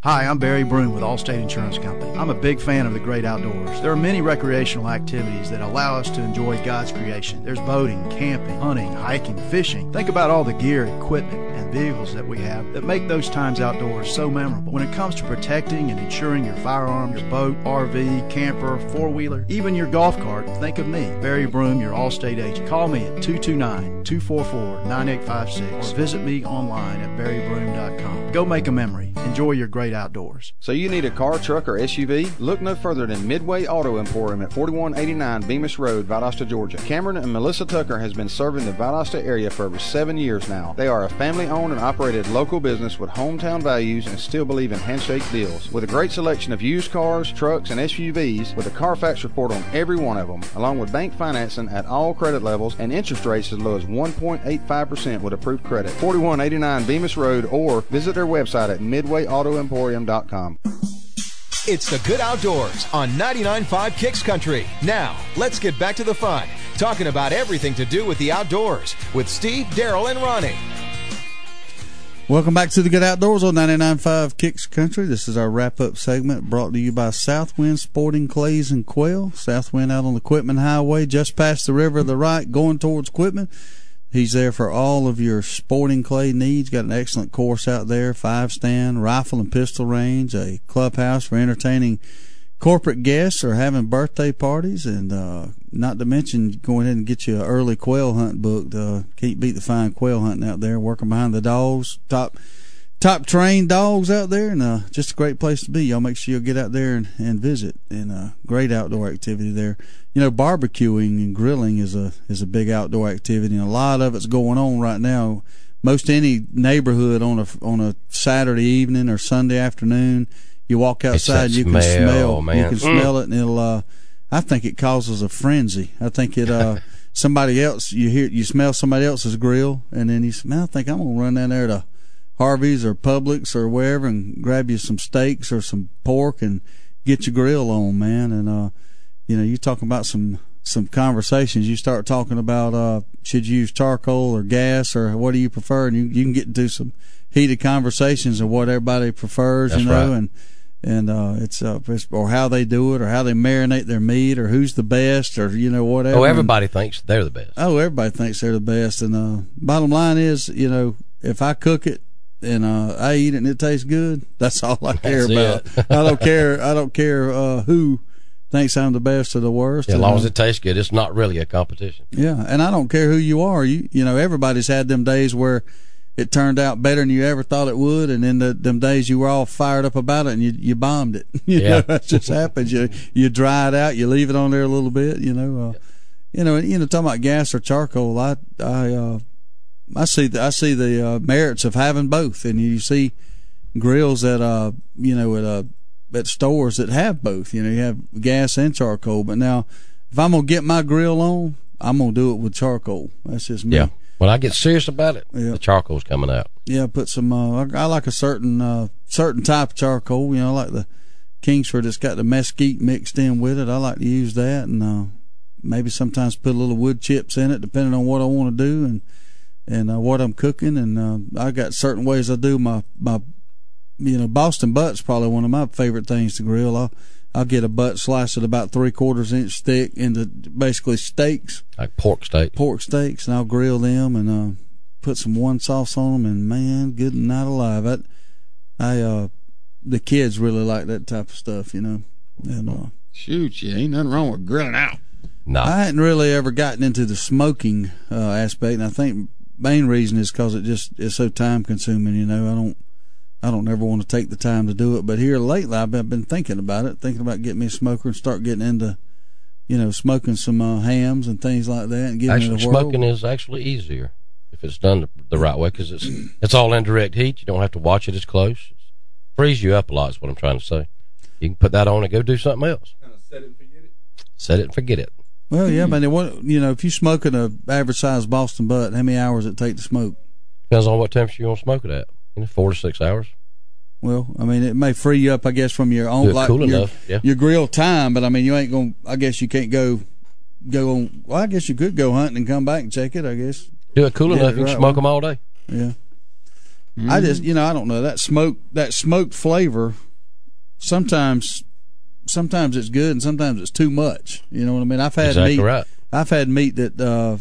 Hi, I'm Barry Broom with Allstate Insurance Company. I'm a big fan of the great outdoors. There are many recreational activities that allow us to enjoy God's creation. There's boating, camping, hunting, hiking, fishing. Think about all the gear, equipment, and vehicles that we have that make those times outdoors so memorable. When it comes to protecting and insuring your firearm, your boat, RV, camper, four-wheeler, even your golf cart, think of me, Barry Broom, your Allstate agent. Call me at 229-244-9856 or visit me online at barrybroom.com. Go make a memory. Enjoy your great outdoors. So you need a car, truck, or SUV? Look no further than Midway Auto Emporium at 4189 Bemis Road, Valdosta, Georgia. Cameron and Melissa Tucker has been serving the Valdosta area for over 7 years now. They are a family-owned and operated local business with hometown values and still believe in handshake deals. With a great selection of used cars, trucks, and SUVs, with a Carfax report on every one of them, along with bank financing at all credit levels and interest rates as low as 1.85% with approved credit. 4189 Bemis Road, or visit their website at midwayautoemporium.com. It's the Good Outdoors on 99.5 Kicks Country. Now, let's get back to the fun, talking about everything to do with the outdoors with Steve, Darrell, and Ronnie. Welcome back to the Good Outdoors on 99.5 Kicks Country. This is our wrap-up segment brought to you by Southwind Sporting Clays and Quail. Southwind out on the Quitman Highway, just past the river to the right, going towards Quitman. He's there for all of your sporting clay needs. Got an excellent course out there, 5-stand, rifle and pistol range, a clubhouse for entertaining corporate guests or having birthday parties, and not to mention going ahead and get you an early quail hunt booked. Can't beat the fine quail hunting out there, working behind the dogs, top trained dogs out there, and just a great place to be. Y'all make sure you'll get out there and visit, and great outdoor activity there. You know, barbecuing and grilling is a big outdoor activity, and a lot of it's going on right now. Most any neighborhood on a Saturday evening or Sunday afternoon, you walk outside, you can smell, man. You can smell it, and it'll. I think it causes a frenzy. I think it. Somebody else, you smell somebody else's grill, and then you smell. I think I'm gonna run down there to Harvey's or Publix or wherever and grab you some steaks or some pork and get your grill on, man. And you know, you talking about some conversations. You start talking about should you use charcoal or gas or what do you prefer, and you can get into some heated conversations of what everybody prefers. That's right. And it's or how they do it or how they marinate their meat or who's the best or whatever. Oh, everybody thinks they're the best. Oh, everybody thinks they're the best. And bottom line is, if I cook it and I eat it and it tastes good, that's all I care about. I don't care who thinks I'm the best or the worst. Yeah, as long as it tastes good, it's not really a competition. Yeah, and I don't care who you are. You know, everybody's had them days where it turned out better than you ever thought it would, and then them days you were all fired up about it and you bombed it. You know, that just happens. You dry it out, you leave it on there a little bit. Talking about gas or charcoal, I see the merits of having both, and you see grills at at stores that have both. You have gas and charcoal. But now, if I'm gonna get my grill on, I'm gonna do it with charcoal. That's just me. Yeah. When I get serious about it, the charcoal's coming out. Yeah, put some. I like a certain type of charcoal. I like the Kingsford that's got the mesquite mixed in with it. I like to use that, and maybe sometimes put a little wood chips in it, depending on what I want to do and what I'm cooking. And I got certain ways I do my Boston butt's probably one of my favorite things to grill. I'll get a butt, slice it about 3/4 inch thick into basically steaks, like pork steaks, and I'll grill them and put some one sauce on them. And man, good night alive! The kids really like that type of stuff, And shoot, ain't nothing wrong with grilling out. No, I hadn't really ever gotten into the smoking aspect, and I think main reason is because it just is so time consuming. I don't ever want to take the time to do it. But here lately, I've been thinking about getting me a smoker and start getting into, smoking some hams and things like that. And getting actually, smoking is actually easier if it's done the right way, because it's all indirect heat. You don't have to watch it as close. It frees you up a lot is what I'm trying to say. You can put that on and go do something else. Kind of set it and forget it. Set it and forget it. Well, yeah, but if you're smoking a average size Boston butt, how many hours it take to smoke? Depends on what temperature you want to smoke it at. 4 to 6 hours. Well, it may free you up, I guess, from your own your grill time. But you ain't gonna. I guess you can't go on. Well, I guess you could go hunting and come back and check it. I guess do it cool enough. You can smoke them all day. Yeah. I just I don't know that smoked flavor. Sometimes it's good and sometimes it's too much. You know what I mean? I've had exactly meat. Right. I've had meat that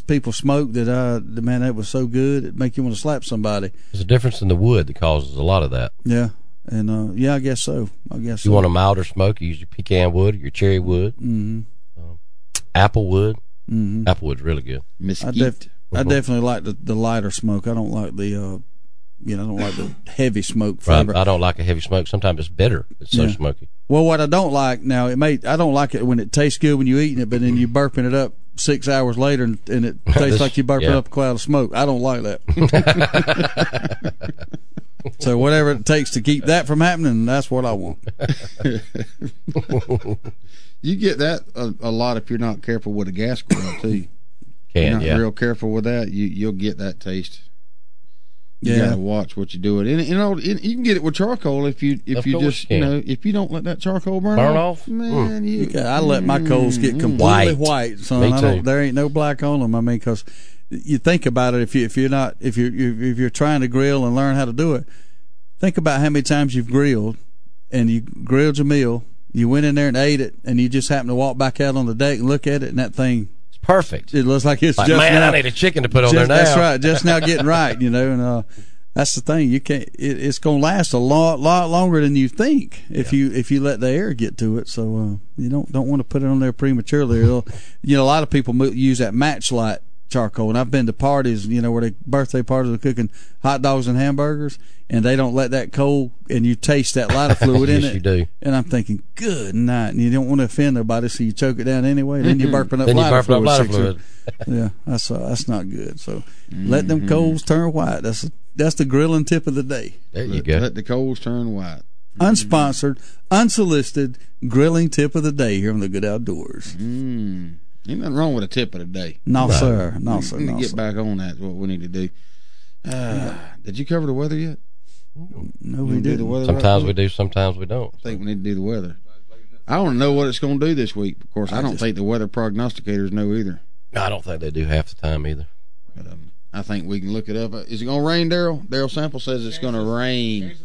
people smoke that was so good it make you want to slap somebody. There's a difference in the wood that causes a lot of that. Yeah, and I guess so. You want a milder smoke, you use your pecan wood, your cherry wood, apple wood. Mm-hmm. Apple wood's really good. Mesquite. I definitely like the lighter smoke. I don't like the I don't like the heavy smoke flavor. Right. I don't like a heavy smoke. Sometimes it's bitter. It's so smoky. Well, what I don't like now, I don't like it when it tastes good when you're eating it, but then you burping it up 6 hours later and it tastes like you burping up a cloud of smoke. I don't like that. So whatever it takes to keep that from happening, that's what I want. You get that a lot if you're not careful with a gas grill too. You're not real careful with that, you'll get that taste. You gotta watch what you're doing. And you can get it with charcoal if you just if you don't let that charcoal burn off. Man, I let my coals get completely white, son. There ain't no black on them. Because you think about it, if you're trying to grill and learn how to do it, think about how many times you've grilled and you grilled your meal, you went in there and ate it, and you just happened to walk back out on the deck and look at it, and that thing. Perfect. It looks like it's just man, now. I need a chicken to put on there now. That's right. Just now getting right, and that's the thing. You can't. It's going to last a lot longer than you think if you let the air get to it. So you don't want to put it on there prematurely. A lot of people use that matchlight charcoal, and I've been to parties, where they birthday parties are cooking hot dogs and hamburgers, and they don't let that coal, and you taste that lighter fluid in it. You do. And I'm thinking, good night. And you don't want to offend nobody, so you choke it down anyway. Then you're burping up lighter fluid. Yeah, that's not good. So let them coals turn white. That's the grilling tip of the day. There you go. Let the coals turn white. Unsponsored, unsolicited grilling tip of the day here on the Good Outdoors. Ain't nothing wrong with a tip of the day. No, sir. No, sir. We need to get back on that. Is what we need to do. Did you cover the weather yet? No, we didn't. Sometimes we do, sometimes we don't. I think we need to do the weather. I want to know what it's going to do this week. Of course, I don't think the weather prognosticators know either. I don't think they do half the time either. But I think we can look it up. Is it going to rain, Darrell? Darrell Sample says it's going to rain.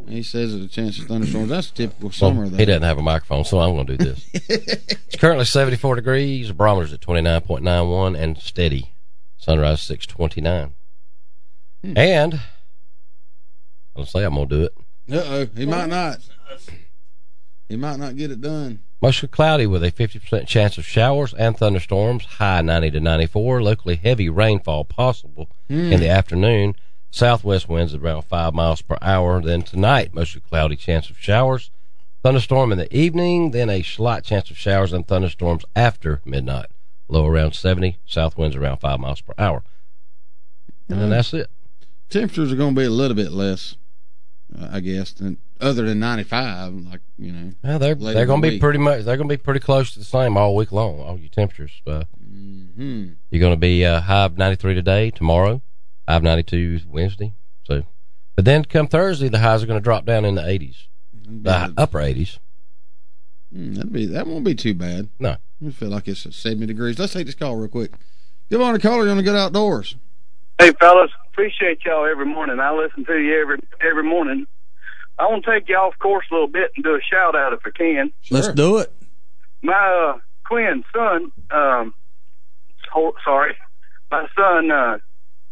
He says there's a chance of thunderstorms. That's typical summer, though. He doesn't have a microphone, so I'm going to do this. It's currently 74 degrees. The barometer's at 29.91 and steady. Sunrise 6:29. And I'll say I'm going to do it. He might not. He might not get it done. Mostly cloudy with a 50% chance of showers and thunderstorms, high 90 to 94. Locally heavy rainfall possible in the afternoon. Southwest winds at around 5 miles per hour. Then tonight, mostly cloudy, chance of showers. Thunderstorm in the evening, then a slight chance of showers and thunderstorms after midnight. Low around 70, south winds around 5 miles per hour. And then that's it. Temperatures are going to be a little bit less, I guess, other than 95, like, you know. Yeah, they're going to be pretty close to the same all week long, all your temperatures. You're going to be high of 93 today, tomorrow, high of 92 Wednesday. So, but then come Thursday, the highs are going to drop down in the 80s, the upper 80s. That won't be too bad. No. I feel like it's 70 degrees. Let's take this call real quick. Good morning, caller. You're on the Good Outdoors. Hey, fellas. Appreciate y'all every morning. I listen to you every morning. I want to take you off course a little bit and do a shout out if I can. Sure. Let's do it. My Quinn son, my son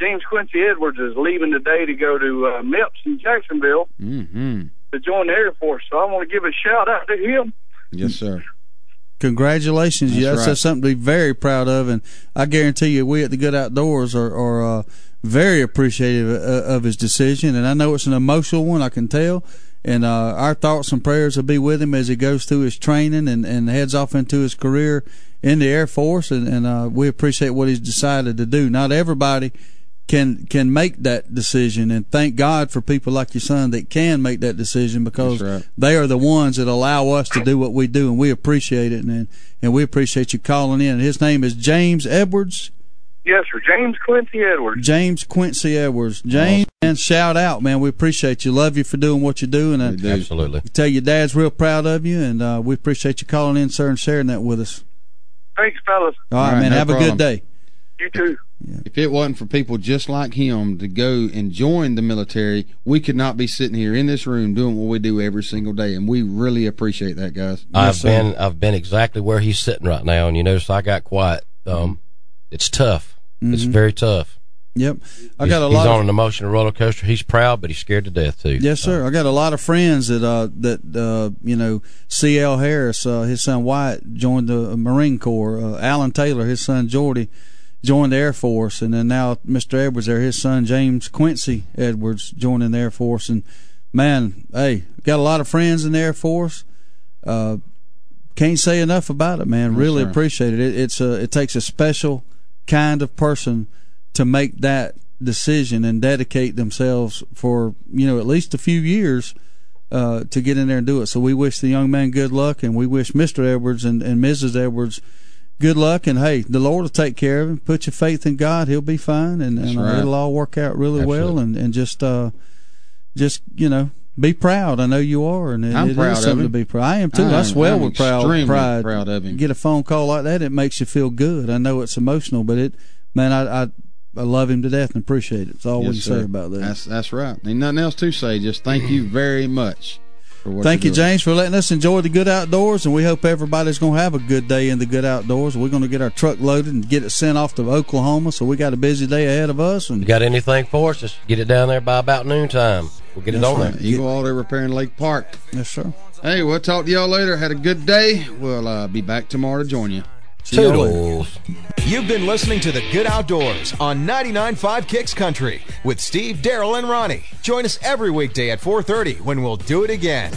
James Quincy Edwards is leaving today to go to MEPS in Jacksonville to join the Air Force. So I want to give a shout out to him. Yes, sir. Congratulations. That's That's something to be very proud of, and I guarantee you we at the Good Outdoors are very appreciative of his decision, and I know it's an emotional one, I can tell, and our thoughts and prayers will be with him as he goes through his training and heads off into his career in the Air Force, and we appreciate what he's decided to do. Not everybody can make that decision, and thank God for people like your son that can make that decision, because they are the ones that allow us to do what we do, and we appreciate it, and we appreciate you calling in. His name is James Edwards. Yes, sir. James Quincy Edwards. James Quincy Edwards. James, and shout out, man. We appreciate you. Love you for doing what you do, and absolutely. Tell your dad's real proud of you, and we appreciate you calling in, sir, and sharing that with us. Thanks, fellas. All right, man. Have a good day. You too. Yeah. If it wasn't for people just like him to go and join the military, we could not be sitting here in this room doing what we do every single day, and we really appreciate that, guys. I've been exactly where he's sitting right now, and you notice I got quiet. It's tough. It's very tough. Yep. He's on an emotional roller coaster. He's proud, but he's scared to death too. Yes, sir. I got a lot of friends that you know, C.L. Harris, his son Wyatt joined the Marine Corps. Alan Taylor, his son Jordy, joined the Air Force, and then now Mr. Edwards there, his son James Quincy Edwards joining the Air Force. And man, hey, got a lot of friends in the Air Force. Can't say enough about it, man. Really appreciate it. It takes a special kind of person to make that decision and dedicate themselves for, you know, at least a few years to get in there and do it. So we wish the young man good luck, and we wish Mr. Edwards and Mrs. Edwards good luck, and hey, the Lord will take care of him. Put your faith in God, he'll be fine, and it'll all work out really well, and just you know, be proud. I know you are, and I'm it proud is something of him. to be proud. I am too. I swell with pride. Proud of him. Get a phone call like that, it makes you feel good. I know it's emotional, but I love him to death and appreciate it. That's all we can say about that. That's right. Ain't nothing else to say. Just thank you very much. Thank you, James, for letting us enjoy the Good Outdoors, and we hope everybody's going to have a good day in the Good Outdoors. We're going to get our truck loaded and get it sent off to Oklahoma, so we got a busy day ahead of us. And you got anything for us? Just get it down there by about noontime. We'll get it on there. Eagle Auto Repair in Lake Park. Yes, sir. Hey, we'll talk to y'all later. Had a good day. We'll be back tomorrow to join you. Toodles. You've been listening to The Good Outdoors on 99.5 Kicks Country with Steve, Darrell, and Ronnie. Join us every weekday at 4:30 when we'll do it again.